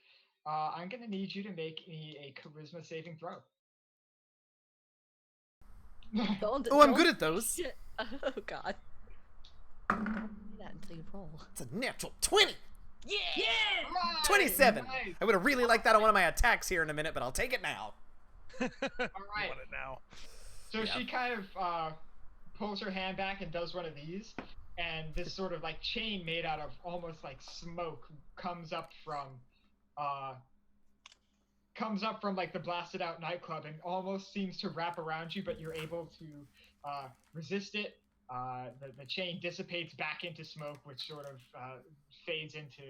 Speaker 2: I'm going to need you to make me a charisma saving throw.
Speaker 1: Oh, I'm good at those.
Speaker 4: Shit. Oh, God. Don't do that until you roll.
Speaker 1: It's a natural 20.
Speaker 4: Yeah!
Speaker 1: 27.
Speaker 2: Nice.
Speaker 1: I would have really liked that on one of my attacks here in a minute, but I'll take it now.
Speaker 2: All
Speaker 7: You
Speaker 2: right.
Speaker 7: want it now?
Speaker 2: So
Speaker 1: Yeah.
Speaker 2: she kind of pulls her hand back and does one of these, and this sort of like chain made out of almost like smoke comes up from like the blasted out nightclub and almost seems to wrap around you, but you're able to resist it. The chain dissipates back into smoke, which sort of fades into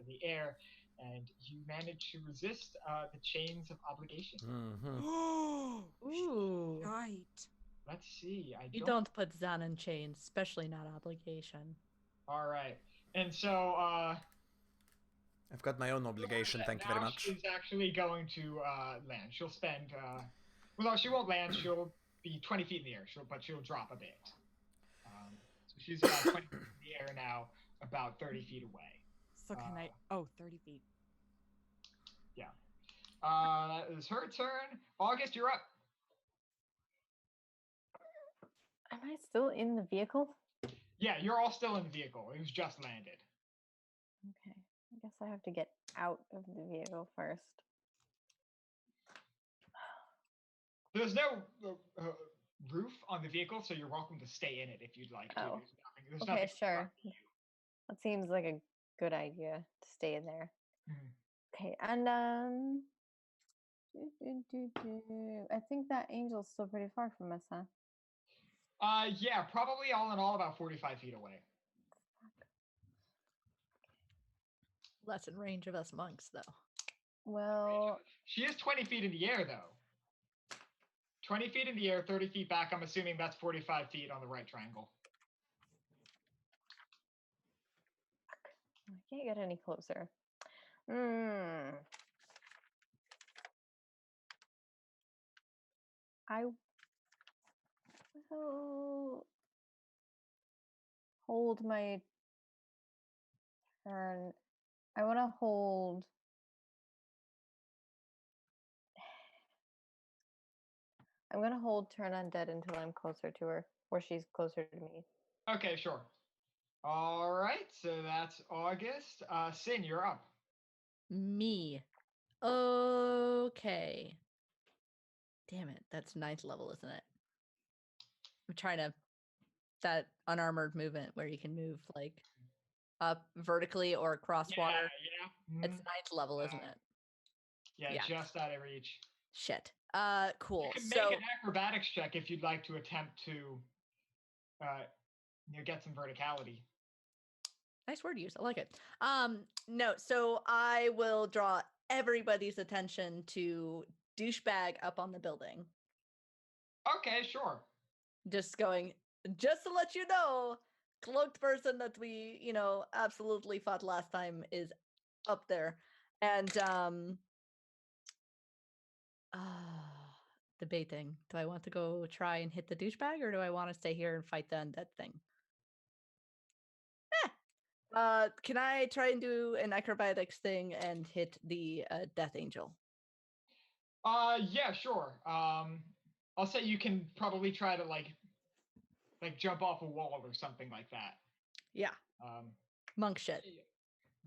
Speaker 2: the air, and you manage to resist the chains of obligation.
Speaker 4: Ooh.
Speaker 5: Right.
Speaker 2: Let's see.
Speaker 4: You don't put Zan in chains, especially not obligation.
Speaker 2: All right, and so
Speaker 1: I've got my own obligation, thank you very
Speaker 2: now
Speaker 1: much.
Speaker 2: she's actually going to land. She'll spend. Well, no, she won't land. She'll be 20 feet in the air. But she'll drop a bit. So she's about 20 feet in the air now, about 30 feet away.
Speaker 5: So can I? Oh, 30 feet.
Speaker 2: Yeah. That is her turn. August, you're up.
Speaker 6: Am I still in the vehicle?
Speaker 2: Yeah, you're all still in the vehicle. It was just landed.
Speaker 6: Okay. I guess I have to get out of the vehicle first.
Speaker 2: There's no roof on the vehicle, so you're welcome to stay in it if you'd like to.
Speaker 6: Oh.
Speaker 2: There's
Speaker 6: Okay,
Speaker 2: nothing
Speaker 6: sure.
Speaker 2: you.
Speaker 6: That seems like a good idea to stay in there.
Speaker 2: Mhm.
Speaker 6: Okay, and I think that angel's still pretty far from us, huh?
Speaker 2: Yeah, probably all in all about 45 feet away.
Speaker 4: Less in range of us monks, though.
Speaker 6: Well,
Speaker 2: She is 20 feet in the air, though. 20 feet in the air, 30 feet back. I'm assuming that's 45 feet on the right triangle.
Speaker 6: I can't get any closer. I will hold my turn. I want to hold. I'm going to hold turn undead until I'm closer to her, or she's closer to me.
Speaker 2: Okay, sure. All right, so that's August. Sin, you're up.
Speaker 4: Me. Okay. Damn it. That's 9th level, isn't it? I'm trying to. That unarmored movement where you can move like up vertically or across water.
Speaker 2: Yeah.
Speaker 4: It's 9th level, isn't it?
Speaker 2: Yeah,
Speaker 4: yeah.
Speaker 2: just out of reach.
Speaker 4: Shit. Cool.
Speaker 2: You can
Speaker 4: So
Speaker 2: make an acrobatics check if you'd like to attempt to get some verticality.
Speaker 4: nice word use. I like it. No, so I will draw everybody's attention to douchebag up on the building.
Speaker 2: Okay, sure.
Speaker 4: Just to let you know, cloaked person that we, absolutely fought last time is up there. And debating. Do I want to go try and hit the douchebag or do I want to stay here and fight the undead thing? Can I try and do an acrobatics thing and hit the Death Angel?
Speaker 2: Yeah, sure. I'll say you can probably try to like jump off a wall or something like that.
Speaker 4: Yeah,
Speaker 2: Um,
Speaker 4: monk shit.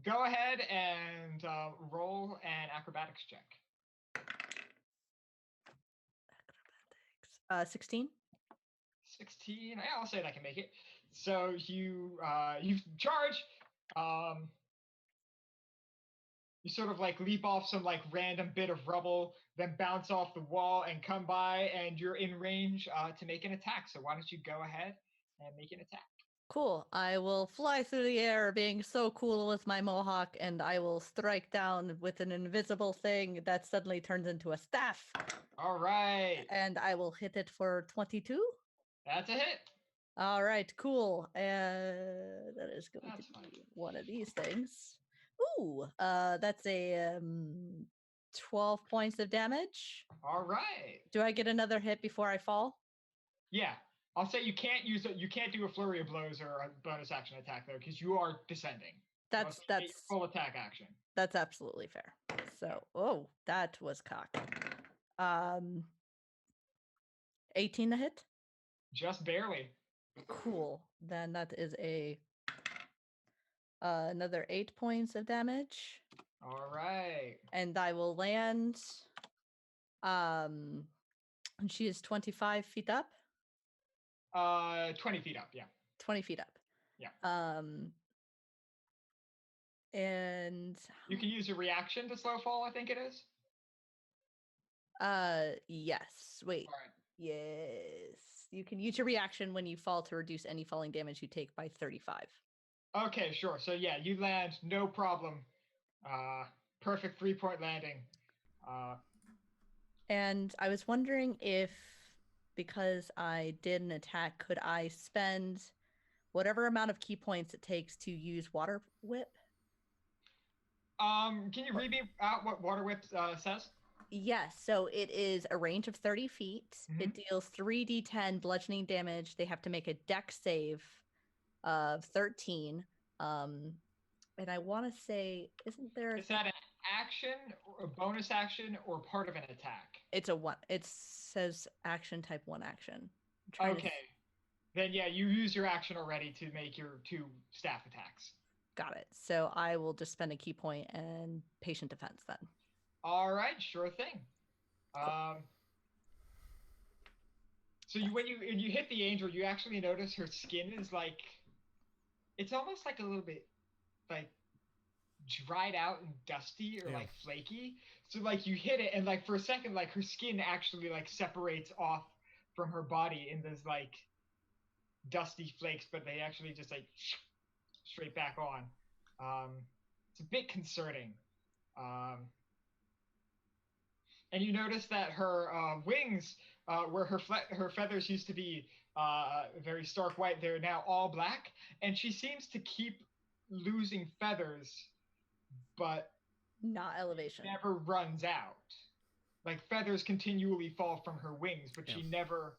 Speaker 2: Go ahead and roll an acrobatics check.
Speaker 4: 16.
Speaker 2: 16. Yeah, I'll say that I can make it. So you charge. You sort of like leap off some like random bit of rubble, then bounce off the wall and come by, and you're in range to make an attack. So why don't you go ahead and make an attack?
Speaker 4: Cool. I will fly through the air, being so cool with my mohawk, and I will strike down with an invisible thing that suddenly turns into a staff.
Speaker 2: All right.
Speaker 4: And I will hit it for 22.
Speaker 2: That's a hit.
Speaker 4: All right, cool. That is going
Speaker 2: That's
Speaker 4: to
Speaker 2: fine.
Speaker 4: be one of these things. Ooh, that's a 12 points of damage.
Speaker 2: All right.
Speaker 4: Do I get another hit before I fall?
Speaker 2: Yeah. I'll say you can't do a flurry of blows or a bonus action attack though, because you are descending.
Speaker 4: That's
Speaker 2: your full attack action.
Speaker 4: That's absolutely fair. So, that was cock. 18 to hit?
Speaker 2: Just barely.
Speaker 4: Cool. Then that is another 8 points of damage.
Speaker 2: All right.
Speaker 4: And I will land. And she is 25 feet up.
Speaker 2: 20 feet up. Yeah.
Speaker 4: 20 feet up.
Speaker 2: Yeah.
Speaker 4: And
Speaker 2: you can use a reaction to slow fall. I think it is.
Speaker 4: Yes. Wait.
Speaker 2: All right.
Speaker 4: Yes. You can use your reaction when you fall to reduce any falling damage you take by 35.
Speaker 2: Okay, sure. So yeah, you land, no problem. Perfect 3-point landing.
Speaker 4: And I was wondering if, because I did an attack, could I spend whatever amount of key points it takes to use Water Whip?
Speaker 2: Can you read me out what Water Whip says?
Speaker 4: Yes, so it is a range of 30 feet.
Speaker 2: Mhm.
Speaker 4: It deals 3d10 bludgeoning damage. They have to make a dex save of 13. And I want to say, isn't there?
Speaker 2: Is that an action, or a bonus action, or part of an attack?
Speaker 4: It's a one. It says action type 1 action.
Speaker 2: Okay. Then yeah, you use your action already to make your 2 staff attacks.
Speaker 4: Got it. So I will just spend a key point and patient defense then.
Speaker 2: All right, sure thing. Cool. So when you hit the angel, you actually notice her skin is like, it's almost like a little bit like dried out and dusty or like flaky. So like you hit it and like for a second, like her skin actually like separates off from her body in those like dusty flakes, but they actually just like straight back on. It's a bit concerning. And you notice that her wings, where her feathers used to be very stark white, they're now all black, and she seems to keep losing feathers, but
Speaker 4: not elevation.
Speaker 2: Never runs out. Like feathers continually fall from her wings, but she never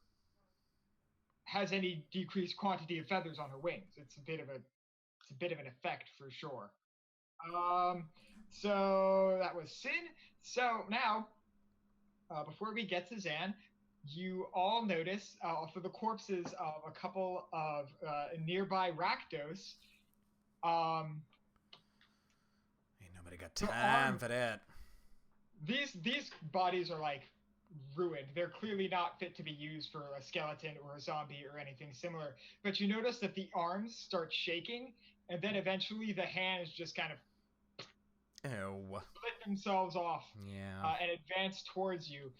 Speaker 2: has any decreased quantity of feathers on her wings. It's a bit of an effect for sure. So that was Sin. So now, before we get to Zan, you all notice for the corpses of a couple of nearby Rakdos.
Speaker 1: Ain't nobody got time for that.
Speaker 2: These bodies are like ruined. They're clearly not fit to be used for a skeleton or a zombie or anything similar. But you notice that the arms start shaking, and then eventually the hands just kind of split themselves off and advance towards you.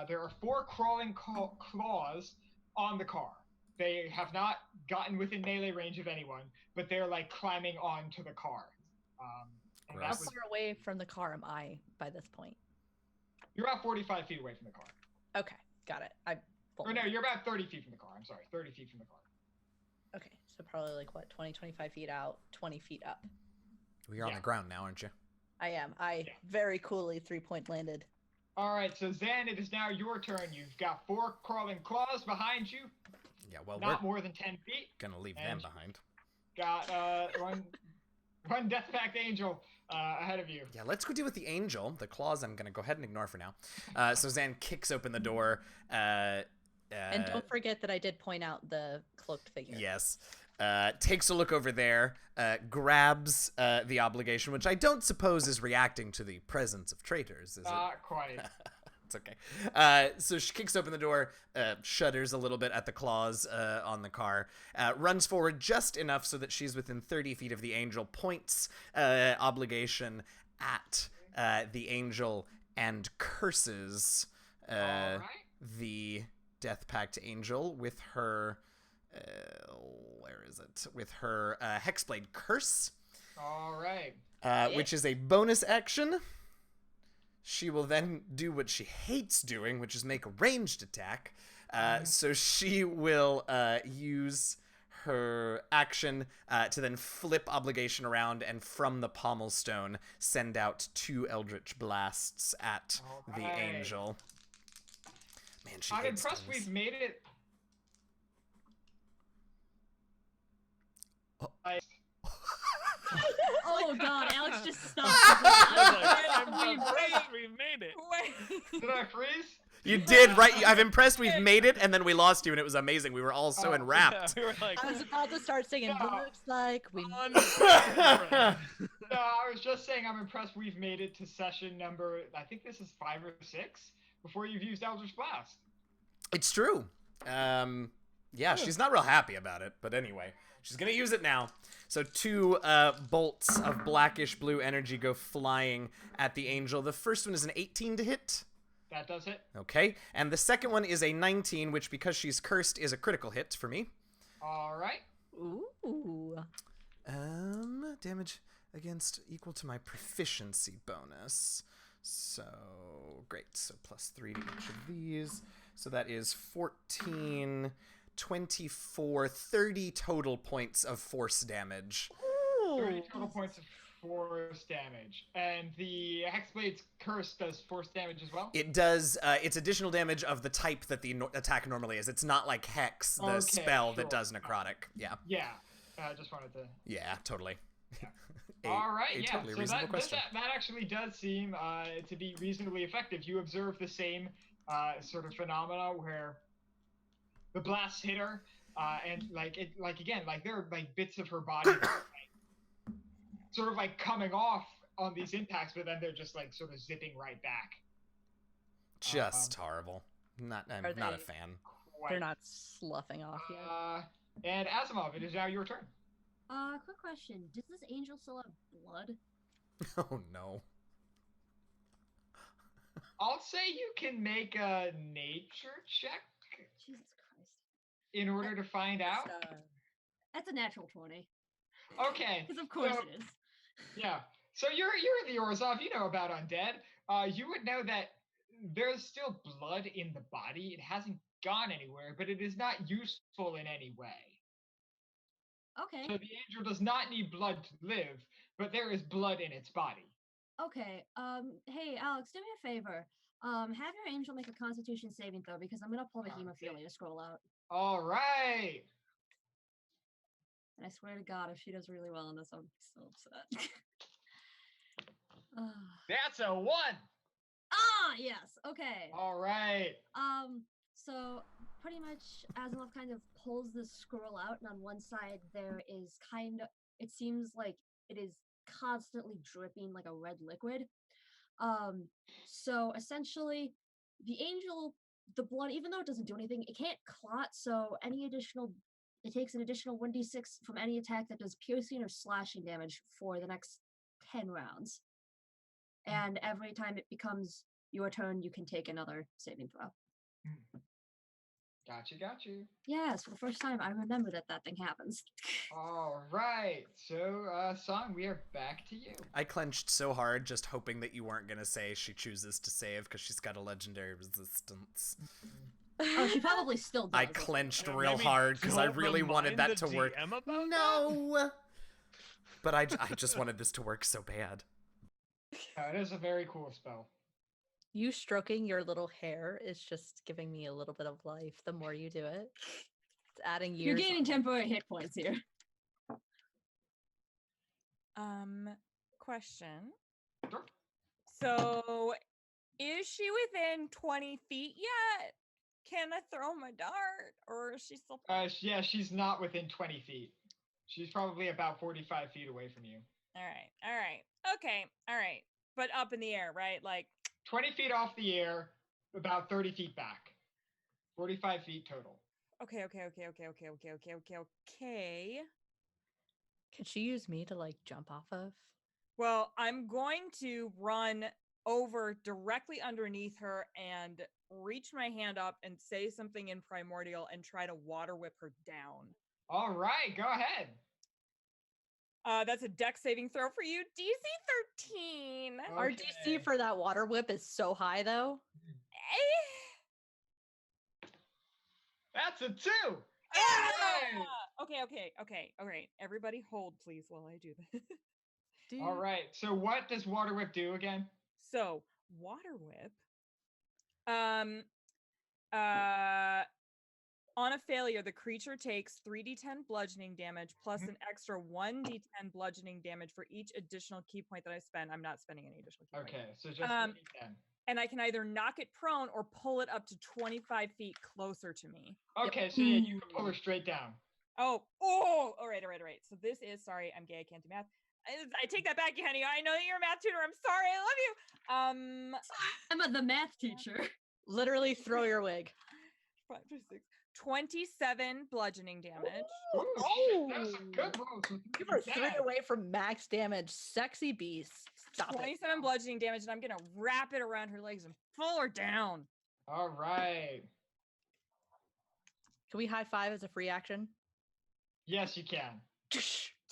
Speaker 2: There are 4 crawling claws on the car. They have not gotten within melee range of anyone, but they're like climbing onto the car.
Speaker 4: How far away from the car am I by this point?
Speaker 2: You're about 45 feet away from the car.
Speaker 4: Okay, got it.
Speaker 2: You're about 30 feet from the car. I'm sorry, 30 feet from the car.
Speaker 4: Okay, so probably like what, 20, 25 feet out, 20 feet up.
Speaker 1: You're on the ground now, aren't you?
Speaker 4: I am. Very coolly 3-point landed.
Speaker 2: All right, so Zan, it is now your turn. You've got 4 crawling claws behind you.
Speaker 1: Yeah, well,
Speaker 2: not more than 10 feet.
Speaker 1: Gonna leave them behind.
Speaker 2: Got one Death Pact Angel ahead of you.
Speaker 1: Yeah, let's go deal with the angel. The claws I'm gonna go ahead and ignore for now. So Zan kicks open the door,
Speaker 4: And don't forget that I did point out the cloaked figure.
Speaker 1: Yes. Takes a look over there, grabs the obligation, which I don't suppose is reacting to the presence of traitors, is it?
Speaker 2: Not quite.
Speaker 1: It's okay. So she kicks open the door, shudders a little bit at the claws on the car, runs forward just enough so that she's within 30 feet of the angel, points obligation at the angel, and curses
Speaker 2: All right.
Speaker 1: the Death Pact angel with her... where is it? With her Hexblade Curse,
Speaker 2: All right.
Speaker 1: which is a bonus action. She will then do what she hates doing, which is make a ranged attack. So she will use her action to then flip obligation around and from the pommel stone send out 2 eldritch blasts at the angel. Man, she
Speaker 2: I'm
Speaker 1: hates
Speaker 2: impressed
Speaker 1: things.
Speaker 2: we've made it.
Speaker 3: Oh god, Alex just stopped.
Speaker 7: I'm impressed we made it.
Speaker 5: Wait.
Speaker 2: Did I freeze?
Speaker 1: You did, right? I'm impressed we've made it, and then we lost you, and it was amazing. We were all so
Speaker 2: Oh,
Speaker 1: enwrapped.
Speaker 7: Yeah, we were like,
Speaker 4: I was about to start singing.
Speaker 2: No.
Speaker 4: Looks like we.
Speaker 2: No, I was just saying I'm impressed we've made it to session number, I think this is 5 or 6, before you've used Eldritch Blast.
Speaker 1: It's true. Yeah, she's not real happy about it, but anyway, she's gonna use it now. So 2 bolts of blackish blue energy go flying at the angel. The first one is an 18 to hit.
Speaker 2: That does it.
Speaker 1: Okay, and the second one is a 19, which because she's cursed is a critical hit for me.
Speaker 2: All right.
Speaker 4: Ooh.
Speaker 1: Damage against equal to my proficiency bonus. So, great. So plus 3 to each of these. So that is 14, 24, 30 total points of force damage.
Speaker 2: 30 total points of force damage. And the Hexblade's curse does force damage as well?
Speaker 1: It does, it's additional damage of the type that the attack normally is. It's not like Hex, the
Speaker 2: Okay,
Speaker 1: spell that
Speaker 2: sure.
Speaker 1: does necrotic. Yeah.
Speaker 2: Yeah. I just wanted to...
Speaker 1: Yeah, totally.
Speaker 2: All right,
Speaker 1: a
Speaker 2: yeah.
Speaker 1: totally
Speaker 2: So
Speaker 1: reasonable
Speaker 2: that
Speaker 1: question.
Speaker 2: actually does seem to be reasonably effective. You observe the same sort of phenomena where the blast hit her, and there are like bits of her body that are, like, sort of like coming off on these impacts, but then they're just like sort of zipping right back.
Speaker 1: Just horrible. I'm not a
Speaker 4: they-
Speaker 1: fan.
Speaker 4: They're not sloughing off yet.
Speaker 2: And Asimov, it is now your turn.
Speaker 3: Quick question. Does this angel still have blood?
Speaker 1: Oh no.
Speaker 2: I'll say you can make a nature check
Speaker 3: Jesus Christ.
Speaker 2: in order to find out.
Speaker 3: That's a natural 20.
Speaker 2: Okay.
Speaker 3: Because of course
Speaker 2: so-
Speaker 3: it is.
Speaker 2: Yeah. So you're the Orzhov. You know about undead. You would know that there's still blood in the body. It hasn't gone anywhere, but it is not useful in any way.
Speaker 3: Okay.
Speaker 2: So the angel does not need blood to live, but there is blood in its body.
Speaker 3: Okay. Hey, Alex, do me a favor. Have your angel make a Constitution saving throw because I'm gonna pull the hemophilia scroll out.
Speaker 2: All right.
Speaker 3: And I swear to God, if she does really well on this, I'm so upset.
Speaker 2: That's a 1.
Speaker 3: Yes. Okay.
Speaker 2: All right.
Speaker 3: So pretty much Asimov kind of pulls the scroll out, and on one side there is it seems like it is constantly dripping like a red liquid. So essentially the angel, the blood, even though it doesn't do anything, it can't clot, so it takes an additional 1d6 from any attack that does piercing or slashing damage for the next 10 rounds. And every time it becomes your turn, you can take another saving throw.
Speaker 2: Got you.
Speaker 3: Yes, for the first time, I remember that thing happens.
Speaker 2: All right. So, Song, we are back to you.
Speaker 1: I clenched so hard just hoping that you weren't going to say she chooses to save because she's got a legendary resistance.
Speaker 3: Oh, she probably still does.
Speaker 1: I clenched
Speaker 7: Yeah,
Speaker 1: real
Speaker 7: maybe
Speaker 1: hard because I
Speaker 7: don't
Speaker 1: really wanted
Speaker 7: remind
Speaker 1: that
Speaker 7: the
Speaker 1: to work.
Speaker 7: DM about that?
Speaker 1: No! But I just wanted this to work so bad.
Speaker 2: It is a very cool spell.
Speaker 4: You stroking your little hair is just giving me a little bit of life the more you do it. It's adding years.
Speaker 3: You're gaining
Speaker 4: on.
Speaker 3: temporary hit points here.
Speaker 5: Question.
Speaker 2: Sure.
Speaker 5: So, is she within 20 feet yet? Can I throw my dart, or is she still?
Speaker 2: Yeah, she's not within 20 feet. She's probably about 45 feet away from you.
Speaker 5: All right. Okay, all right. But up in the air, right? Like
Speaker 2: 20 feet off the air, about 30 feet back. 45 feet total.
Speaker 5: okay.
Speaker 4: Can she use me to like jump off of?
Speaker 5: Well, I'm going to run over directly underneath her and reach my hand up and say something in primordial and try to water whip her down.
Speaker 2: All right, go ahead.
Speaker 5: That's a dex saving throw for you, DC 13.
Speaker 4: Our DC for that water whip is so high, though.
Speaker 2: That's a 2.
Speaker 5: Okay. All right. Everybody hold, please, while I do this.
Speaker 2: All right. So what does Water Whip do again?
Speaker 5: So Water Whip, on a failure, the creature takes 3d10 bludgeoning damage plus an extra 1d10 bludgeoning damage for each additional key point that I spend. I'm not spending any additional key
Speaker 2: Okay,
Speaker 5: points.
Speaker 2: so just 3d10.
Speaker 5: And I can either knock it prone or pull it up to 25 feet closer to me.
Speaker 2: Okay, so yeah, you can pull her straight down.
Speaker 5: Oh, all right. So this is, sorry, I'm gay, I can't do math. I take that back, honey. I know that you're a math tutor. I'm sorry. I love you.
Speaker 3: I'm the math teacher.
Speaker 4: Literally throw your wig.
Speaker 5: 5, 6, 27 bludgeoning damage.
Speaker 2: Ooh, shit, that's some good rolls.
Speaker 4: You were 3 away from max damage. Sexy beast. Stop
Speaker 5: 27 bludgeoning damage, and I'm gonna wrap it around her legs and pull her down.
Speaker 2: All right.
Speaker 4: Can we high five as a free action?
Speaker 2: Yes, you can.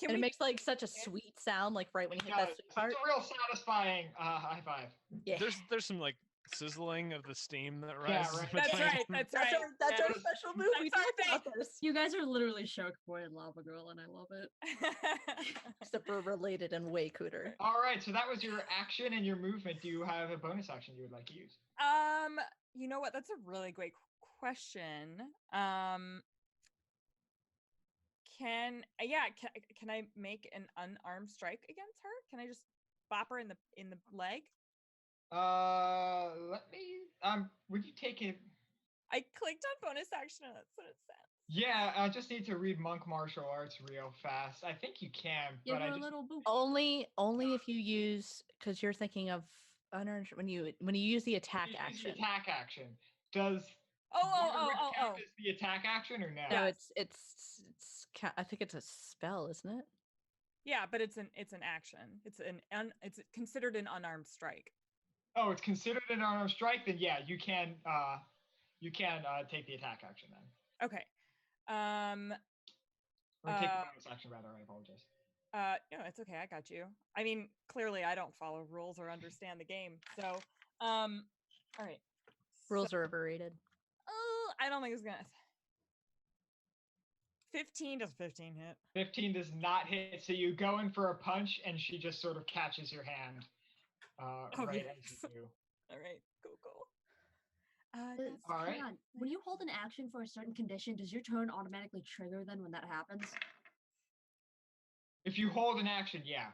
Speaker 4: And it makes like such a sweet sound, like right when you hit that sweet part.
Speaker 2: It's a real satisfying high five.
Speaker 4: Yeah.
Speaker 7: There's some like sizzling of the steam that
Speaker 2: Yeah,
Speaker 7: rises.
Speaker 2: right.
Speaker 5: That's
Speaker 7: between-
Speaker 5: right. That's right.
Speaker 4: That's our special move. We
Speaker 5: That's our
Speaker 4: talked about this.
Speaker 3: You guys are literally Shark Boy and Lava Girl, and I love it.
Speaker 4: Except we're related and way cooter.
Speaker 2: All right, so that was your action and your movement. Do you have a bonus action you would like to use?
Speaker 5: You know what? That's a really great question. Can I make an unarmed strike against her? Can I just bop her in the leg?
Speaker 2: Let me. Would you take it?
Speaker 5: I clicked on bonus action, and that's what it says.
Speaker 2: Yeah, I just need to read Monk Martial Arts real fast. I think you can,
Speaker 3: Give
Speaker 2: but
Speaker 3: her
Speaker 2: I
Speaker 3: a
Speaker 2: just.
Speaker 3: little boop.
Speaker 4: Only if you use, because you're thinking of unearned when you use the attack
Speaker 2: Use
Speaker 4: action.
Speaker 2: the attack action. Does
Speaker 5: Oh.
Speaker 2: count as the attack action or no?
Speaker 4: No, it's I think it's a spell, isn't it?
Speaker 5: Yeah, but it's an action. It's considered an unarmed strike.
Speaker 2: Oh, it's considered an unarmed strike. Then yeah, you can take the attack action then.
Speaker 5: Okay.
Speaker 2: Or take the bonus action rather. I apologize.
Speaker 5: No, it's okay. I got you. I mean, clearly I don't follow rules or understand the game. So, all right.
Speaker 4: Rules are overrated.
Speaker 5: Oh, I don't think it's gonna. 15 does 15 hit.
Speaker 2: 15 does not hit. So you go in for a punch, and she just sort of catches your hand. Right as you do.
Speaker 5: All right. Cool.
Speaker 2: All right.
Speaker 3: Hang on. When you hold an action for a certain condition, does your turn automatically trigger then when that happens?
Speaker 2: If you hold an action, yeah.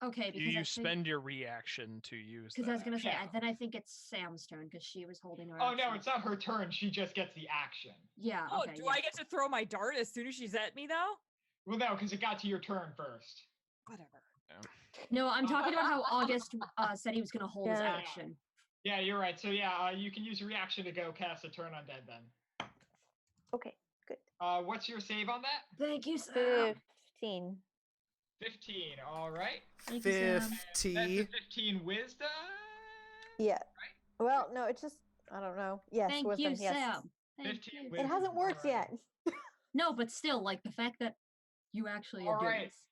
Speaker 3: Okay, because
Speaker 7: you spend your reaction to use.
Speaker 3: Because I was gonna say,
Speaker 2: Yeah.
Speaker 3: then I think it's Sam's turn because she was holding her.
Speaker 2: Oh no,
Speaker 3: action.
Speaker 2: it's not her turn. She just gets the action.
Speaker 3: Yeah.
Speaker 5: Oh,
Speaker 3: Okay,
Speaker 5: do
Speaker 3: yeah.
Speaker 5: I get to throw my dart as soon as she's at me though?
Speaker 2: Well, no, because it got to your turn first.
Speaker 5: Whatever.
Speaker 3: No, I'm talking about how August said he was gonna hold his
Speaker 6: Yeah.
Speaker 3: action.
Speaker 2: Yeah, you're right. So yeah, you can use your reaction to go cast a turn undead then.
Speaker 6: Okay, good.
Speaker 2: What's your save on that?
Speaker 3: Thank you, Sam.
Speaker 6: 15.
Speaker 2: 15. All right.
Speaker 3: Thank you, Sam.
Speaker 2: That's a 15 wisdom.
Speaker 6: Yeah. Well, no, it's just I don't know. Yes,
Speaker 3: Thank
Speaker 6: wisdom.
Speaker 3: you,
Speaker 6: Yes.
Speaker 3: Sam. Thank
Speaker 2: 15
Speaker 3: you.
Speaker 6: It
Speaker 2: wisdom.
Speaker 6: hasn't worked
Speaker 2: Alright.
Speaker 6: yet.
Speaker 3: No, but still, like the fact that you actually are doing
Speaker 2: Alright.
Speaker 3: this.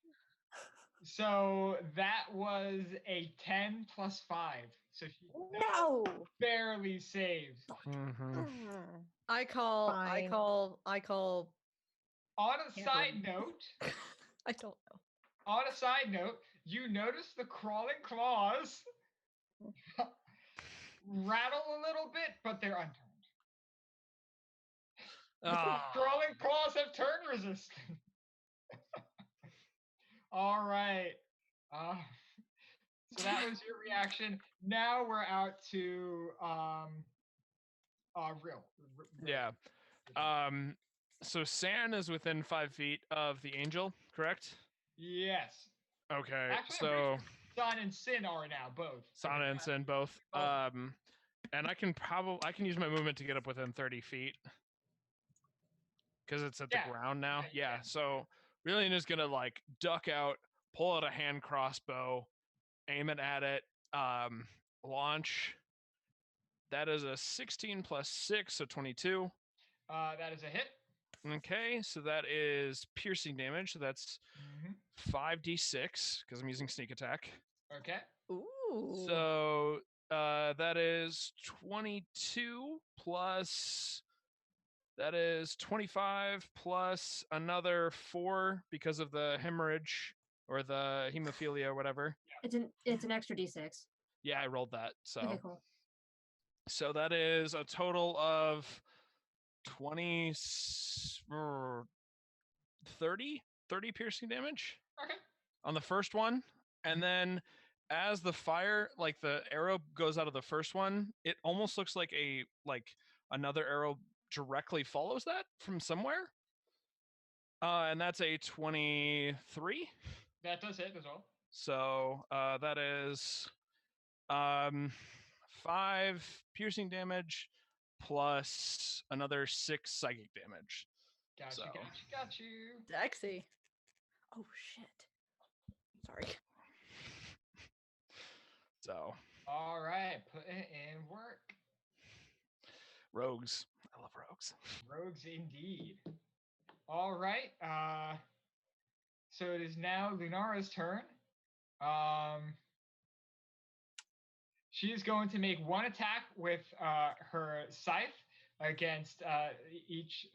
Speaker 2: So that was a 10 plus 5. So she
Speaker 6: No.
Speaker 2: barely saved.
Speaker 7: Mm-hmm.
Speaker 4: I call.
Speaker 6: Fine.
Speaker 2: On a
Speaker 4: Can't
Speaker 2: side
Speaker 4: win.
Speaker 2: note,
Speaker 4: I don't know.
Speaker 2: you notice the crawling claws rattle a little bit, but they're unturned.
Speaker 7: Ah.
Speaker 2: Crawling claws have turn resistance. All right. So that was your reaction. Now we're out to Real.
Speaker 7: Yeah. So San is within 5 feet of the angel, correct?
Speaker 2: Yes.
Speaker 7: Okay.
Speaker 2: Actually, I'm
Speaker 7: So
Speaker 2: pretty sure Sun and Sin are now both.
Speaker 7: Sana and Sin both. And I can use my movement to get up within 30 feet because it's at the ground now. Yeah. So Rillian is gonna like duck out, pull out a hand crossbow, aim it at it, launch. That is a 16 plus 6, so 22.
Speaker 2: That is a hit.
Speaker 7: Okay, so that is piercing damage. So that's
Speaker 2: Mm-hmm.
Speaker 7: 5d6 because I'm using sneak attack.
Speaker 2: Okay.
Speaker 4: Ooh.
Speaker 7: So that is 22 plus. That is 25 plus another 4 because of the hemorrhage or the hemophilia or whatever.
Speaker 3: It's an extra d6.
Speaker 7: Yeah, I rolled that. So
Speaker 3: Okay, cool.
Speaker 7: So that is a total of 20 30 piercing damage
Speaker 2: Okay.
Speaker 7: on the first one. And then as the fire, like the arrow goes out of the first one, it almost looks like another arrow directly follows that from somewhere. And that's a 23.
Speaker 2: That does hit as well.
Speaker 7: So that is 5 piercing damage plus another 6 psychic damage.
Speaker 2: Got you.
Speaker 4: Sexy. Oh shit. Sorry.
Speaker 7: So.
Speaker 2: All right, putting in work.
Speaker 7: Rogues. I love rogues.
Speaker 2: Rogues indeed. All right. So it is now Lunara's turn. She is going to make one attack with her scythe against each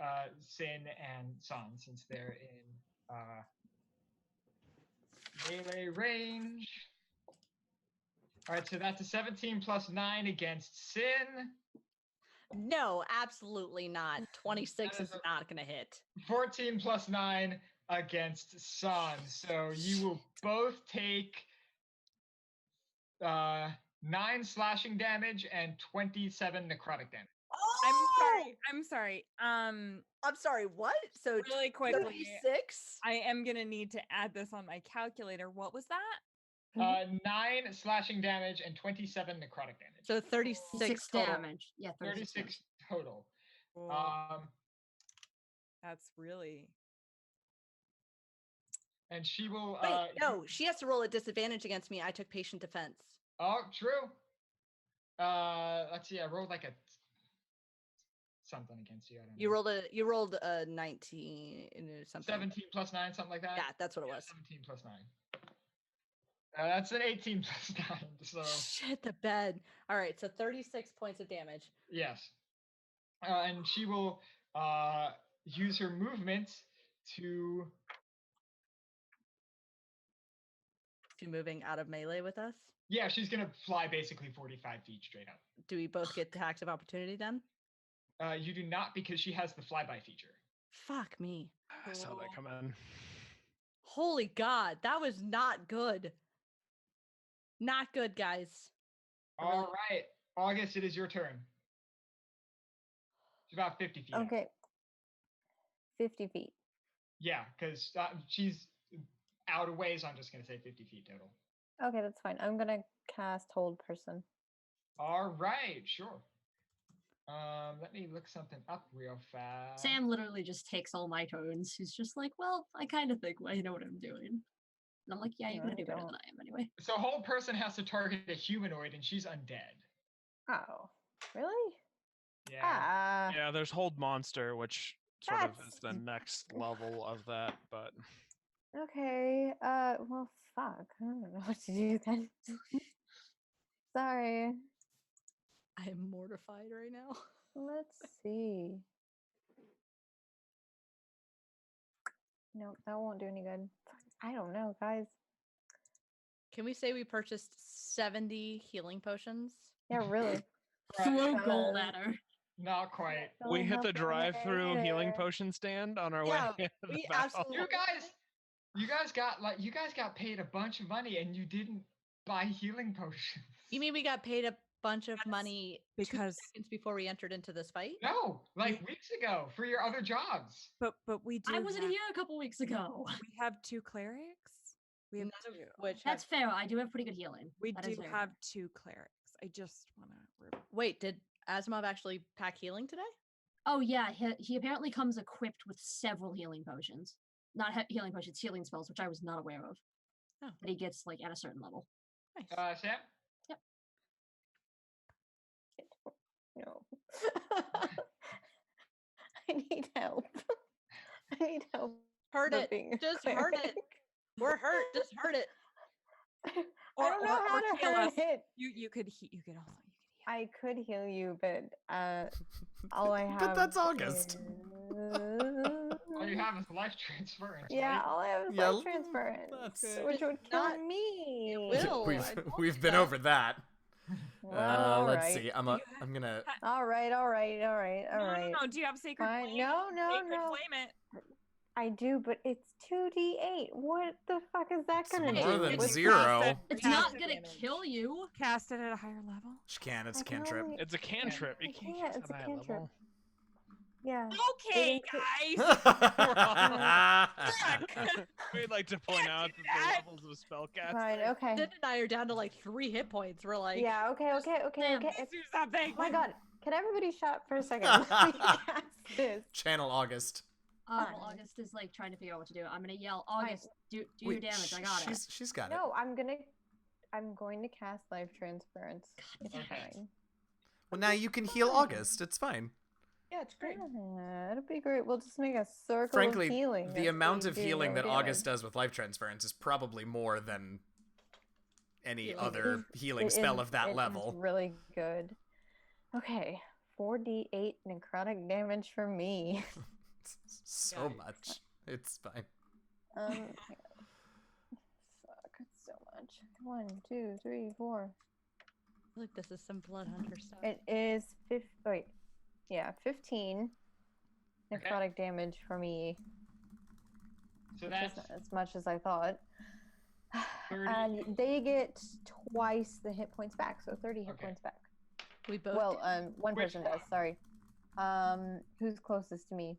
Speaker 2: Sin and Sun, since they're in melee range. All right, so that's a 17 plus 9 against Sin.
Speaker 4: No, absolutely not. 26 is not going to hit.
Speaker 2: 14 plus 9 against Sun. So you will both take 9 slashing damage and 27 necrotic damage.
Speaker 4: Oh!
Speaker 5: I'm sorry.
Speaker 4: I'm sorry, what? So
Speaker 5: really quickly,
Speaker 4: 36?
Speaker 5: I am going to need to add this on my calculator. What was that?
Speaker 2: 9 slashing damage and 27 necrotic damage.
Speaker 4: So 36
Speaker 3: total. Damage. Yeah,
Speaker 2: 36 total.
Speaker 5: Cool. That's really.
Speaker 2: And she will.
Speaker 4: Wait, no, she has to roll a disadvantage against me. I took patient defense.
Speaker 2: Oh, true. Let's see. I rolled like a something against you. I don't know.
Speaker 4: You rolled a 19 something.
Speaker 2: 17 plus 9, something like that.
Speaker 4: Yeah, that's what it was.
Speaker 2: 17 plus 9. That's an 18 plus 9. So
Speaker 4: shit the bed. All right, so 36 points of damage.
Speaker 2: Yes. And she will use her movement to
Speaker 4: moving out of melee with us.
Speaker 2: Yeah, she's gonna fly basically 45 feet straight up.
Speaker 4: Do we both get attacks of opportunity then?
Speaker 2: You do not, because she has the flyby feature.
Speaker 4: Fuck me.
Speaker 7: I saw that come in.
Speaker 4: Holy God, that was not good. Not good, guys.
Speaker 2: All right, August, it is your turn. It's about 50 feet.
Speaker 6: Okay. 50 feet.
Speaker 2: Yeah, because she's out of ways. I'm just gonna say 50 feet total.
Speaker 6: Okay, that's fine. I'm gonna cast Hold Person.
Speaker 2: All right, sure. Let me look something up real fast.
Speaker 3: Sam literally just takes all my turns. He's just like, well, I kind of think I know what I'm doing. And I'm like, yeah, you're gonna do better than I am anyway.
Speaker 2: So Hold Person has to target a humanoid, and she's undead.
Speaker 6: Oh, really?
Speaker 2: Yeah.
Speaker 7: Yeah, there's Hold Monster, which sort of is the next level of that, but
Speaker 6: okay. Well, fuck. I don't know what to do then. Sorry.
Speaker 4: I am mortified right now.
Speaker 6: Let's see. No, that won't do any good. I don't know, guys.
Speaker 4: Can we say we purchased 70 healing potions?
Speaker 6: Yeah, really.
Speaker 3: Throw gold at her.
Speaker 2: Not quite.
Speaker 7: we hit the drive-through healing potion stand on our way.
Speaker 4: We absolutely.
Speaker 2: You guys got paid a bunch of money, and you didn't buy healing potions.
Speaker 4: You mean we got paid bunch of
Speaker 5: That's
Speaker 4: money
Speaker 5: because-
Speaker 4: 2 seconds before we entered into this fight?
Speaker 2: No, like weeks ago for your other jobs.
Speaker 5: But we do.
Speaker 3: I wasn't
Speaker 5: have,
Speaker 3: here a couple weeks ago.
Speaker 5: We have 2 clerics. We have
Speaker 4: None of
Speaker 5: 2.
Speaker 4: which
Speaker 3: That's
Speaker 4: have...
Speaker 3: fair. I do have pretty good healing.
Speaker 5: We
Speaker 3: That
Speaker 5: do
Speaker 3: is very
Speaker 5: have
Speaker 3: fair.
Speaker 5: 2 clerics. I just want to.
Speaker 4: Wait, did Asimov actually pack healing today?
Speaker 3: Oh yeah, he apparently comes equipped with several healing potions. Not healing potions, healing spells, which I was not aware of.
Speaker 4: Oh.
Speaker 3: That he gets like at a certain level.
Speaker 4: Nice.
Speaker 2: Sam?
Speaker 6: No. I need help. I need help.
Speaker 4: Hurt
Speaker 6: with
Speaker 4: it.
Speaker 6: being a
Speaker 4: Just hurt it.
Speaker 6: cleric.
Speaker 4: We're hurt. Just hurt it.
Speaker 6: I don't know how to
Speaker 5: heal
Speaker 6: hurt
Speaker 5: us.
Speaker 6: it.
Speaker 5: You could also you could heal.
Speaker 6: I could heal you, but all I have.
Speaker 1: But that's August.
Speaker 2: All you have is life transference.
Speaker 6: Yeah,
Speaker 2: right?
Speaker 6: all I have is
Speaker 1: Yeah,
Speaker 6: life transference,
Speaker 1: that's
Speaker 6: which would kill
Speaker 4: not-
Speaker 6: me.
Speaker 4: will.
Speaker 1: we've
Speaker 4: I told
Speaker 1: we've
Speaker 4: you
Speaker 1: been
Speaker 4: that.
Speaker 1: over that.
Speaker 6: Well,
Speaker 1: Let's
Speaker 6: alright.
Speaker 1: see. I'm gonna.
Speaker 6: All right.
Speaker 5: No, no. Do you have sacred
Speaker 6: Fine.
Speaker 5: flame?
Speaker 6: No,
Speaker 5: Sacred
Speaker 6: no.
Speaker 5: flame it.
Speaker 6: I do, but it's 2d8. What the fuck is that
Speaker 1: It's
Speaker 6: gonna
Speaker 1: more
Speaker 6: do?
Speaker 1: than
Speaker 6: With-
Speaker 1: zero.
Speaker 3: It's
Speaker 5: Cast
Speaker 3: not
Speaker 5: it
Speaker 3: gonna
Speaker 5: damage.
Speaker 3: kill you.
Speaker 5: Cast it at a higher level.
Speaker 1: She can. It's a
Speaker 6: I can
Speaker 1: cantrip.
Speaker 6: only-
Speaker 7: It's a cantrip.
Speaker 6: I
Speaker 7: You can't
Speaker 6: can't,
Speaker 7: cast
Speaker 6: it's
Speaker 7: at
Speaker 6: a
Speaker 7: high
Speaker 6: cantrip.
Speaker 7: level.
Speaker 6: Yeah.
Speaker 5: Okay,
Speaker 6: It
Speaker 5: guys.
Speaker 7: We'd like to point out that the levels of spellcasting.
Speaker 6: Fine. Okay.
Speaker 4: Sid and I are down to like 3 hit points. We're like,
Speaker 6: Yeah. Okay.
Speaker 3: Damn.
Speaker 6: Okay.
Speaker 5: Let's do something.
Speaker 6: Oh my god. Can everybody shut for a second? Let me cast this.
Speaker 1: Channel August.
Speaker 3: Well,
Speaker 6: Fine.
Speaker 3: August is like trying to figure out what to do. I'm gonna yell, August, do your
Speaker 1: Wait,
Speaker 3: damage. I got it.
Speaker 1: She's got it.
Speaker 6: No, I'm going to cast life transference. It's
Speaker 2: Okay.
Speaker 6: fine.
Speaker 1: Well, now you can heal August. It's fine.
Speaker 4: yeah, it's great.
Speaker 6: Yeah, it'll be great. We'll just make a circle
Speaker 1: Frankly,
Speaker 6: of healing.
Speaker 1: the
Speaker 6: as
Speaker 1: amount
Speaker 6: we
Speaker 1: of
Speaker 6: do
Speaker 1: healing that
Speaker 6: damage.
Speaker 1: August does with life transference is probably more than any
Speaker 4: It
Speaker 1: other healing
Speaker 6: It
Speaker 1: spell
Speaker 6: is-
Speaker 1: of that
Speaker 6: it is
Speaker 1: level.
Speaker 6: really good. Okay, 4d8 necrotic damage for me.
Speaker 1: So
Speaker 2: Yikes.
Speaker 1: much. It's fine.
Speaker 6: Fuck, it's so much. 1, 2, 3, 4.
Speaker 4: I feel like this is some blood hunter stuff.
Speaker 6: It is 15
Speaker 2: Okay.
Speaker 6: necrotic damage for me.
Speaker 2: So
Speaker 6: Which
Speaker 2: that's
Speaker 6: isn't as much as I thought.
Speaker 2: 30.
Speaker 6: And they get twice the hit points back, so 30 hit
Speaker 2: Okay.
Speaker 6: points back.
Speaker 4: We both.
Speaker 6: Well, one
Speaker 2: Which
Speaker 6: person does.
Speaker 2: one?
Speaker 6: Sorry. Who's closest to me?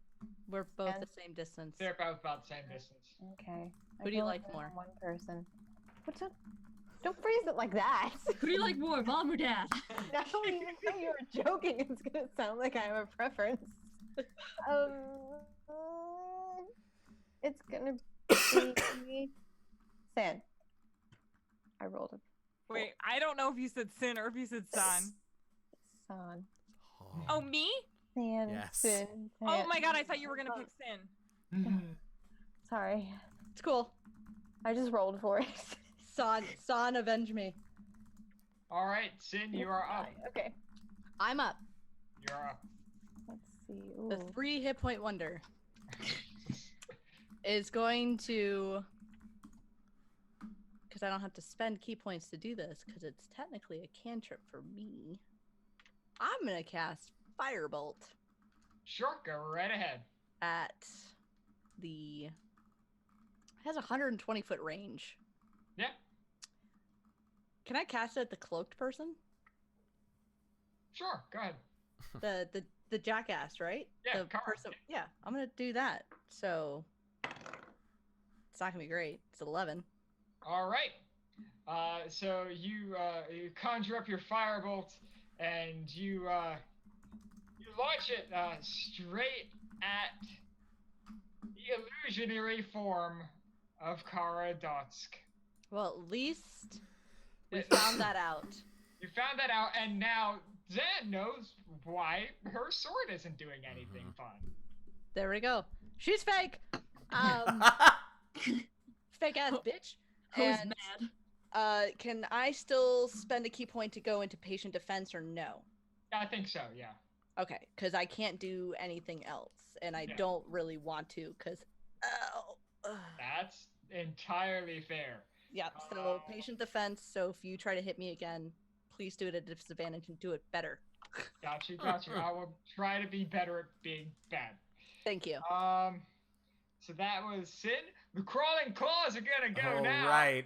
Speaker 4: we're both
Speaker 6: and-
Speaker 4: the same distance.
Speaker 2: they're both about the same distance.
Speaker 6: Okay.
Speaker 4: Who do you
Speaker 6: can
Speaker 4: like
Speaker 6: only
Speaker 4: more?
Speaker 6: have One person. What's up? Don't phrase it like that.
Speaker 3: Who do you like more, mom or dad?
Speaker 6: Now, even though you were joking, it's gonna sound like I have a preference. It's gonna be San. I rolled a
Speaker 5: Wait, I don't know if you said Sin or if you said San.
Speaker 6: San.
Speaker 5: Oh, me?
Speaker 6: San.
Speaker 1: Yes.
Speaker 6: Sin.
Speaker 5: Oh
Speaker 6: San.
Speaker 5: my god, I thought you were gonna pick Sin.
Speaker 6: Sorry.
Speaker 4: It's cool.
Speaker 6: I just rolled for it.
Speaker 4: San, avenge me.
Speaker 2: All right, Sin, you are up.
Speaker 6: Okay.
Speaker 4: I'm up.
Speaker 2: You're up.
Speaker 6: Let's see.
Speaker 4: The
Speaker 6: Ooh.
Speaker 4: 3 hit point wonder is going to, because I don't have to spend key points to do this, because it's technically a cantrip for me. I'm gonna cast Firebolt
Speaker 2: Sure, go right ahead.
Speaker 4: at the. It has a 120-foot range.
Speaker 2: Yeah.
Speaker 4: Can I cast it at the cloaked person?
Speaker 2: Sure, go ahead.
Speaker 4: The jackass, right?
Speaker 2: Yeah,
Speaker 4: the
Speaker 2: Kara,
Speaker 4: person. Yeah, I'm gonna do that. So it's not gonna be great. It's 11.
Speaker 2: All right. So you conjure up your firebolt and you launch it straight at the illusionary form of Kara Dotsk.
Speaker 4: Well, at least we
Speaker 2: It-
Speaker 4: found that out.
Speaker 2: You found that out, and now Zan knows why her sword isn't doing anything fun.
Speaker 4: There we go. She's fake. Fake ass bitch.
Speaker 3: Who's
Speaker 4: And
Speaker 3: mad?
Speaker 4: can I still spend a key point to go into patient defense or no?
Speaker 2: I think so, yeah.
Speaker 4: Okay, because I can't do anything else, and I
Speaker 2: Yeah.
Speaker 4: don't really want to, because
Speaker 2: That's entirely fair.
Speaker 4: yeah. So patient defense. So if you try to hit me again, please do it at disadvantage and do it better.
Speaker 2: Got you. I will try to be better at being bad.
Speaker 4: Thank you.
Speaker 2: So that was Sin. The crawling claws are gonna go
Speaker 1: All
Speaker 2: now.
Speaker 1: right.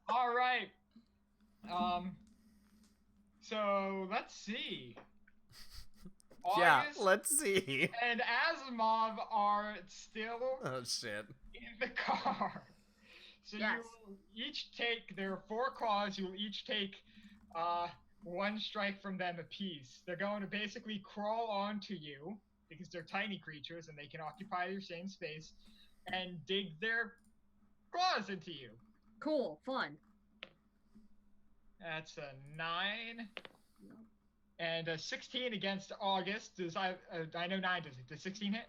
Speaker 2: All right. So let's see.
Speaker 1: Yeah,
Speaker 2: August
Speaker 1: let's see.
Speaker 2: and Asimov are still
Speaker 1: Oh shit.
Speaker 2: in the car. So
Speaker 3: Yes.
Speaker 2: you will each take, there are 4 claws, you will each take 1 strike from them apiece. They're going to basically crawl onto you, because they're tiny creatures and they can occupy your same space, and dig their claws into you.
Speaker 3: Cool. Fun.
Speaker 2: That's a 9.
Speaker 3: No.
Speaker 2: And a 16 against August. Does I know 9 does it. Does 16 hit?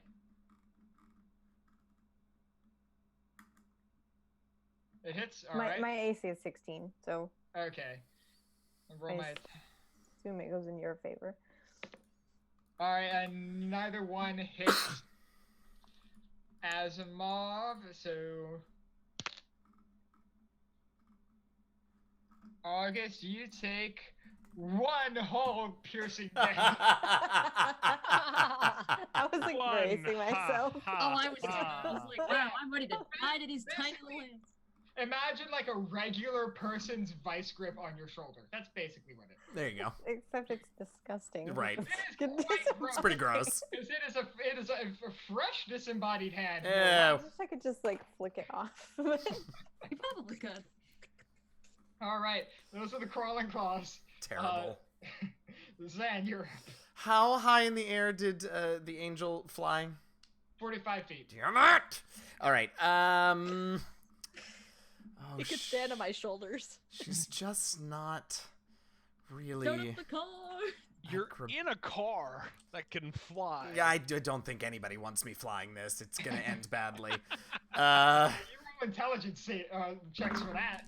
Speaker 2: It hits. All right.
Speaker 6: My AC is 16, so
Speaker 2: Okay. I'll roll my.
Speaker 6: I assume it goes in your favor.
Speaker 2: All right, and neither one hits Asimov. So August, you take 1 whole piercing damage.
Speaker 6: I was like bracing myself.
Speaker 3: Oh, I was like, wow, I'm ready to die to these tiny little hands.
Speaker 2: Imagine like a regular person's vice grip on your shoulder. That's basically what it is.
Speaker 1: There you go.
Speaker 6: Except it's disgusting.
Speaker 1: Right.
Speaker 2: It is quite gross.
Speaker 1: It's pretty gross.
Speaker 2: Because it is a fresh disembodied hand.
Speaker 1: Yeah.
Speaker 6: I wish I could just like flick it off.
Speaker 3: You probably could.
Speaker 2: All right, those are the crawling claws.
Speaker 1: Terrible.
Speaker 2: Zan, you're
Speaker 1: How high in the air did the angel fly?
Speaker 2: 45 feet.
Speaker 1: Damn it! All right. Oh,
Speaker 4: You could stand on my shoulders.
Speaker 1: She's just not
Speaker 3: Start
Speaker 1: really.
Speaker 3: up the car.
Speaker 7: You're
Speaker 1: Acro-
Speaker 7: in a car that can fly.
Speaker 1: Yeah, I don't think anybody wants me flying this. It's gonna end badly.
Speaker 2: You roll intelligence checks for that.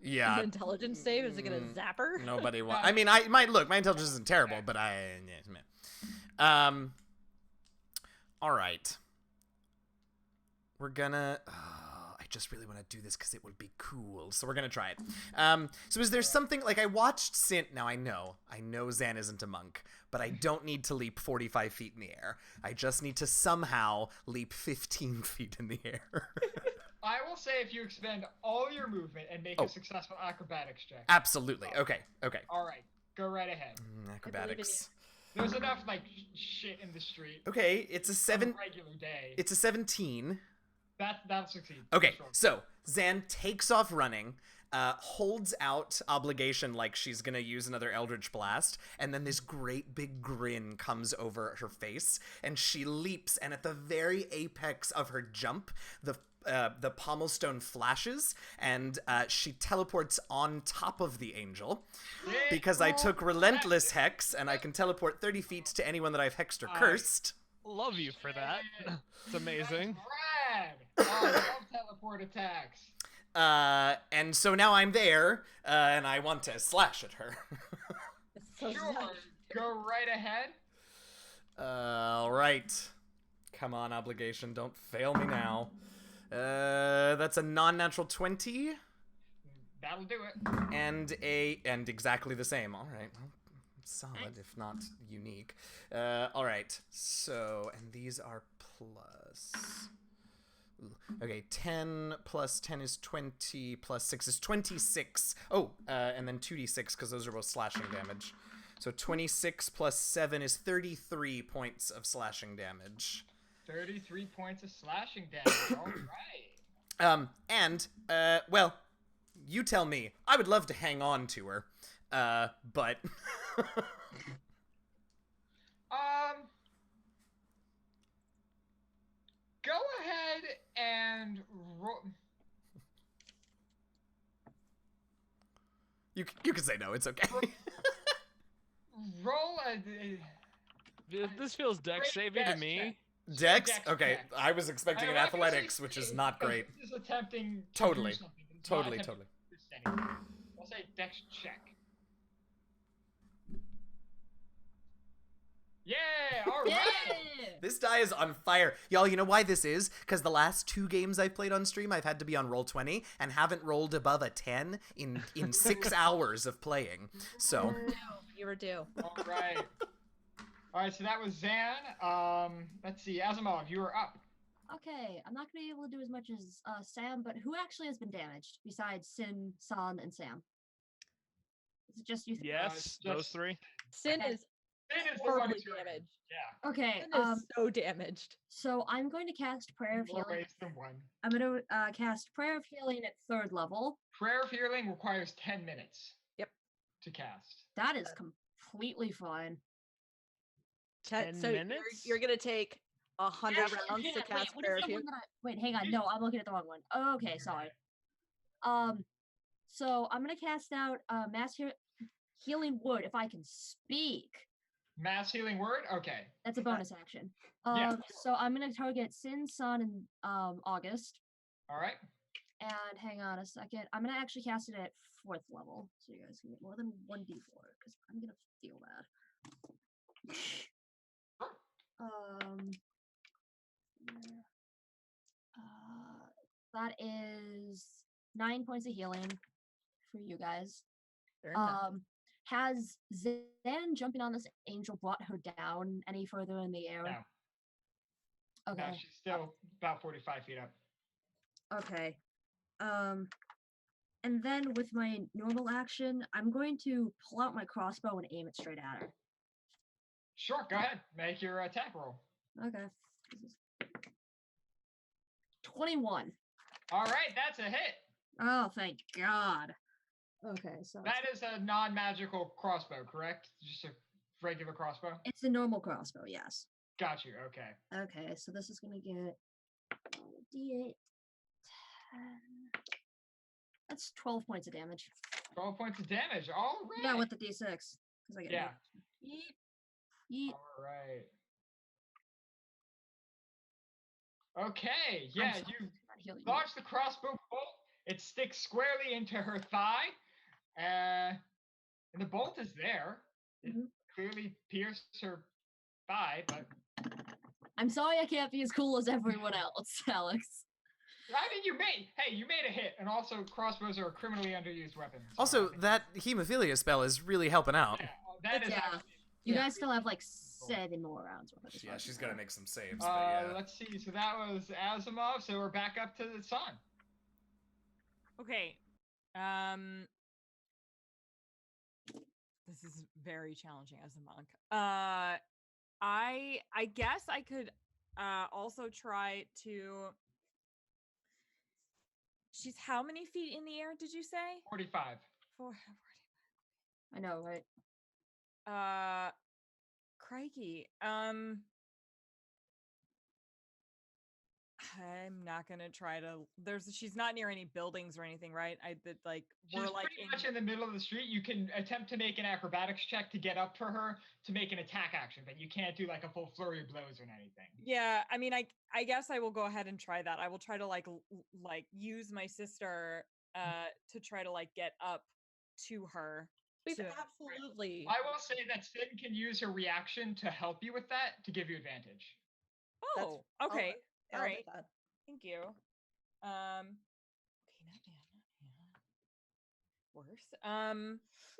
Speaker 1: Yeah.
Speaker 4: An intelligence save? Is it gonna zap her?
Speaker 1: Nobody wants. I mean, my intelligence isn't terrible, but all right. We're gonna. I just really want to do this because it would be cool. So we're gonna try it. So is there something like I watched Sint? Now I know Zan isn't a monk, but I don't need to leap 45 feet in the air. I just need to somehow leap 15 feet in the air.
Speaker 2: I will say if you expend all your movement and make a successful acrobatics check.
Speaker 1: Absolutely. Okay.
Speaker 2: All right, go right ahead.
Speaker 1: Acrobatics.
Speaker 2: There's enough like shit in the street.
Speaker 1: Okay, it's a
Speaker 2: On a regular day.
Speaker 1: It's a 17.
Speaker 2: That'll succeed.
Speaker 1: Okay,
Speaker 2: Sure.
Speaker 1: so Zan takes off running, holds out Obligation like she's gonna use another Eldritch Blast, and then this great big grin comes over her face, and she leaps, and at the very apex of her jump, the pommel stone flashes, and she teleports on top of the angel. Because I took Relentless Hex, and I can teleport 30 feet to anyone that I've hexed or cursed.
Speaker 7: Love you for that. It's amazing.
Speaker 2: Rad! Oh, I love teleport attacks.
Speaker 1: And so now I'm there, and I want to slash at her.
Speaker 4: It's so
Speaker 2: Sure, go right ahead.
Speaker 1: All right. Come on, Obligation, don't fail me now. That's a non-natural 20.
Speaker 2: That'll do it.
Speaker 1: And exactly the same. All right. Well, solid, if not unique. All right. So, and these are plus. Okay, 10 plus 10 is 20, plus 6 is 26. Oh, and then 2d6, because those are both slashing damage. So 26 plus 7 is 33 points of slashing damage.
Speaker 2: 33 points of slashing damage. All right.
Speaker 1: And, well, you tell me. I would love to hang on to her, but...
Speaker 2: Go ahead and roll.
Speaker 1: You can say no, it's okay.
Speaker 2: Roll
Speaker 7: This feels dex
Speaker 2: Great
Speaker 7: savvy to
Speaker 2: dex
Speaker 7: me.
Speaker 2: check.
Speaker 1: Dex?
Speaker 2: Dex
Speaker 1: Okay,
Speaker 2: check.
Speaker 1: I was expecting an
Speaker 2: I can
Speaker 1: athletics,
Speaker 2: say
Speaker 1: which is
Speaker 2: it-
Speaker 1: not great.
Speaker 2: This is attempting to
Speaker 1: Totally.
Speaker 2: do something, but it's not
Speaker 1: Totally.
Speaker 2: attempting to do anything. I'll say dex check. Yeah, all right.
Speaker 3: Yeah.
Speaker 1: This die is on fire. Y'all, you know why this is? Because the last 2 games I've played on stream, I've had to be on Roll20 and haven't rolled above a 10 in 6 hours of playing. So,
Speaker 4: You were due.
Speaker 2: All right. All right, so that was Zan. Let's see, Asimov, you are up.
Speaker 3: Okay, I'm not gonna be able to do as much as Sam, but who actually has been damaged besides Sin, San, and Sam? Is it just you?
Speaker 7: Yes, those
Speaker 2: just-
Speaker 7: 3.
Speaker 4: Sin
Speaker 3: Okay.
Speaker 4: is
Speaker 2: Sin is the one
Speaker 4: horribly
Speaker 2: who's hurting.
Speaker 4: damaged.
Speaker 2: Yeah.
Speaker 3: Okay.
Speaker 4: Sin is so damaged.
Speaker 3: So I'm going to cast Prayer of
Speaker 2: More
Speaker 3: Healing.
Speaker 2: ways than one.
Speaker 3: I'm going to cast Prayer of Healing at 3rd level.
Speaker 2: Prayer of Healing requires 10 minutes.
Speaker 4: Yep.
Speaker 2: To cast.
Speaker 3: That is completely fine.
Speaker 7: 10
Speaker 4: so
Speaker 7: minutes?
Speaker 4: You're gonna take 100
Speaker 3: Actually,
Speaker 4: rounds
Speaker 3: hang
Speaker 4: to
Speaker 3: on,
Speaker 4: cast
Speaker 3: what
Speaker 4: Prayer
Speaker 3: is
Speaker 4: of
Speaker 3: the one
Speaker 4: Healing.
Speaker 3: that wait, hang on. No, I'm looking at the wrong one. Oh, okay, sorry. So I'm gonna cast out Healing Wood if I can speak.
Speaker 2: Mass Healing Word? Okay.
Speaker 3: That's a bonus action.
Speaker 2: Yeah.
Speaker 3: So I'm gonna target Sin, Sun, and August.
Speaker 2: Alright.
Speaker 3: And hang on a second. I'm gonna actually cast it at 4th level, so you guys can get more than 1d4 because I'm gonna feel bad. That is 9 points of healing for you guys.
Speaker 4: Fair enough.
Speaker 3: Has Zan jumping on this angel brought her down any further in the air?
Speaker 2: No.
Speaker 3: Okay.
Speaker 2: No, she's still about 45 feet up.
Speaker 3: Okay. And then with my normal action, I'm going to pull out my crossbow and aim it straight at her.
Speaker 2: Sure, go ahead. Make your attack roll.
Speaker 3: Okay. 21.
Speaker 2: Alright, that's a hit.
Speaker 3: Oh, thank God. Okay, so
Speaker 2: That is a non-magical crossbow, correct? Just a regular crossbow?
Speaker 3: it's a normal crossbow, yes.
Speaker 2: Got you, okay.
Speaker 3: Okay, so this is gonna get D8, 10. That's 12 points of damage.
Speaker 2: 12 points of damage. Alright.
Speaker 3: Yeah, with the D6. Because I get
Speaker 2: Yeah.
Speaker 3: Yeet. Yeet.
Speaker 2: Alright. Okay, yeah,
Speaker 3: sorry,
Speaker 2: you
Speaker 3: not healing you.
Speaker 2: launch the crossbow bolt. It sticks squarely into her thigh. And the bolt is there. It
Speaker 3: Mhm.
Speaker 2: clearly pierced her thigh, but
Speaker 3: I'm sorry I can't be as cool as everyone else, Alex.
Speaker 2: I mean, you made a hit, and also crossbows are a criminally underused weapon. so I
Speaker 1: Also,
Speaker 2: think
Speaker 1: that hemophilia spell is really helping out.
Speaker 2: yeah, that is
Speaker 3: Yeah.
Speaker 2: actually.
Speaker 3: You
Speaker 4: Yeah.
Speaker 3: guys still have like 7 more rounds with it.
Speaker 1: Yeah, she's gonna make some saves, but yeah.
Speaker 2: Let's see. So that was Asimov. So we're back up to the sun.
Speaker 5: Okay. This is very challenging as a monk. I guess I could also try to. She's how many feet in the air did you say?
Speaker 2: 45.
Speaker 5: 4.
Speaker 3: I know, right?
Speaker 5: Crikey. I'm not gonna try to. She's not near any buildings or anything, right?
Speaker 2: She's
Speaker 5: We're like
Speaker 2: pretty much in the middle of the street. You can attempt to make an acrobatics check to get up to her to make an attack action, but you can't do like a full flurry of blows or anything.
Speaker 5: Yeah, I mean, I guess I will go ahead and try that. I will try to like use my sister to try to like get up to her.
Speaker 4: We've
Speaker 5: to-
Speaker 4: absolutely.
Speaker 2: I will say that Sin can use her reaction to help you with that to give you advantage.
Speaker 5: Oh,
Speaker 4: I'll
Speaker 5: okay.
Speaker 4: let-
Speaker 5: All
Speaker 4: I'll
Speaker 5: right.
Speaker 4: do that.
Speaker 5: Thank you. Okay, not bad. Worse.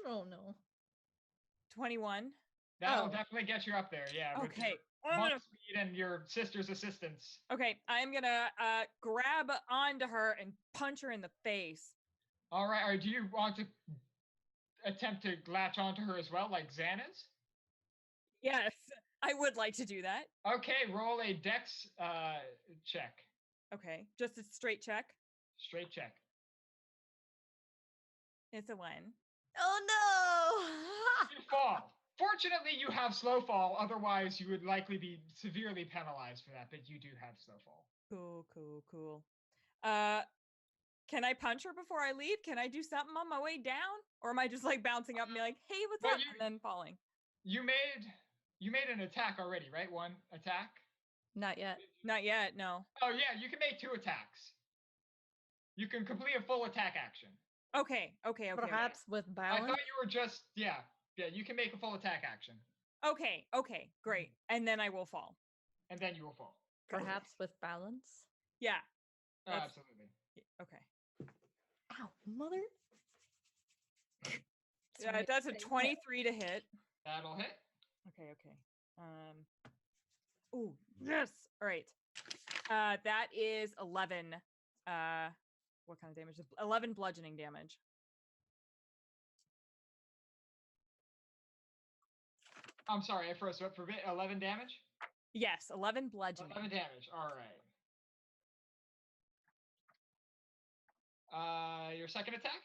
Speaker 4: Oh no.
Speaker 5: 21.
Speaker 2: That'll
Speaker 4: Oh.
Speaker 2: definitely get you up there. Yeah. with
Speaker 5: Okay.
Speaker 2: your
Speaker 5: I'm
Speaker 2: monk
Speaker 5: gonna
Speaker 2: speed and your sister's assistance.
Speaker 5: Okay, I'm gonna grab onto her and punch her in the face.
Speaker 2: All right. Or do you want to attempt to latch onto her as well, like Xan is?
Speaker 5: Yes, I would like to do that.
Speaker 2: Okay. Roll a dex check.
Speaker 5: Okay, just a straight check.
Speaker 2: Straight check.
Speaker 5: It's a 1.
Speaker 4: Oh
Speaker 2: You fall. Fortunately, you have slow fall. Otherwise, you would likely be severely penalized for that. But you do have slow fall.
Speaker 5: Cool. Can I punch her before I leave? Can I do something on my way down? Or am I just like bouncing up and be like, hey, what's
Speaker 2: Well,
Speaker 5: up? And then falling.
Speaker 2: You made an attack already, right? One attack.
Speaker 4: no. Not yet.
Speaker 5: Not yet, no.
Speaker 2: Oh yeah, you can make 2 attacks. You can complete a full attack action.
Speaker 5: Okay.
Speaker 4: Perhaps with
Speaker 2: I
Speaker 4: balance.
Speaker 2: thought you were just yeah. You can make a full attack action,
Speaker 5: Okay, great. And then I will fall.
Speaker 2: and then you will fall.
Speaker 4: Perhaps with balance.
Speaker 5: Yeah.
Speaker 2: Oh,
Speaker 5: That's-
Speaker 2: absolutely.
Speaker 5: Okay.
Speaker 4: Ow, mother.
Speaker 5: Yeah, that's a 23 to hit.
Speaker 2: That'll hit.
Speaker 5: Okay. Oh, yes. All right. That is 11. What kind of damage? 11 bludgeoning damage.
Speaker 2: I'm sorry, I froze. What for 11 damage?
Speaker 5: Yes, 11 bludgeoning.
Speaker 2: 11 damage. All right. Your second attack?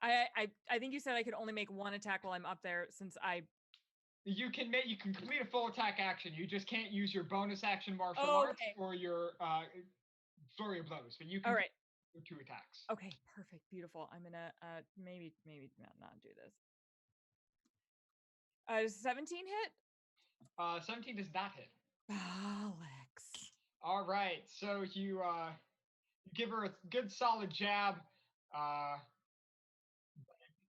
Speaker 5: I think you said I could only make one attack while I'm up there since I.
Speaker 2: You can complete a full attack action. You just can't use your bonus action martial
Speaker 5: Oh,
Speaker 2: arts
Speaker 5: okay.
Speaker 2: or your flurry of blows, but you can
Speaker 5: All right.
Speaker 2: do 2 attacks.
Speaker 5: Okay, perfect, beautiful. I'm gonna maybe not do this. 17 hit?
Speaker 2: 17 does not hit.
Speaker 5: Alex.
Speaker 2: All right, so you give her a good solid jab.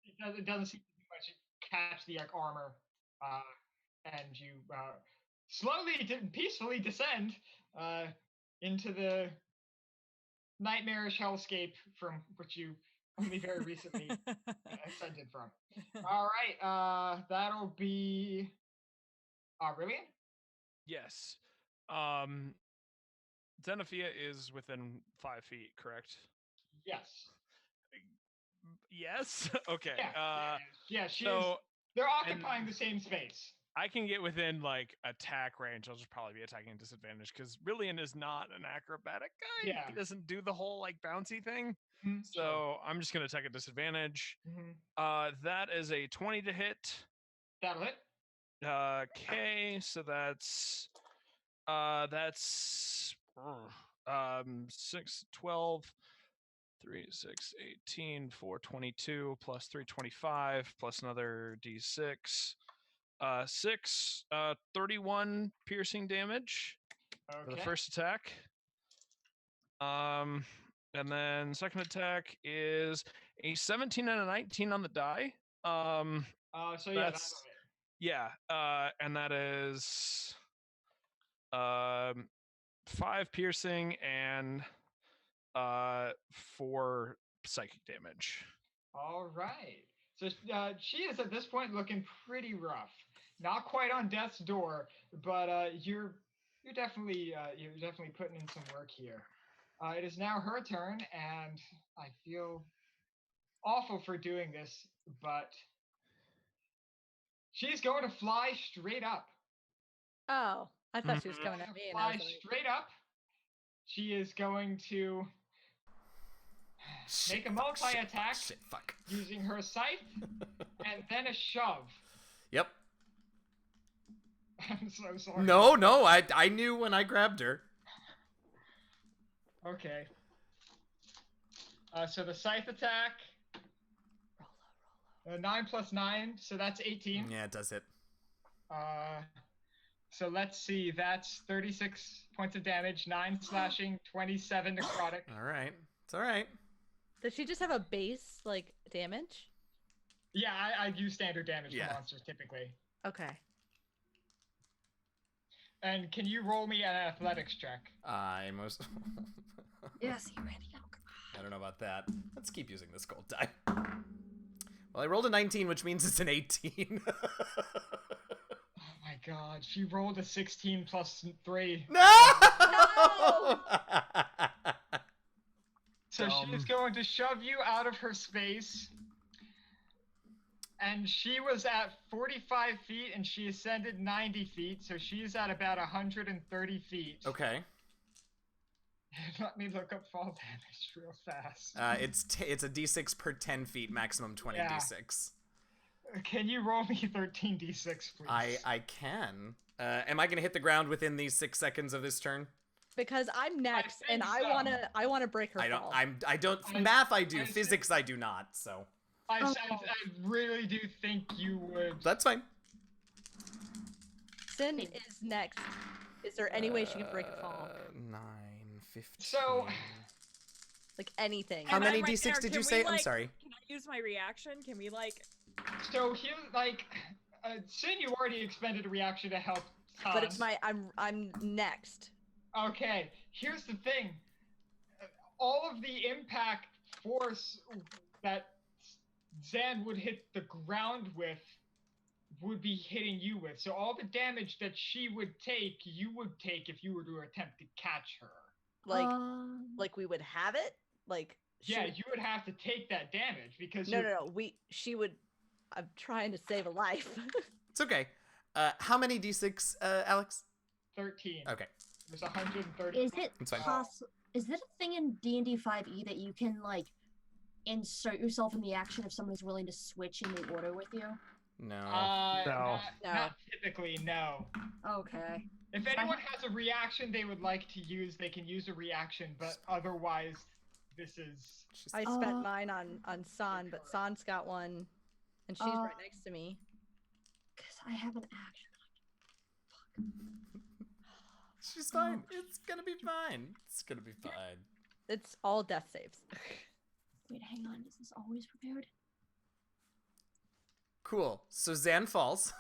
Speaker 2: It doesn't seem to do much. You catch the armor, and you slowly, peacefully descend into the nightmarish hellscape from which you only very recently ascended from. All right, that'll be Aurelian?
Speaker 7: Yes. Xenophia is within 5 feet, correct?
Speaker 2: Yes.
Speaker 7: Yes? Okay.
Speaker 2: Yeah, she is.
Speaker 7: so
Speaker 2: They're occupying the same space.
Speaker 7: I can get within like attack range. I'll just probably be attacking at disadvantage because Rillian is not an acrobatic guy.
Speaker 2: Yeah.
Speaker 7: He doesn't do the whole like bouncy thing. So
Speaker 2: Sure.
Speaker 7: I'm just gonna attack at disadvantage.
Speaker 2: Mhm.
Speaker 7: That is a 20 to hit.
Speaker 2: That'll hit.
Speaker 7: Okay, so that's 6, 12, 3, 6, 18, 4, 22, plus 3, 25, plus another d6. 6, 31 piercing damage for the
Speaker 2: Okay.
Speaker 7: first attack. And then second attack is a 17 and a 19 on the die.
Speaker 2: So yeah,
Speaker 7: that's
Speaker 2: that'll hit.
Speaker 7: yeah, and that is 5 piercing and 4 psychic damage.
Speaker 2: All right. So she is at this point looking pretty rough. Not quite on death's door, but you're definitely putting in some work here. It is now her turn, and I feel awful for doing this, but she's going to fly straight up.
Speaker 4: Oh, I thought she was coming at me. And I
Speaker 2: Fly
Speaker 4: was like,
Speaker 2: straight up. She is going to make a multi-attack using her scythe and then a shove.
Speaker 1: Yep.
Speaker 2: I'm so sorry.
Speaker 1: No, I knew when I grabbed her.
Speaker 2: Okay. So the scythe attack. 9 plus 9, so that's 18.
Speaker 1: Yeah, it does hit.
Speaker 2: So let's see, that's 36 points of damage, 9 slashing, 27 necrotic.
Speaker 1: All right, it's all right.
Speaker 4: does she just have a base like damage?
Speaker 2: Yeah, I use standard damage for monsters typically.
Speaker 4: Okay.
Speaker 2: And can you roll me an athletics check?
Speaker 1: I most.
Speaker 3: Yes, you ready?
Speaker 1: I don't know about that. Let's keep using this gold die. Well, I rolled a 19, which means it's an 18.
Speaker 2: Oh my god, she rolled a 16 plus 3.
Speaker 1: No!
Speaker 2: So she's going to shove you out of her space. And she was at 45 feet and she ascended 90 feet, so she's at about 130 feet.
Speaker 1: Okay.
Speaker 2: Let me look up fall damage real fast.
Speaker 1: It's a d6 per 10 feet, maximum 20 d6.
Speaker 2: Can you roll me 13 d6, please?
Speaker 1: I can. Am I gonna hit the ground within these 6 seconds of this turn?
Speaker 4: Because I'm next, and
Speaker 2: so.
Speaker 4: I wanna break her fall.
Speaker 1: I don't. Math I do. Physics I do not. So.
Speaker 2: I really do think you would.
Speaker 1: That's fine.
Speaker 4: Sin is next. Is there any way she can break a fall?
Speaker 1: 9, 15.
Speaker 2: So.
Speaker 4: Like anything.
Speaker 1: How many
Speaker 5: right
Speaker 1: d6
Speaker 5: there,
Speaker 1: did
Speaker 5: can
Speaker 1: you say?
Speaker 5: we,
Speaker 1: I'm sorry.
Speaker 5: Can I use my reaction? Can we
Speaker 2: So here, Sin, you already expended a reaction to help Khan.
Speaker 4: But it's I'm next.
Speaker 2: Okay, here's the thing. All of the impact force that Zan would hit the ground with would be hitting you with. So all the damage that she would take, you would take if you were to attempt to catch her.
Speaker 4: Like we would have it? Like
Speaker 2: you would have to take that damage because
Speaker 4: No, she would. I'm trying to save a life.
Speaker 1: It's okay. How many d6, Alex?
Speaker 2: 13.
Speaker 1: Okay.
Speaker 2: There's 130.
Speaker 3: Is it
Speaker 1: It's fine.
Speaker 3: possible? Is it a thing in D&D 5e that you can like insert yourself in the action if someone is willing to switch in the order with you?
Speaker 1: No.
Speaker 7: No.
Speaker 2: Not typically, no.
Speaker 3: Okay.
Speaker 2: If
Speaker 3: So I
Speaker 2: anyone
Speaker 3: ha-
Speaker 2: has a reaction they would like to use, they can use a reaction, but otherwise, this is...
Speaker 1: She's-
Speaker 4: I spent
Speaker 3: Uh,
Speaker 4: mine on San, but San's got one, and she's right next to me.
Speaker 3: Because I have an action.
Speaker 1: She's fine. It's gonna be fine. It's gonna be fine.
Speaker 4: It's all death saves.
Speaker 3: Wait, hang on. Is this always prepared?
Speaker 1: Cool. So Zan falls.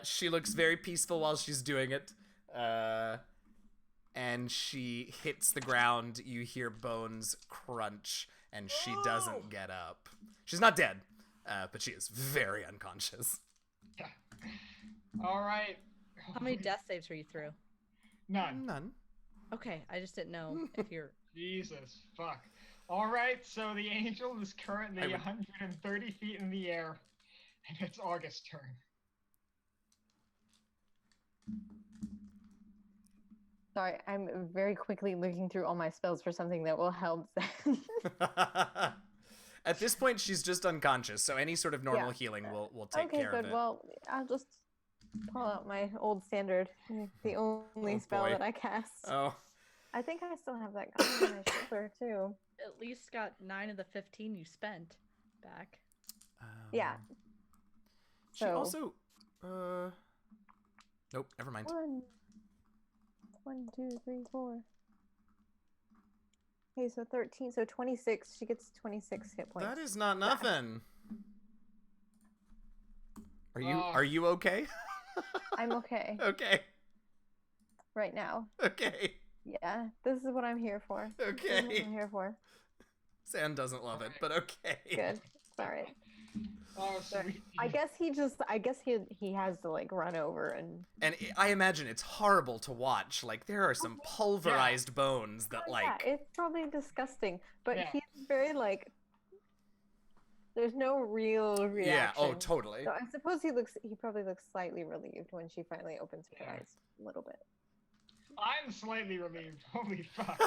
Speaker 1: She looks very peaceful while she's doing it. And she hits the ground. You hear bones crunch, and she doesn't get up. She's not dead, but she is very unconscious.
Speaker 2: All right.
Speaker 4: How many death saves were you through?
Speaker 2: None.
Speaker 1: None.
Speaker 4: Okay, I just didn't know if you're.
Speaker 2: Jesus, fuck. All right, so the angel is currently
Speaker 1: I would-
Speaker 2: 130 feet in the air, and it's August's turn.
Speaker 6: Sorry, I'm very quickly looking through all my spells for something that will help Zen.
Speaker 1: At this point, she's just unconscious, so any sort of normal
Speaker 6: Yeah.
Speaker 1: healing will take
Speaker 6: Okay,
Speaker 1: care
Speaker 6: good.
Speaker 1: of it.
Speaker 6: Well, I'll just pull out my old standard, the only
Speaker 1: Oh,
Speaker 6: spell
Speaker 1: boy.
Speaker 6: that I cast.
Speaker 1: Oh,
Speaker 6: I think I still have that gun on my shoulder too.
Speaker 4: At least got 9 of the 15 you spent back.
Speaker 6: Yeah.
Speaker 1: She
Speaker 6: So-
Speaker 1: also, nope, never mind.
Speaker 6: 1, 2, 3, 4. Okay, so 13, so 26. She gets 26 hit points.
Speaker 1: That is not nothing. Are
Speaker 2: Oh.
Speaker 1: you okay?
Speaker 6: I'm okay
Speaker 1: Okay.
Speaker 6: right now.
Speaker 1: Okay.
Speaker 6: Yeah, this is what I'm here for. This is what
Speaker 1: Okay.
Speaker 6: I'm here for.
Speaker 1: Sand doesn't love it, but okay.
Speaker 6: Good. Sorry.
Speaker 2: Oh,
Speaker 6: But
Speaker 2: sweet.
Speaker 6: I guess he has to like run over and
Speaker 1: And I imagine it's horrible to watch. Like, there are some pulverized bones that, like...
Speaker 6: yeah, it's probably disgusting. But
Speaker 2: Yeah.
Speaker 6: he's very like there's no real reaction.
Speaker 1: Yeah, oh, totally.
Speaker 6: So I suppose he probably looks slightly relieved when she finally opens her
Speaker 2: Yeah.
Speaker 6: eyes a little bit.
Speaker 2: I'm slightly relieved. Holy fuck.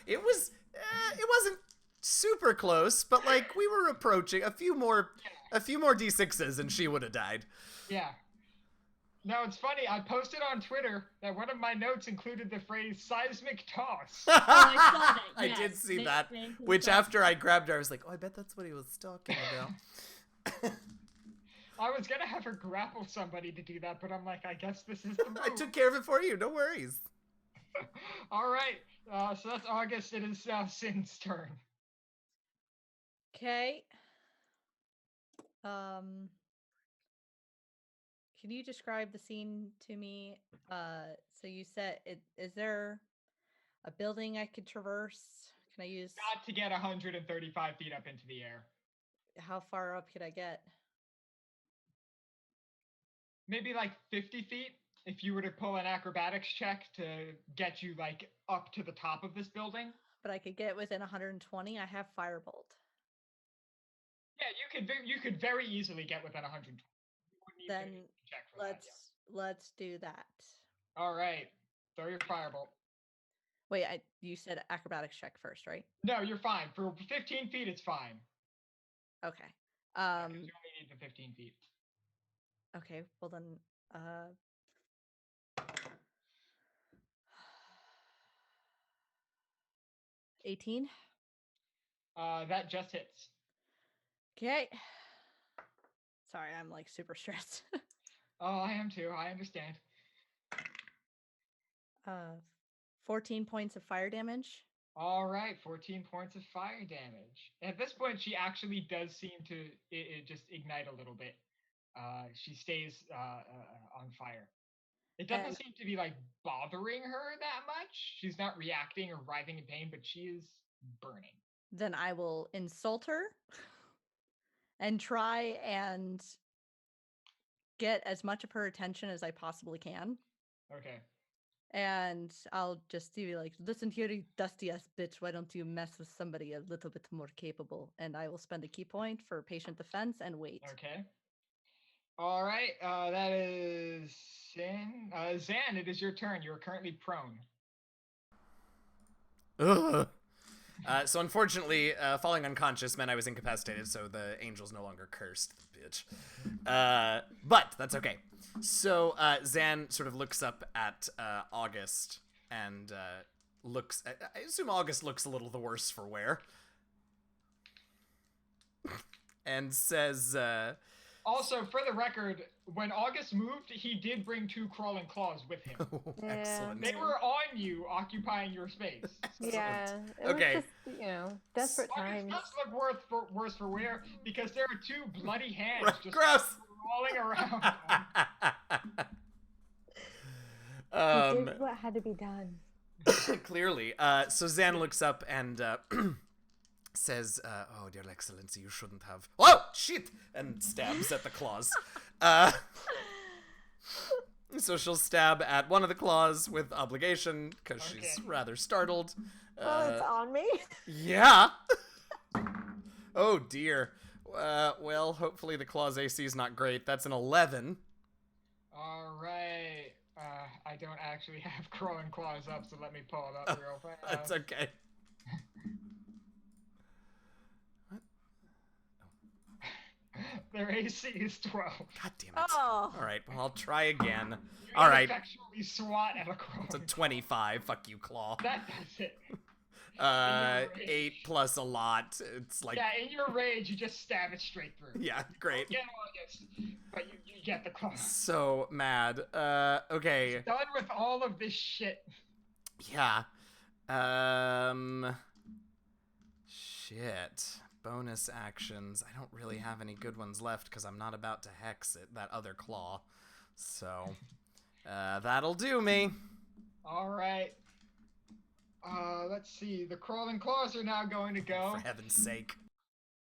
Speaker 1: It wasn't super close, but, like, we were approaching a few more D6s and she would have died.
Speaker 2: Yeah. No, it's funny. I posted on Twitter that one of my notes included the phrase seismic toss.
Speaker 3: I saw that,
Speaker 1: I did
Speaker 3: yes.
Speaker 1: see
Speaker 3: They-
Speaker 1: that,
Speaker 3: they include
Speaker 1: which
Speaker 3: that.
Speaker 1: after I grabbed her, I was like, oh, I bet that's what he was talking about.
Speaker 2: I was gonna have her grapple somebody to do that, but I'm like, I guess this is the move.
Speaker 1: I took care of it for you, no worries.
Speaker 2: All right. So that's August. It is Sin's turn.
Speaker 4: Okay. Can you describe the scene to me? So you said is there a building I could traverse? Can I use
Speaker 2: Not to get 135 feet up into the air.
Speaker 4: how far up could I get?
Speaker 2: Maybe like 50 feet. If you were to pull an acrobatics check to get you like up to the top of this building.
Speaker 4: But I could get within 120. I have firebolt.
Speaker 2: Yeah, you could very easily get within 120. You wouldn't need to
Speaker 4: Then
Speaker 2: make a check for that, yeah.
Speaker 4: let's do that.
Speaker 2: All right. Throw your firebolt.
Speaker 4: Wait, you said acrobatics check first, right?
Speaker 2: No, you're fine. For 15 feet, it's fine.
Speaker 4: Okay.
Speaker 2: Yeah, 'cause you only need the 15 feet.
Speaker 4: Okay, well then 18.
Speaker 2: That just hits.
Speaker 4: Okay. Sorry, I'm like super stressed.
Speaker 2: Oh, I am too. I understand.
Speaker 4: 14 points of fire damage.
Speaker 2: All right, 14 points of fire damage. At this point, she actually does seem to it just ignite a little bit. She stays on fire. It doesn't
Speaker 4: And-
Speaker 2: seem to be like bothering her that much. She's not reacting or writhing in pain, but she is burning.
Speaker 4: Then I will insult her and try and get as much of her attention as I possibly can.
Speaker 2: Okay.
Speaker 4: And I'll just be like, listen here, you dusty ass bitch. Why don't you mess with somebody a little bit more capable? And I will spend a key point for patient defense and wait.
Speaker 2: Okay. All right, that is Sin. Zan, it is your turn. You are currently prone.
Speaker 1: Ugh. So unfortunately, falling unconscious meant I was incapacitated, so the angel's no longer cursed, bitch. But that's okay. So Zan sort of looks up at August and looks. I assume August looks a little the worse for wear, and says,
Speaker 2: Also, for the record, when August moved, he did bring 2 crawling claws with him.
Speaker 1: "Excellent."
Speaker 2: They were on you, occupying your space.
Speaker 6: Yeah. It
Speaker 1: Okay.
Speaker 6: was just, desperate
Speaker 2: August
Speaker 6: times.
Speaker 2: does look worse for wear because there are 2 bloody hands just
Speaker 1: Gross.
Speaker 2: crawling around.
Speaker 6: We did what had to be done.
Speaker 1: Clearly. So Zan looks up and says, "Oh, dear Excellency, you shouldn't have." Oh, shit! And stabs at the claws. So she'll stab at one of the claws with obligation because she's rather startled.
Speaker 6: It's on me.
Speaker 1: Yeah. Oh dear. Well, hopefully the claw's AC is not great. That's an 11.
Speaker 2: All right. I don't actually have crawling claws up, so let me pull it up real fast.
Speaker 1: That's okay.
Speaker 2: Their AC is 12.
Speaker 1: God damn it.
Speaker 4: Oh.
Speaker 1: All right, well, I'll try again.
Speaker 2: You
Speaker 1: All right.
Speaker 2: ineffectually swat at a crawling.
Speaker 1: It's a 25. Fuck you, claw.
Speaker 2: That does it.
Speaker 1: 8 plus a lot. It's like,
Speaker 2: Yeah, in your rage, you just stab it straight through.
Speaker 1: yeah, great.
Speaker 2: Again, August, but you get the claw.
Speaker 1: So mad. Okay.
Speaker 2: Done with all of this shit.
Speaker 1: Yeah. Shit. Bonus actions. I don't really have any good ones left because I'm not about to hex it, that other claw. So, that'll do me.
Speaker 2: All right. Let's see. The crawling claws are now going to go.
Speaker 1: For heaven's sake.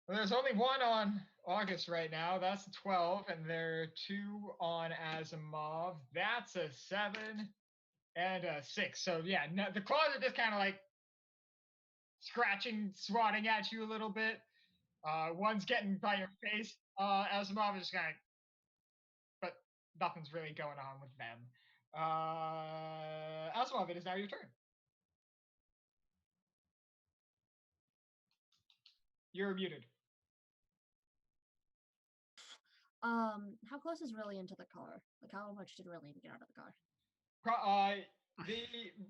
Speaker 2: Well, there's only 1 on August right now. That's a 12, and there are 2 on Asimov. That's a 7 and a 6. So yeah, no, the claws are just kind of like scratching, swatting at you a little bit. One's getting by your face. Asimov is just kind of, but nothing's really going on with them. Asimov, it is now your turn. You're muted.
Speaker 3: How close is really into the car? Like, how much did really need to get out of the car?
Speaker 2: The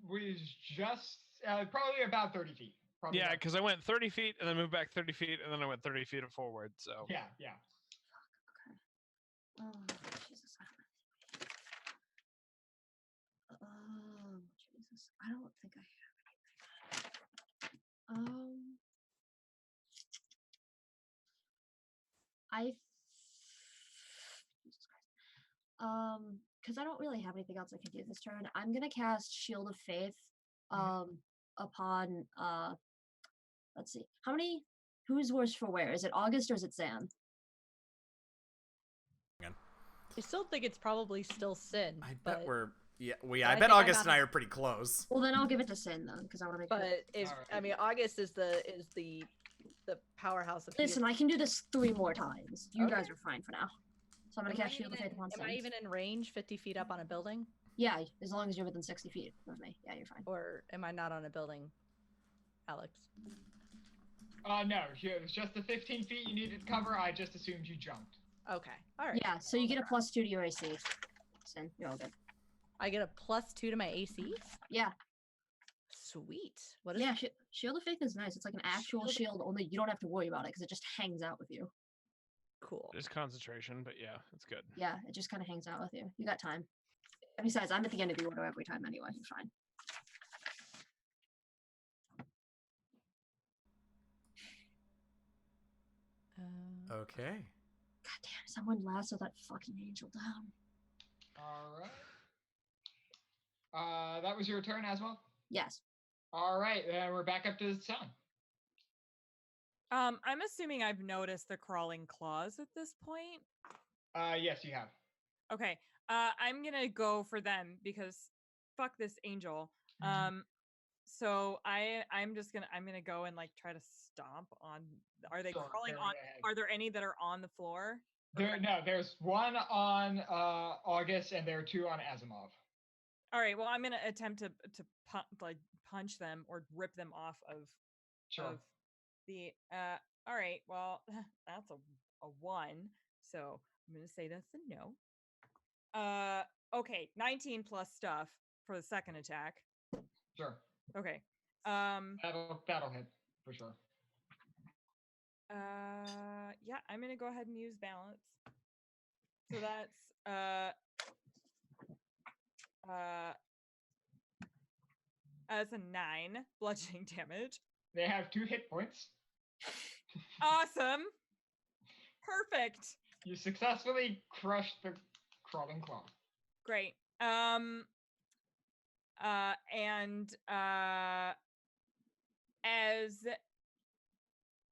Speaker 2: was just probably about 30 feet. Probably
Speaker 7: Yeah,
Speaker 2: about-
Speaker 7: because I went 30 feet and then moved back 30 feet and then I went 30 feet forward. So
Speaker 2: yeah.
Speaker 3: Oh, Jesus. Jesus. I don't think I have anything. Jesus Christ. Because I don't really have anything else I can do this turn. I'm gonna cast Shield of Faith, upon let's see. Who's worse for wear? Is it August or is it Zan?
Speaker 4: I still think it's probably still Sin.
Speaker 1: I
Speaker 4: but,
Speaker 1: bet we're, yeah,
Speaker 4: I
Speaker 1: I bet
Speaker 4: think I'm
Speaker 1: August and
Speaker 4: not-
Speaker 1: I are pretty close.
Speaker 3: Well, then I'll give it to Sin then, because I want to make sure.
Speaker 4: But is
Speaker 2: Alright.
Speaker 4: I mean August is the powerhouse of
Speaker 3: Listen, I can do this 3 more times. You guys
Speaker 4: Okay.
Speaker 3: are fine for now. So I'm gonna cast Shield of Faith upon
Speaker 4: Am I
Speaker 3: Sin.
Speaker 4: even in range 50 feet up on a building?
Speaker 3: Yeah, as long as you're within 60 feet of me. Yeah, you're fine.
Speaker 4: Or am I not on a building, Alex?
Speaker 2: No, it was just the 15 feet you needed to cover. I just assumed you jumped.
Speaker 4: Okay. Alright.
Speaker 3: Yeah, so you get a +2 to your AC. Sin, you're all good.
Speaker 4: I get a +2 to my AC?
Speaker 3: Yeah,
Speaker 4: Sweet. What is
Speaker 3: yeah. Shield of Faith is nice. It's like an actual
Speaker 4: Shield of-
Speaker 3: shield, only you don't have to worry about it because it just hangs out with you.
Speaker 4: cool?
Speaker 7: there's concentration, but yeah, it's good.
Speaker 3: Yeah, it just kind of hangs out with you. You got time. And besides, I'm at the end of the order every time anyway. You're fine.
Speaker 1: Okay.
Speaker 3: God damn, someone lasso that fucking angel down.
Speaker 2: All right. That was your turn as well.
Speaker 3: Yes.
Speaker 2: All right, then we're back up to the sound.
Speaker 5: I'm assuming I've noticed the crawling claws at this point.
Speaker 2: Yes, you have.
Speaker 5: Okay. I'm gonna go for them because fuck this angel. So I'm gonna go and like try to stomp on. Are they
Speaker 2: Sure,
Speaker 5: crawling
Speaker 2: go
Speaker 5: on?
Speaker 2: ahead.
Speaker 5: Are there any that are on the floor?
Speaker 2: There's one on August, and there are two on Asimov.
Speaker 5: All right. Well, I'm gonna attempt to punch them or rip them off of
Speaker 2: Sure.
Speaker 5: the. All right. Well, that's a 1. So I'm gonna say that's a no. Okay. 19 plus stuff for the second attack.
Speaker 2: Sure.
Speaker 5: Okay.
Speaker 2: That'll hit for sure.
Speaker 5: Yeah, I'm gonna go ahead and use balance. So that's a 9 bludgeoning damage.
Speaker 2: They have 2 hit points.
Speaker 5: Awesome. Perfect.
Speaker 2: You successfully crushed the crawling claw.
Speaker 5: Great. As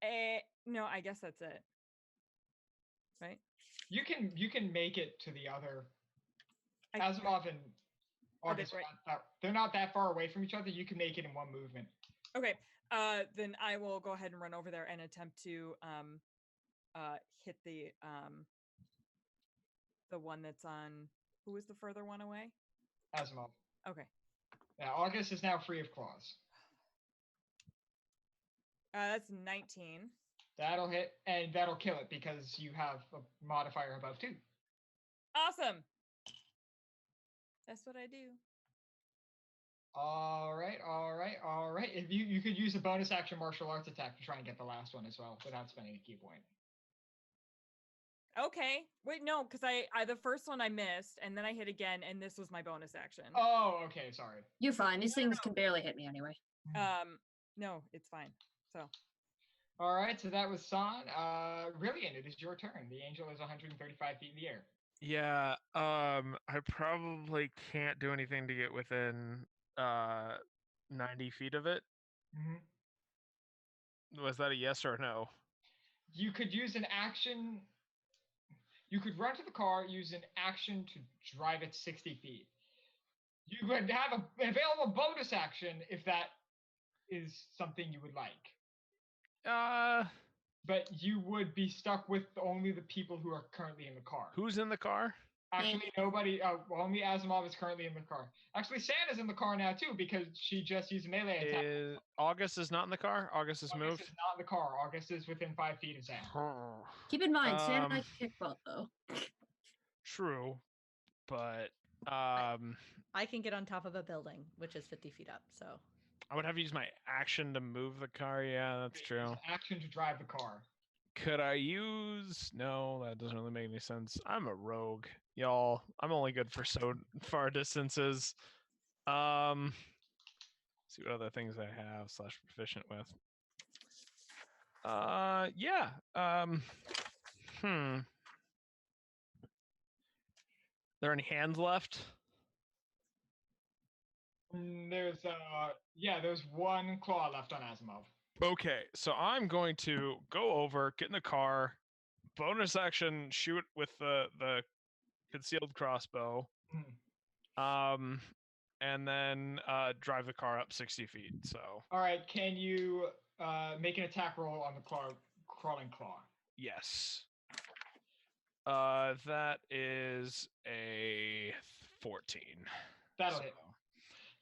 Speaker 5: a no, I guess that's it. Right?
Speaker 2: You can make it to the other.
Speaker 5: I-
Speaker 2: Asimov and August,
Speaker 5: right.
Speaker 2: they're not that far away from each other. You can make it in one movement.
Speaker 5: Okay. Then I will go ahead and run over there and attempt to hit the one that's on. Who was the further one away?
Speaker 2: Asimov.
Speaker 5: Okay.
Speaker 2: Yeah, August is now free of claws.
Speaker 5: That's 19.
Speaker 2: That'll hit, and that'll kill it because you have a modifier above 2.
Speaker 5: Awesome. That's what I do.
Speaker 2: All right. If you could use a bonus action martial arts attack to try and get the last one as well without spending a key point.
Speaker 5: Okay. Wait, no, because I the first one I missed, and then I hit again, and this was my bonus action.
Speaker 2: Oh, okay. Sorry.
Speaker 3: You're fine. These things can barely hit me anyway.
Speaker 5: No, it's fine. So.
Speaker 2: All right. So that was San. Rillian, it is your turn. The angel is 135 feet in the air.
Speaker 7: Yeah. I probably can't do anything to get within 90 feet of it.
Speaker 2: Mm-hmm.
Speaker 7: Was that a yes or a no?
Speaker 2: You could use an action. You could run to the car, use an action to drive it 60 feet. You would have an available bonus action if that is something you would like. But you would be stuck with only the people who are currently in the car.
Speaker 7: Who's in the car?
Speaker 2: Actually, nobody. Only Asimov is currently in the car. Actually, Santa's in the car now too because she just used a melee attack.
Speaker 7: August is not in the car. August is moved.
Speaker 2: August is not in the car. August is within 5 feet of Santa.
Speaker 3: Keep in mind, Santa and I kick butt though.
Speaker 7: True, but
Speaker 4: I can get on top of a building, which is 50 feet up. So
Speaker 7: I would have to use my action to move the car. Yeah, that's true.
Speaker 2: Action to drive the car.
Speaker 7: Could I use? No, that doesn't really make any sense. I'm a rogue, y'all. I'm only good for so far distances. See what other things I have / proficient with. Yeah. There any hands left?
Speaker 2: There's one claw left on Asimov.
Speaker 7: Okay, so I'm going to go over, get in the car, bonus action, shoot with the concealed crossbow, and then drive the car up 60 feet. So.
Speaker 2: All right, can you make an attack roll on the crawling claw?
Speaker 7: Yes. That is a 14.
Speaker 2: That'll hit.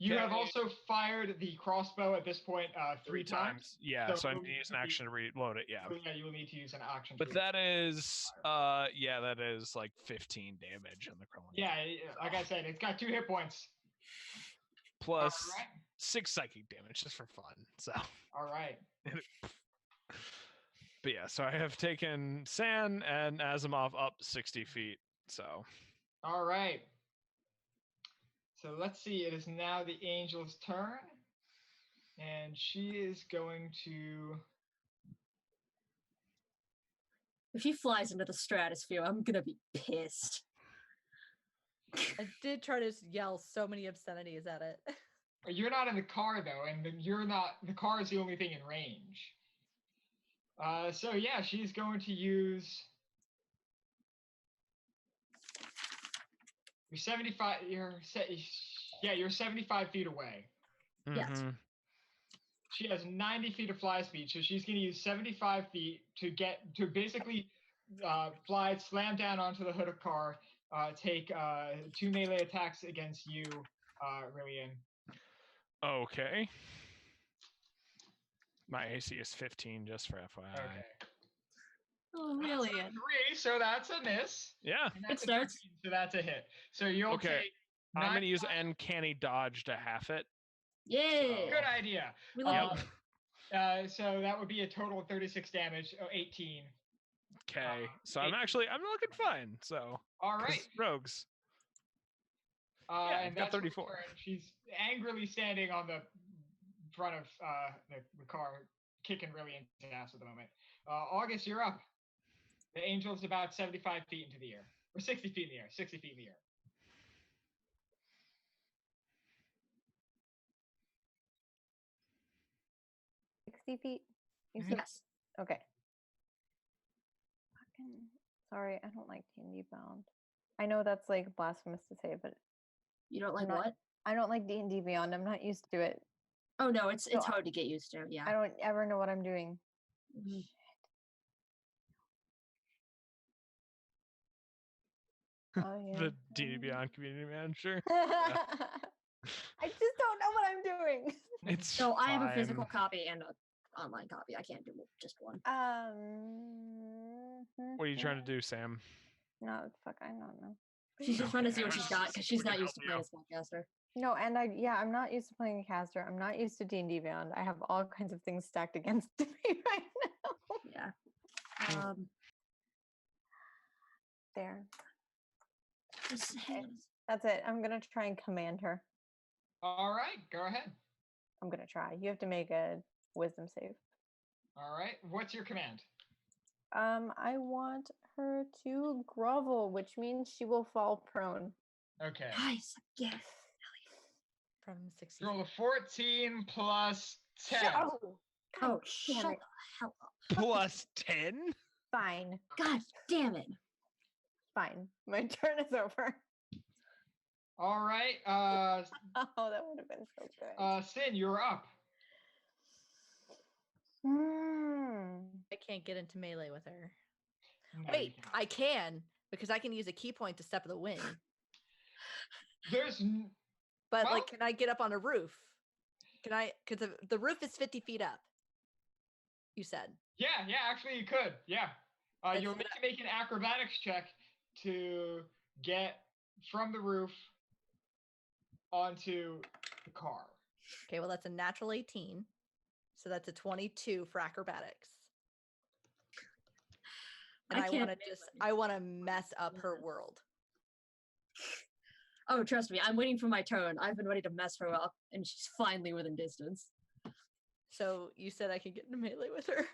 Speaker 2: You have also fired the crossbow at this point 3 times.
Speaker 7: Yeah, so I need to use an action to reload it. Yeah.
Speaker 2: So yeah, you will need to use an action.
Speaker 7: But that is, that is like 15 damage on the crawling.
Speaker 2: Yeah, like I said, it's got 2 hit points.
Speaker 7: Plus 6 psychic damage just for fun. So.
Speaker 2: All right.
Speaker 7: But yeah, so I have taken San and Asimov up 60 feet. So.
Speaker 2: All right. So let's see. It is now the angel's turn, and she is going to.
Speaker 3: If he flies into the stratosphere, I'm gonna be pissed.
Speaker 4: I did try to yell so many obscenities at it.
Speaker 2: You're not in the car though, and you're not. The car is the only thing in range. So yeah, she's going to use. You're 75. You're 75 feet away.
Speaker 7: Mm-hmm.
Speaker 3: Yes.
Speaker 2: She has 90 feet of fly speed, so she's going to use 75 feet to basically fly, slam down onto the hood of car, take 2 melee attacks against you, Rillian.
Speaker 7: Okay. My AC is 15, just for FYI.
Speaker 2: Okay.
Speaker 3: Oh,
Speaker 2: That's
Speaker 3: really?
Speaker 2: a 3, so that's a miss.
Speaker 7: Yeah.
Speaker 2: And that's
Speaker 3: It
Speaker 2: a
Speaker 3: starts.
Speaker 2: 13, so that's a hit. So you'll
Speaker 7: Okay.
Speaker 2: take.
Speaker 7: I'm
Speaker 2: 9
Speaker 7: gonna use uncanny dodge to half it.
Speaker 3: Yeah.
Speaker 2: Good idea.
Speaker 3: We love
Speaker 7: Yep.
Speaker 2: So that would be a total of 36 damage. 18.
Speaker 7: Okay. So I'm
Speaker 2: 18.
Speaker 7: looking fine. So.
Speaker 2: All
Speaker 7: 'cause
Speaker 2: right.
Speaker 7: rogues. Yeah,
Speaker 2: And
Speaker 7: I've got
Speaker 2: that's her
Speaker 7: 34.
Speaker 2: turn. She's angrily standing on the front of the car, kicking really into ass at the moment. August, you're up. The angel's about 75 feet into the air. Or 60 feet in the air. 60 feet in the air.
Speaker 6: $60 you
Speaker 2: Mhm.
Speaker 6: said?
Speaker 3: Yes.
Speaker 6: Okay. Sorry, I don't like D&D Beyond. I know that's like blasphemous to say, but
Speaker 3: You don't like
Speaker 6: I'm not-
Speaker 3: what?
Speaker 6: I don't like D&D Beyond. I'm not used to it.
Speaker 3: Oh no, it's
Speaker 6: So
Speaker 3: hard to get used to. Yeah.
Speaker 6: I don't ever know what I'm doing.
Speaker 3: Mhm.
Speaker 6: Oh yeah.
Speaker 7: The D Beyond community manager.
Speaker 6: I just don't know what I'm doing.
Speaker 7: It's
Speaker 3: So I have a physical
Speaker 7: fine.
Speaker 3: copy and an online copy. I can't do just one.
Speaker 7: What are you trying to do, Sam?
Speaker 6: No, fuck, I don't know.
Speaker 3: She's just trying to see what
Speaker 7: Okay.
Speaker 3: she's got because she's
Speaker 7: We can
Speaker 3: not used to
Speaker 7: help
Speaker 3: playing a spellcaster.
Speaker 6: No, and I'm not used to playing a caster. I'm not used to D&D Beyond. I have all kinds of things stacked against me right now.
Speaker 3: Yeah.
Speaker 6: There.
Speaker 3: Just
Speaker 6: Okay.
Speaker 3: hang on.
Speaker 6: That's it. I'm gonna try and command her.
Speaker 2: All right, go ahead.
Speaker 6: I'm gonna try. You have to make a wisdom save.
Speaker 2: All right, what's your command?
Speaker 6: I want her to grovel, which means she will fall prone.
Speaker 2: Okay.
Speaker 3: Nice. Yeah.
Speaker 4: From 60.
Speaker 2: Roll a 14 plus 10.
Speaker 6: Oh,
Speaker 3: Oh,
Speaker 6: God damn
Speaker 3: shut
Speaker 6: it.
Speaker 3: the hell up.
Speaker 7: Plus 10?
Speaker 6: Fine.
Speaker 3: God damn it.
Speaker 6: Fine. My turn is over.
Speaker 2: All right,
Speaker 6: Oh, that would have been so good.
Speaker 2: Sin, you're up.
Speaker 4: I can't get into melee with her.
Speaker 2: No, you
Speaker 4: Wait,
Speaker 2: can't.
Speaker 4: I can because I can use a key point to step of the wind.
Speaker 2: There's
Speaker 4: But
Speaker 2: Well-
Speaker 4: like, can I get up on a roof? Can I? Because the roof is 50 feet up. You said.
Speaker 2: yeah, actually you could. Yeah.
Speaker 4: Let's
Speaker 2: You'll
Speaker 4: do
Speaker 2: need to make an acrobatics check to get from the roof onto the car.
Speaker 4: Okay, well that's a natural 18, so that's a 22 for acrobatics. And
Speaker 3: I
Speaker 4: I
Speaker 3: can't
Speaker 4: want to
Speaker 3: make
Speaker 4: just,
Speaker 3: my-
Speaker 4: I want to mess up her world.
Speaker 3: Oh, trust me, I'm waiting for my turn. I've been ready to mess her up, and she's finally within distance.
Speaker 4: So you said I could get into melee with her,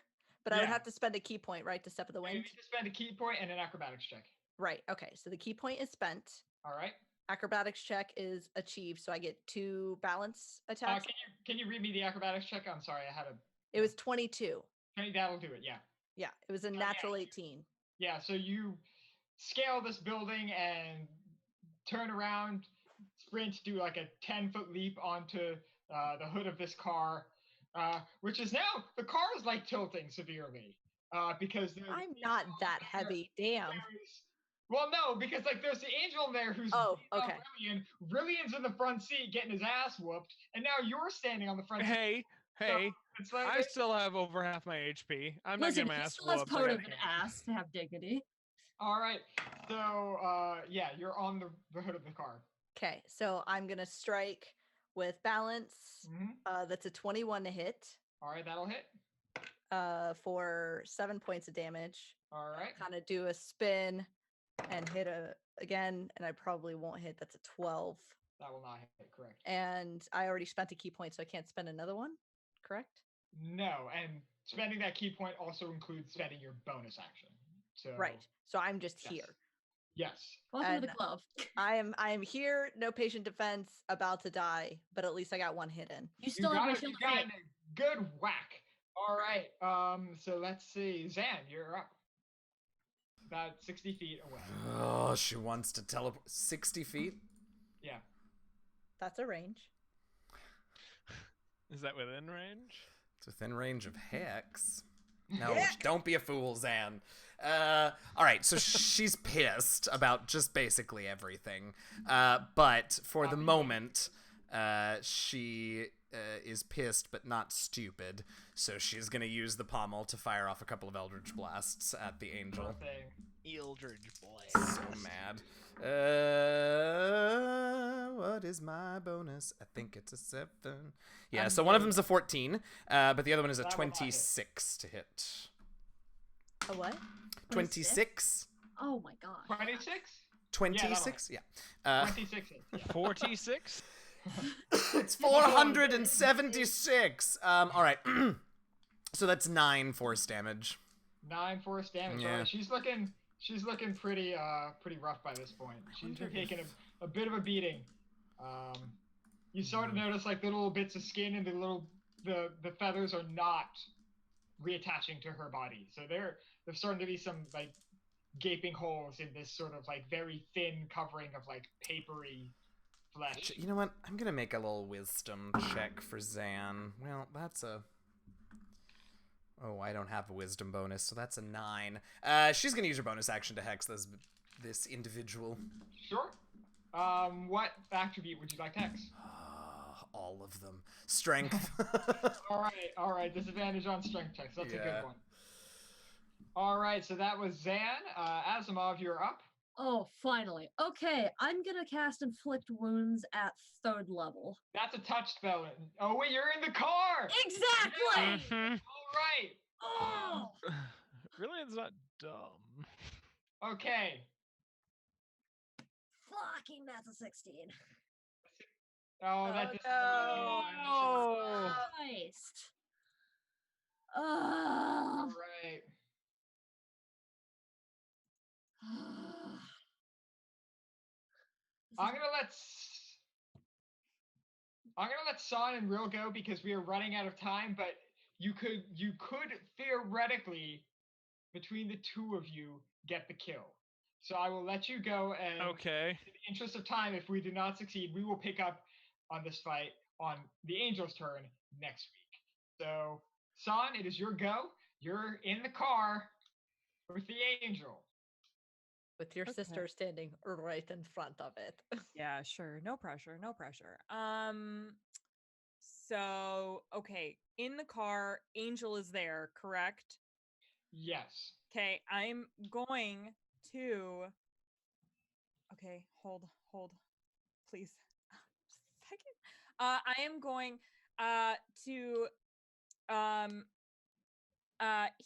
Speaker 4: but I would
Speaker 2: Yeah.
Speaker 4: have to spend a key point, right, to step of the
Speaker 2: You
Speaker 4: wind.
Speaker 2: need to spend a key point and an acrobatics check.
Speaker 4: Right. Okay. So the key point is spent.
Speaker 2: All right.
Speaker 4: Acrobatics check is achieved, so I get 2 balance attacks.
Speaker 2: Can you read me the acrobatics check? I'm sorry, I had a.
Speaker 4: It was 22.
Speaker 2: That'll do it. Yeah.
Speaker 4: Yeah, it was a
Speaker 2: yeah.
Speaker 4: natural 18.
Speaker 2: Yeah. So you scale this building and turn around, sprint, do like a 10-foot leap onto the hood of this car, which is now the car is like tilting severely because
Speaker 4: I'm not that heavy. Damn.
Speaker 2: Well, no, because like there's the angel in there who's
Speaker 4: Oh,
Speaker 2: beating up
Speaker 4: okay.
Speaker 2: Rillian. Rillian's in the front seat getting his ass whooped, and now you're standing on the front seat.
Speaker 7: Hey,
Speaker 2: It's like
Speaker 7: I still have over half my HP. I'm not
Speaker 3: Listen,
Speaker 7: getting my
Speaker 3: he
Speaker 7: ass
Speaker 3: still has
Speaker 7: whooped. I
Speaker 3: part
Speaker 7: got
Speaker 3: of an ass to have dignity.
Speaker 2: all right. So yeah, you're on the hood of the car.
Speaker 4: Okay, so I'm gonna strike with balance.
Speaker 2: Mhm.
Speaker 4: That's a 21 to hit.
Speaker 2: All right, that'll hit.
Speaker 4: For 7 points of damage.
Speaker 2: All right.
Speaker 4: Kind of do a spin and hit again, and I probably won't hit. That's a 12.
Speaker 2: That will not hit. Correct.
Speaker 4: And I already spent a key point, so I can't spend another one. Correct?
Speaker 2: No, and spending that key point also includes spending your bonus action. So
Speaker 4: Right. So I'm just
Speaker 2: yes.
Speaker 4: here.
Speaker 2: Yes.
Speaker 3: Welcome to the
Speaker 4: And-
Speaker 3: club.
Speaker 4: I am here, no patient defense, about to die, but at least I got one hit in.
Speaker 3: You still have my shield
Speaker 2: you
Speaker 3: of
Speaker 2: got
Speaker 3: faith.
Speaker 2: a good whack. All right. So let's see. Zan, you're up. About 60 feet away.
Speaker 1: Oh, she wants to teleport 60 feet.
Speaker 2: Yeah.
Speaker 4: That's a range.
Speaker 7: Is that within range?
Speaker 1: It's within range of Hex. No, don't be a fool, Zan. All right, so she's pissed about just basically everything. But for the moment, she is pissed but not stupid. So she's going to use the pommel to fire off a couple of Eldritch Blasts at the angel.
Speaker 7: Eldridge boy.
Speaker 1: So mad. What is my bonus? I think it's a 7. Yeah, so one of them's a 14, but the other one is a
Speaker 2: That will not hit.
Speaker 1: 26 to hit.
Speaker 4: A what?
Speaker 1: 26?
Speaker 3: Oh my god.
Speaker 2: 26?
Speaker 1: 26? Yeah.
Speaker 2: 26. Yeah.
Speaker 7: 46?
Speaker 1: It's 476. All right. So that's 9 force damage.
Speaker 2: 9 force damage.
Speaker 1: Yeah.
Speaker 2: Alright, she's looking pretty rough by this point. She's been taking a bit of a beating. You start to notice like the little bits of skin and the feathers are not reattaching to her body. So there's starting to be some like gaping holes in this sort of like very thin covering of like papery flesh.
Speaker 1: You know what? I'm going to make a little wisdom check for Zan. Well, that's a... Oh, I don't have a wisdom bonus, so that's a 9. She's going to use her bonus action to hex this individual.
Speaker 2: Sure. What attribute would you like to hex?
Speaker 1: All of them. Strength.
Speaker 2: All right. Disadvantage on strength checks. That's a
Speaker 1: Yeah.
Speaker 2: good one. All right, so that was Zan. Asimov, you're up.
Speaker 3: Oh, finally. Okay, I'm gonna cast Inflict Wounds at 3rd level.
Speaker 2: That's a touch spell. Oh wait, you're in the car.
Speaker 3: Exactly!
Speaker 7: Mhm.
Speaker 2: All right.
Speaker 3: Oh!
Speaker 7: Really, it's not dumb.
Speaker 2: Okay.
Speaker 3: Fucking that's a 16.
Speaker 2: Oh, that
Speaker 4: Oh,
Speaker 7: no.
Speaker 3: Christ.
Speaker 2: All
Speaker 3: Ugh.
Speaker 2: right. I'm gonna let Son and Real go because we are running out of time. But you could theoretically, between the two of you, get the kill. So I will let you go, and
Speaker 7: Okay.
Speaker 2: in the interest of time, if we do not succeed, we will pick up on this fight on the Angel's turn next week. So, Son, it is your go. You're in the car with the Angel.
Speaker 4: with your sister standing right in front of it.
Speaker 5: Yeah, sure. No pressure. No pressure. So, okay. In the car, Angel is there, correct?
Speaker 2: Yes.
Speaker 5: Okay, I'm going to... Okay, hold, please. Just a second. I am going to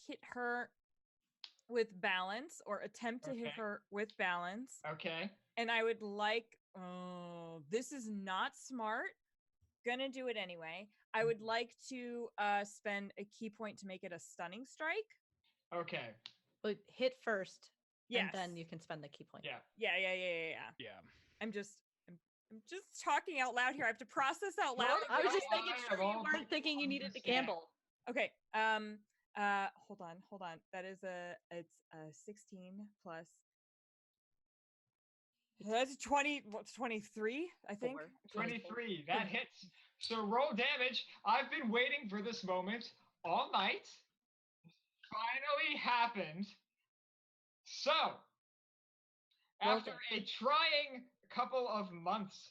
Speaker 5: hit her with balance, or attempt to hit
Speaker 2: Okay.
Speaker 5: her with balance.
Speaker 2: Okay.
Speaker 5: And I would like... Oh, this is not smart. Gonna do it anyway. I would like to spend a key point to make it a stunning strike.
Speaker 2: Okay.
Speaker 4: But hit first,
Speaker 5: Yes.
Speaker 4: and then you can spend the key point.
Speaker 2: Yeah.
Speaker 7: Yeah.
Speaker 5: I'm just talking out loud here. I have to process out loud.
Speaker 4: I was just
Speaker 2: Yeah,
Speaker 4: making
Speaker 2: I
Speaker 4: sure you
Speaker 2: will
Speaker 4: weren't thinking you needed to
Speaker 2: understand.
Speaker 4: gamble.
Speaker 5: Okay. Hold on. That is it's 16 plus. That's 20. What's 23? I think.
Speaker 2: 23. That hits. So roll damage. I've been waiting for this moment all night. Finally happened. So,
Speaker 4: Roll
Speaker 2: after a trying couple of months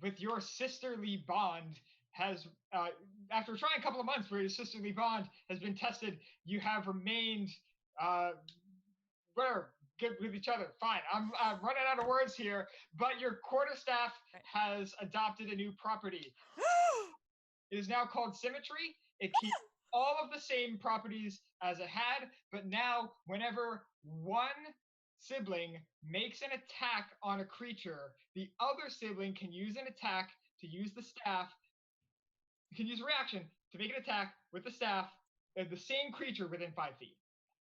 Speaker 2: with your sisterly bond after trying a couple of months where your sisterly bond has been tested, you have remained good with each other. Fine. I'm running out of words here, but your quarterstaff has adopted a new property. It is now called Symmetry. It keeps all of the same properties as it had, but now whenever one sibling makes an attack on a creature, the other sibling can use an attack to use the staff, can use a reaction to make an attack with the staff of the same creature within 5 feet.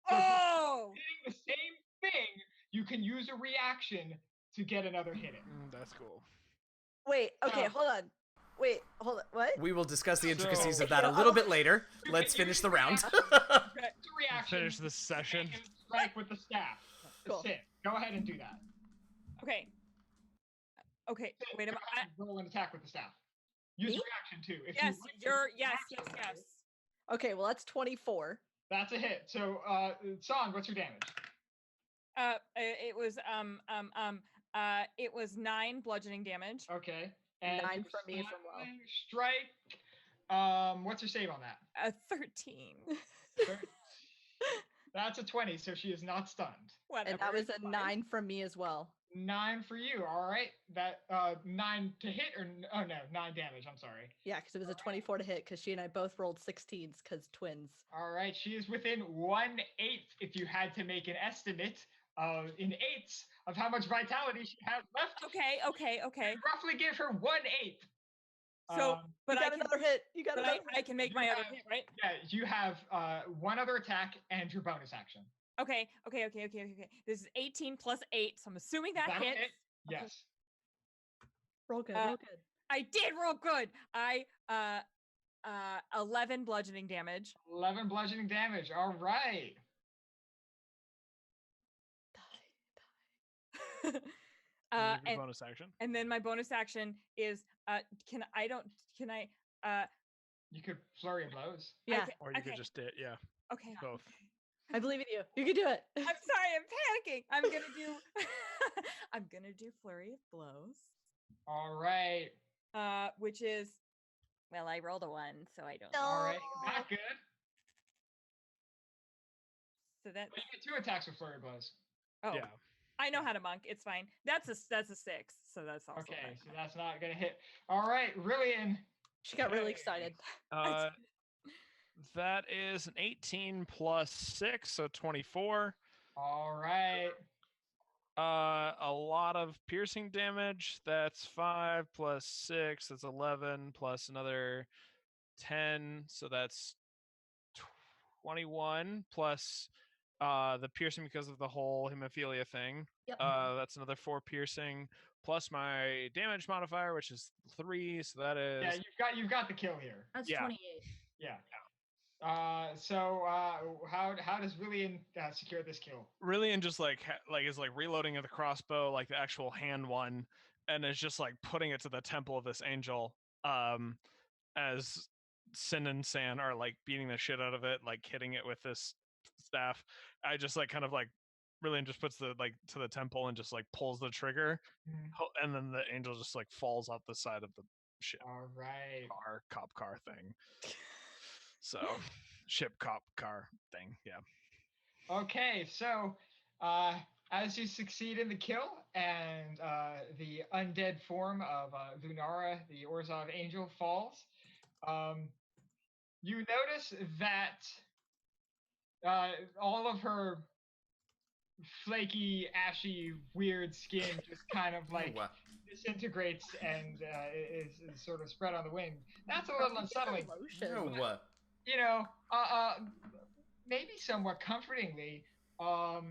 Speaker 2: So if
Speaker 5: Oh!
Speaker 2: you're hitting the same thing, you can use a reaction to get another hit in.
Speaker 7: That's cool.
Speaker 4: Wait, okay,
Speaker 2: So-
Speaker 4: hold on. Wait, hold on. What?
Speaker 1: We will discuss the intricacies
Speaker 7: So-
Speaker 1: of that a little bit later. Let's finish the round.
Speaker 2: It's a reaction.
Speaker 7: Finish this
Speaker 2: to
Speaker 7: session.
Speaker 2: make a strike with the staff.
Speaker 4: Cool.
Speaker 2: Sit. Go ahead and do that.
Speaker 5: Okay. Okay.
Speaker 2: Sit.
Speaker 5: Wait a
Speaker 2: Go
Speaker 5: minute.
Speaker 2: ahead and roll an attack with the staff. Use
Speaker 4: Me?
Speaker 2: reaction too. If
Speaker 5: Yes,
Speaker 2: you
Speaker 5: yes.
Speaker 4: Okay, well, that's 24.
Speaker 2: That's a hit. So, Son, what's your damage?
Speaker 5: It was 9 bludgeoning damage.
Speaker 2: Okay. And
Speaker 4: 9
Speaker 2: your
Speaker 4: from me as well.
Speaker 2: stunned strike. What's your save on that?
Speaker 5: 13.
Speaker 2: That's a 20, so she is not stunned.
Speaker 5: Whatever.
Speaker 4: And that was
Speaker 5: it's
Speaker 4: a
Speaker 5: fine.
Speaker 4: 9 from me as well.
Speaker 2: 9 for you. All right. That 9 to hit, or oh no, 9 damage. I'm sorry.
Speaker 4: Yeah, because it was a 24 to hit because she and I both rolled 16s because twins.
Speaker 2: All right. She is within 1/8 if you had to make an estimate in eighths of how much vitality she has left.
Speaker 5: Okay.
Speaker 2: Roughly give her 1/8.
Speaker 5: So, but
Speaker 4: you
Speaker 5: I
Speaker 4: got
Speaker 5: can,
Speaker 4: another hit. You got
Speaker 5: but
Speaker 4: another
Speaker 5: I can make my other hit, right?
Speaker 2: Yeah, you have one other attack and your bonus action.
Speaker 5: Okay. This is 18 plus 8, so I'm assuming that hits.
Speaker 2: Hit? Yes.
Speaker 4: Roll good,
Speaker 5: Uh,
Speaker 4: roll good.
Speaker 5: I did roll good. 11 bludgeoning damage.
Speaker 2: 11 bludgeoning damage. All right.
Speaker 7: Your
Speaker 5: And
Speaker 7: bonus action.
Speaker 5: and then my bonus action is can I
Speaker 2: You could flurry of blows.
Speaker 4: Yeah,
Speaker 7: Or you
Speaker 5: okay.
Speaker 7: could just do it. Yeah,
Speaker 5: okay.
Speaker 7: both.
Speaker 4: I believe in you. You can do it.
Speaker 5: I'm sorry, I'm panicking. I'm gonna do I'm gonna do flurry of blows.
Speaker 2: All right.
Speaker 5: Which is, well, I rolled a 1, so I don't.
Speaker 2: All right. Not good.
Speaker 5: So that.
Speaker 2: But you get 2 attacks with flurry of blows.
Speaker 5: Oh,
Speaker 7: Yeah.
Speaker 5: I know how to monk. It's fine. That's a 6, so that's also
Speaker 2: Okay,
Speaker 5: fine.
Speaker 2: so that's not gonna hit. All right, Rillian.
Speaker 4: She got really
Speaker 2: Hey.
Speaker 4: excited.
Speaker 7: That is an 18 plus 6, so 24.
Speaker 2: All right.
Speaker 7: A lot of piercing damage. That's 5 plus 6. That's 11 plus another 10. So that's 21 plus the piercing because of the whole hemophilia thing.
Speaker 3: Yep.
Speaker 7: That's another 4 piercing plus my damage modifier, which is 3. So that is
Speaker 2: Yeah, you've got the kill here.
Speaker 3: That's
Speaker 7: Yeah.
Speaker 3: 28.
Speaker 2: Yeah. So how does Rillian secure this kill?
Speaker 7: Rillian just is reloading at the crossbow, like the actual hand one, and is just like putting it to the temple of this angel. As Sin and San are like beating the shit out of it, like hitting it with this staff. I just Rillian just puts the to the temple and just like pulls the trigger, and then the angel just like falls off the side of the ship.
Speaker 2: All right.
Speaker 7: Cop car thing. So, ship cop car thing. Yeah.
Speaker 2: Okay, so as you succeed in the kill and the undead form of Lunara, the Orzhov angel, falls, you notice that all of her flaky, ashy, weird skin just kind of like disintegrates and is sort of spread on the wind. That's a little unsettling.
Speaker 1: No.
Speaker 2: You know, maybe somewhat comfortingly, all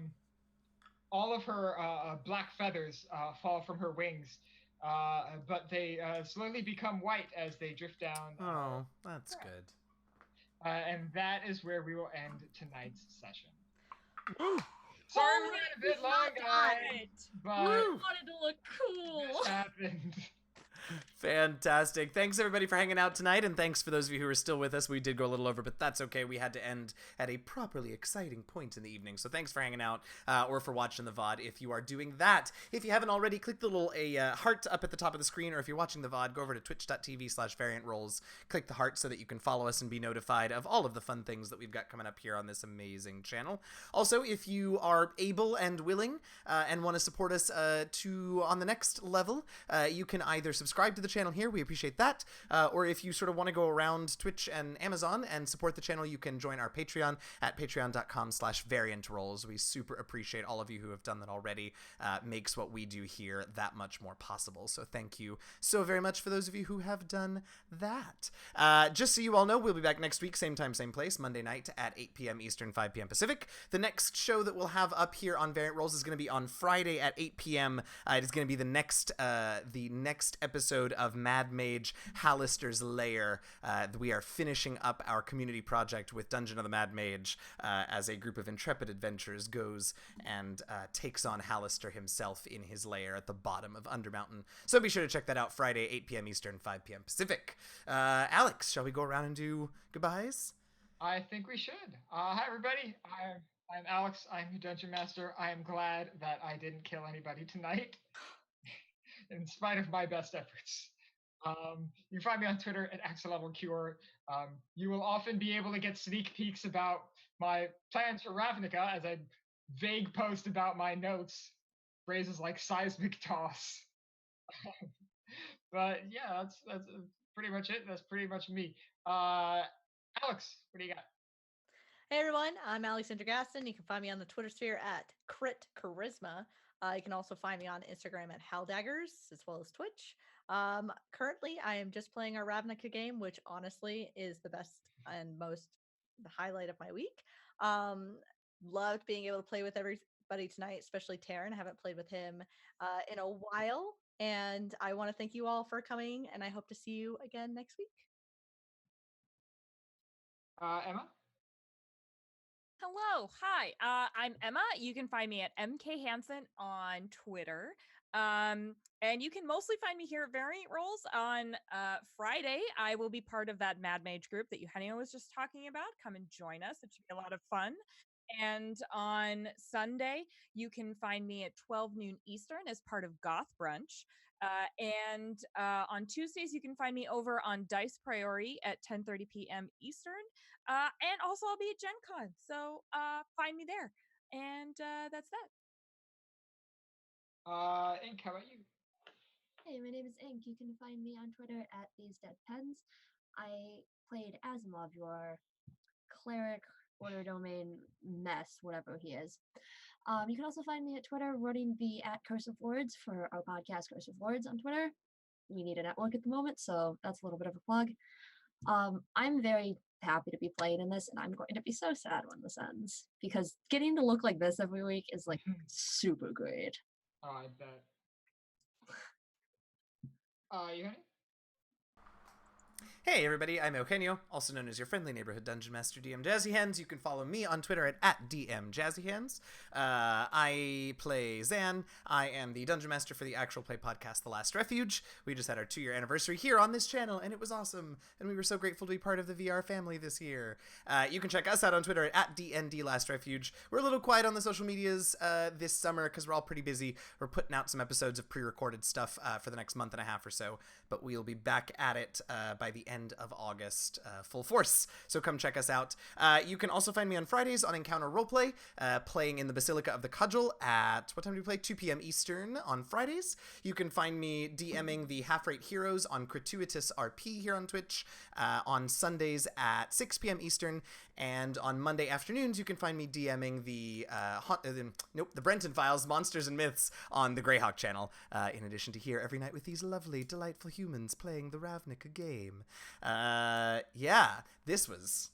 Speaker 2: of her black feathers fall from her wings, but they slowly become white as they drift down.
Speaker 1: Oh, that's good.
Speaker 2: And that is where we will end tonight's session. Sorry we went a bit long, guys, but
Speaker 3: I wanted to look cool.
Speaker 2: this happened.
Speaker 1: Fantastic. Thanks everybody for hanging out tonight, and thanks for those of you who are still with us. We did go a little over, but that's okay. We had to end at a properly exciting point in the evening. So thanks for hanging out or for watching the VOD if you are doing that. If you haven't already, click the little heart up at the top of the screen, or if you're watching the VOD, go over to twitch.tv/variantrolls. Click the heart so that you can follow us and be notified of all of the fun things that we've got coming up here on this amazing channel. Also, if you are able and willing and want to support us on the next level, you can either subscribe to the channel here, we appreciate that, or if you sort of want to go around Twitch and Amazon and support the channel, you can join our Patreon at patreon.com/variantrolls. We super appreciate all of you who have done that already. Makes what we do here that much more possible, so thank you so very much for those of you who have done that. Just so you all know, we'll be back next week, same time, same place, Monday night at 8 p.m. Eastern, 5 p.m. Pacific. The next show that we'll have up here on Variant Rolls is going to be on Friday at 8 p.m. It is going to be the next episode of Mad Mage Hallister's Lair. We are finishing up our community project with Dungeon of the Mad Mage as a group of intrepid adventurers goes and takes on Hallister himself in his lair at the bottom of Undermountain. So be sure to check that out Friday, 8 p.m. Eastern, 5 p.m. Pacific. Alex, shall we go around and do goodbyes?
Speaker 2: I think we should. Hi, everybody. I'm Alex. I'm your Dungeon Master. I am glad that I didn't kill anybody tonight, in spite of my best efforts. You can find me on Twitter at AxeLevelCure. You will often be able to get sneak peeks about my plans for Ravnica as I vague post about my notes, phrases like seismic toss. But yeah, that's pretty much it. That's pretty much me. Alex, what do you got?
Speaker 4: Hey everyone, I'm Alexandra Gaston. You can find me on the Twitter sphere at Crit Charisma. You can also find me on Instagram at Howdaggers as well as Twitch. Currently, I am just playing our Ravnica game, which honestly is the best and most the highlight of my week. Loved being able to play with everybody tonight, especially Taryn. I haven't played with him in a while, and I want to thank you all for coming. And I hope to see you again next week.
Speaker 2: Emma?
Speaker 5: Hello, hi. I'm Emma. You can find me at MK Hansen on Twitter. And you can mostly find me here at Variant Roles on Friday. I will be part of that Mad Mage group that Eugenio was just talking about. Come and join us. It should be a lot of fun. And on Sunday, you can find me at 12 noon Eastern as part of Goth Brunch. And on Tuesdays, you can find me over on Dice Priority at 10:30 p.m. Eastern. And also, I'll be at Gen Con. So find me there. And that's that.
Speaker 2: Ink, how about you?
Speaker 3: Hey, my name is Ink. You can find me on Twitter at These Dead Pens. I played Asimov, your cleric, order domain mess, whatever he is. You can also find me at Twitter running the at Curse of Lords for our podcast Curse of Lords on Twitter. We need a network at the moment, so that's a little bit of a plug. I'm very happy to be playing in this, and I'm going to be so sad when this ends because getting to look like this every week is like super great.
Speaker 2: Oh, I bet. Eugenio?
Speaker 1: Hey everybody, I'm Eugenio, also known as your friendly neighborhood Dungeon Master DM Jazzy Hands. You can follow me on Twitter at DM Jazzy Hands. I play Zan. I am the Dungeon Master for the actual play podcast The Last Refuge. We just had our 2-year anniversary here on this channel, and it was awesome. And we were so grateful to be part of the VR family this year. You can check us out on Twitter at DND Last Refuge. We're a little quiet on the social medias this summer because we're all pretty busy. We're putting out some episodes of pre-recorded stuff for the next month and a half or so, but we'll be back at it by the end of August, full force. So come check us out. You can also find me on Fridays on Encounter Roleplay, playing in the Basilica of the Cudgel at, what time do we play? 2 p.m. Eastern on Fridays. You can find me DMing the Half-Rate Heroes on Gratuitous RP here on Twitch on Sundays at 6 p.m. Eastern, and on Monday afternoons you can find me DMing the the Brenton Files, Monsters and Myths on the Greyhawk channel, in addition to here every night with these lovely, delightful humans playing the Ravnica game. Yeah, this was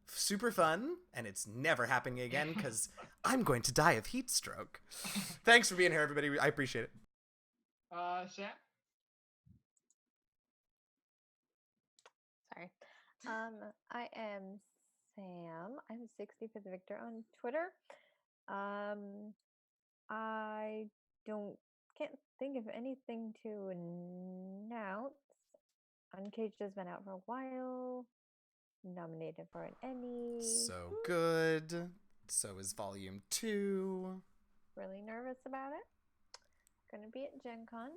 Speaker 1: super fun, and it's never happening again because I'm going to die of heat stroke. Thanks for being here, everybody. I appreciate it.
Speaker 2: Sam?
Speaker 6: Sorry. I am Sam. I'm 60 for the Victor on Twitter. I can't think of anything to announce. Uncaged has been out for a while. Nominated for an Emmy.
Speaker 1: So good. So is Volume 2.
Speaker 6: Really nervous about it. Gonna be at Gen Con.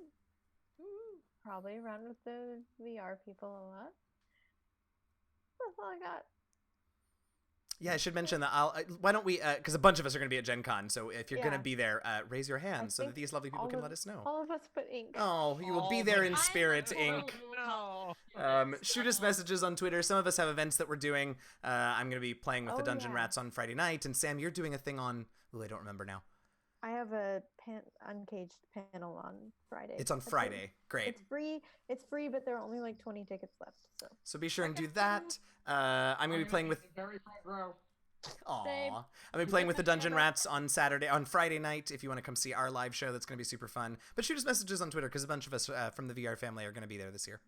Speaker 6: Probably run with the VR people a lot. That's all I got.
Speaker 1: Yeah, I should mention that why don't we, because a bunch of us are going to be at Gen Con, so if you're going to be there, raise your hand so that these lovely people can let us know.
Speaker 6: All of us put Ink.
Speaker 1: Oh, you will be there in spirit, Ink.
Speaker 7: No.
Speaker 1: Shoot us messages on Twitter. Some of us have events that we're doing. I'm going to be playing with the Dungeon Rats on Friday night, and Sam, you're doing a thing on, I don't remember now.
Speaker 6: I have a Uncaged panel on Friday.
Speaker 1: It's on Friday. Great.
Speaker 6: It's free, but there are only like 20 tickets left.
Speaker 1: So be sure and do that. I'm going to be playing with...
Speaker 2: Very front row.
Speaker 1: Aww. I'm going to be playing with the Dungeon Rats on Friday night, if you want to come see our live show. That's going to be super fun. But shoot us messages on Twitter, because a bunch of us from the VR family are going to be there this year.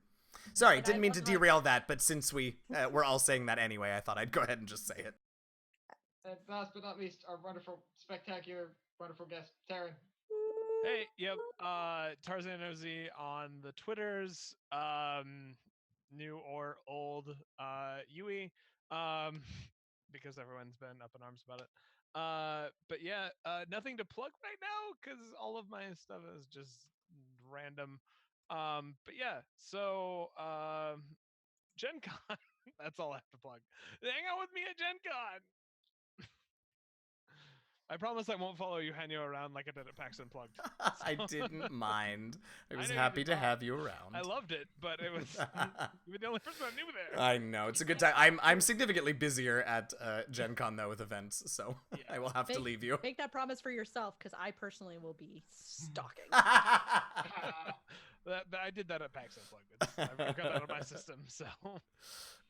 Speaker 1: Sorry, didn't mean to derail that, but since we're all saying that anyway, I thought I'd go ahead and just say it.
Speaker 2: And last but not least, our wonderful, spectacular, wonderful guest, Taryn.
Speaker 7: Hey, yep. Tarzan Nosy on the Twitters, new or old Yui. because everyone's been up in arms about it. But yeah, nothing to plug right now because all of my stuff is just random. But yeah, so Gen Con, that's all I have to plug. Hang out with me at Gen Con. I promise I won't follow Eugenio around like I did at PAX Unplugged.
Speaker 1: I didn't mind. I was
Speaker 7: didn't
Speaker 1: happy
Speaker 7: even
Speaker 1: to
Speaker 7: mind.
Speaker 1: have you around.
Speaker 7: I loved it, but it was you were the only person I knew there.
Speaker 1: I know, it's a good time. I'm significantly busier at Gen Con though with events, so I will have to leave you.
Speaker 4: Make that promise for yourself, because I personally will be stalking.
Speaker 7: I did that at PAX Unplugged. I've got that on my system, so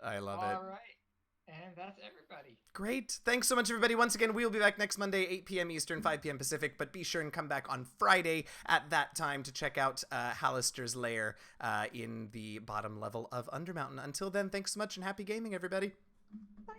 Speaker 1: I love
Speaker 2: All
Speaker 1: it.
Speaker 2: right. And that's everybody.
Speaker 1: Great. Thanks so much, everybody. Once again, we'll be back next Monday, 8 p.m. Eastern, 5 p.m. Pacific, but be sure and come back on Friday at that time to check out Hallister's Lair in the bottom level of Undermountain. Until then, thanks so much and happy gaming, everybody.
Speaker 4: Bye.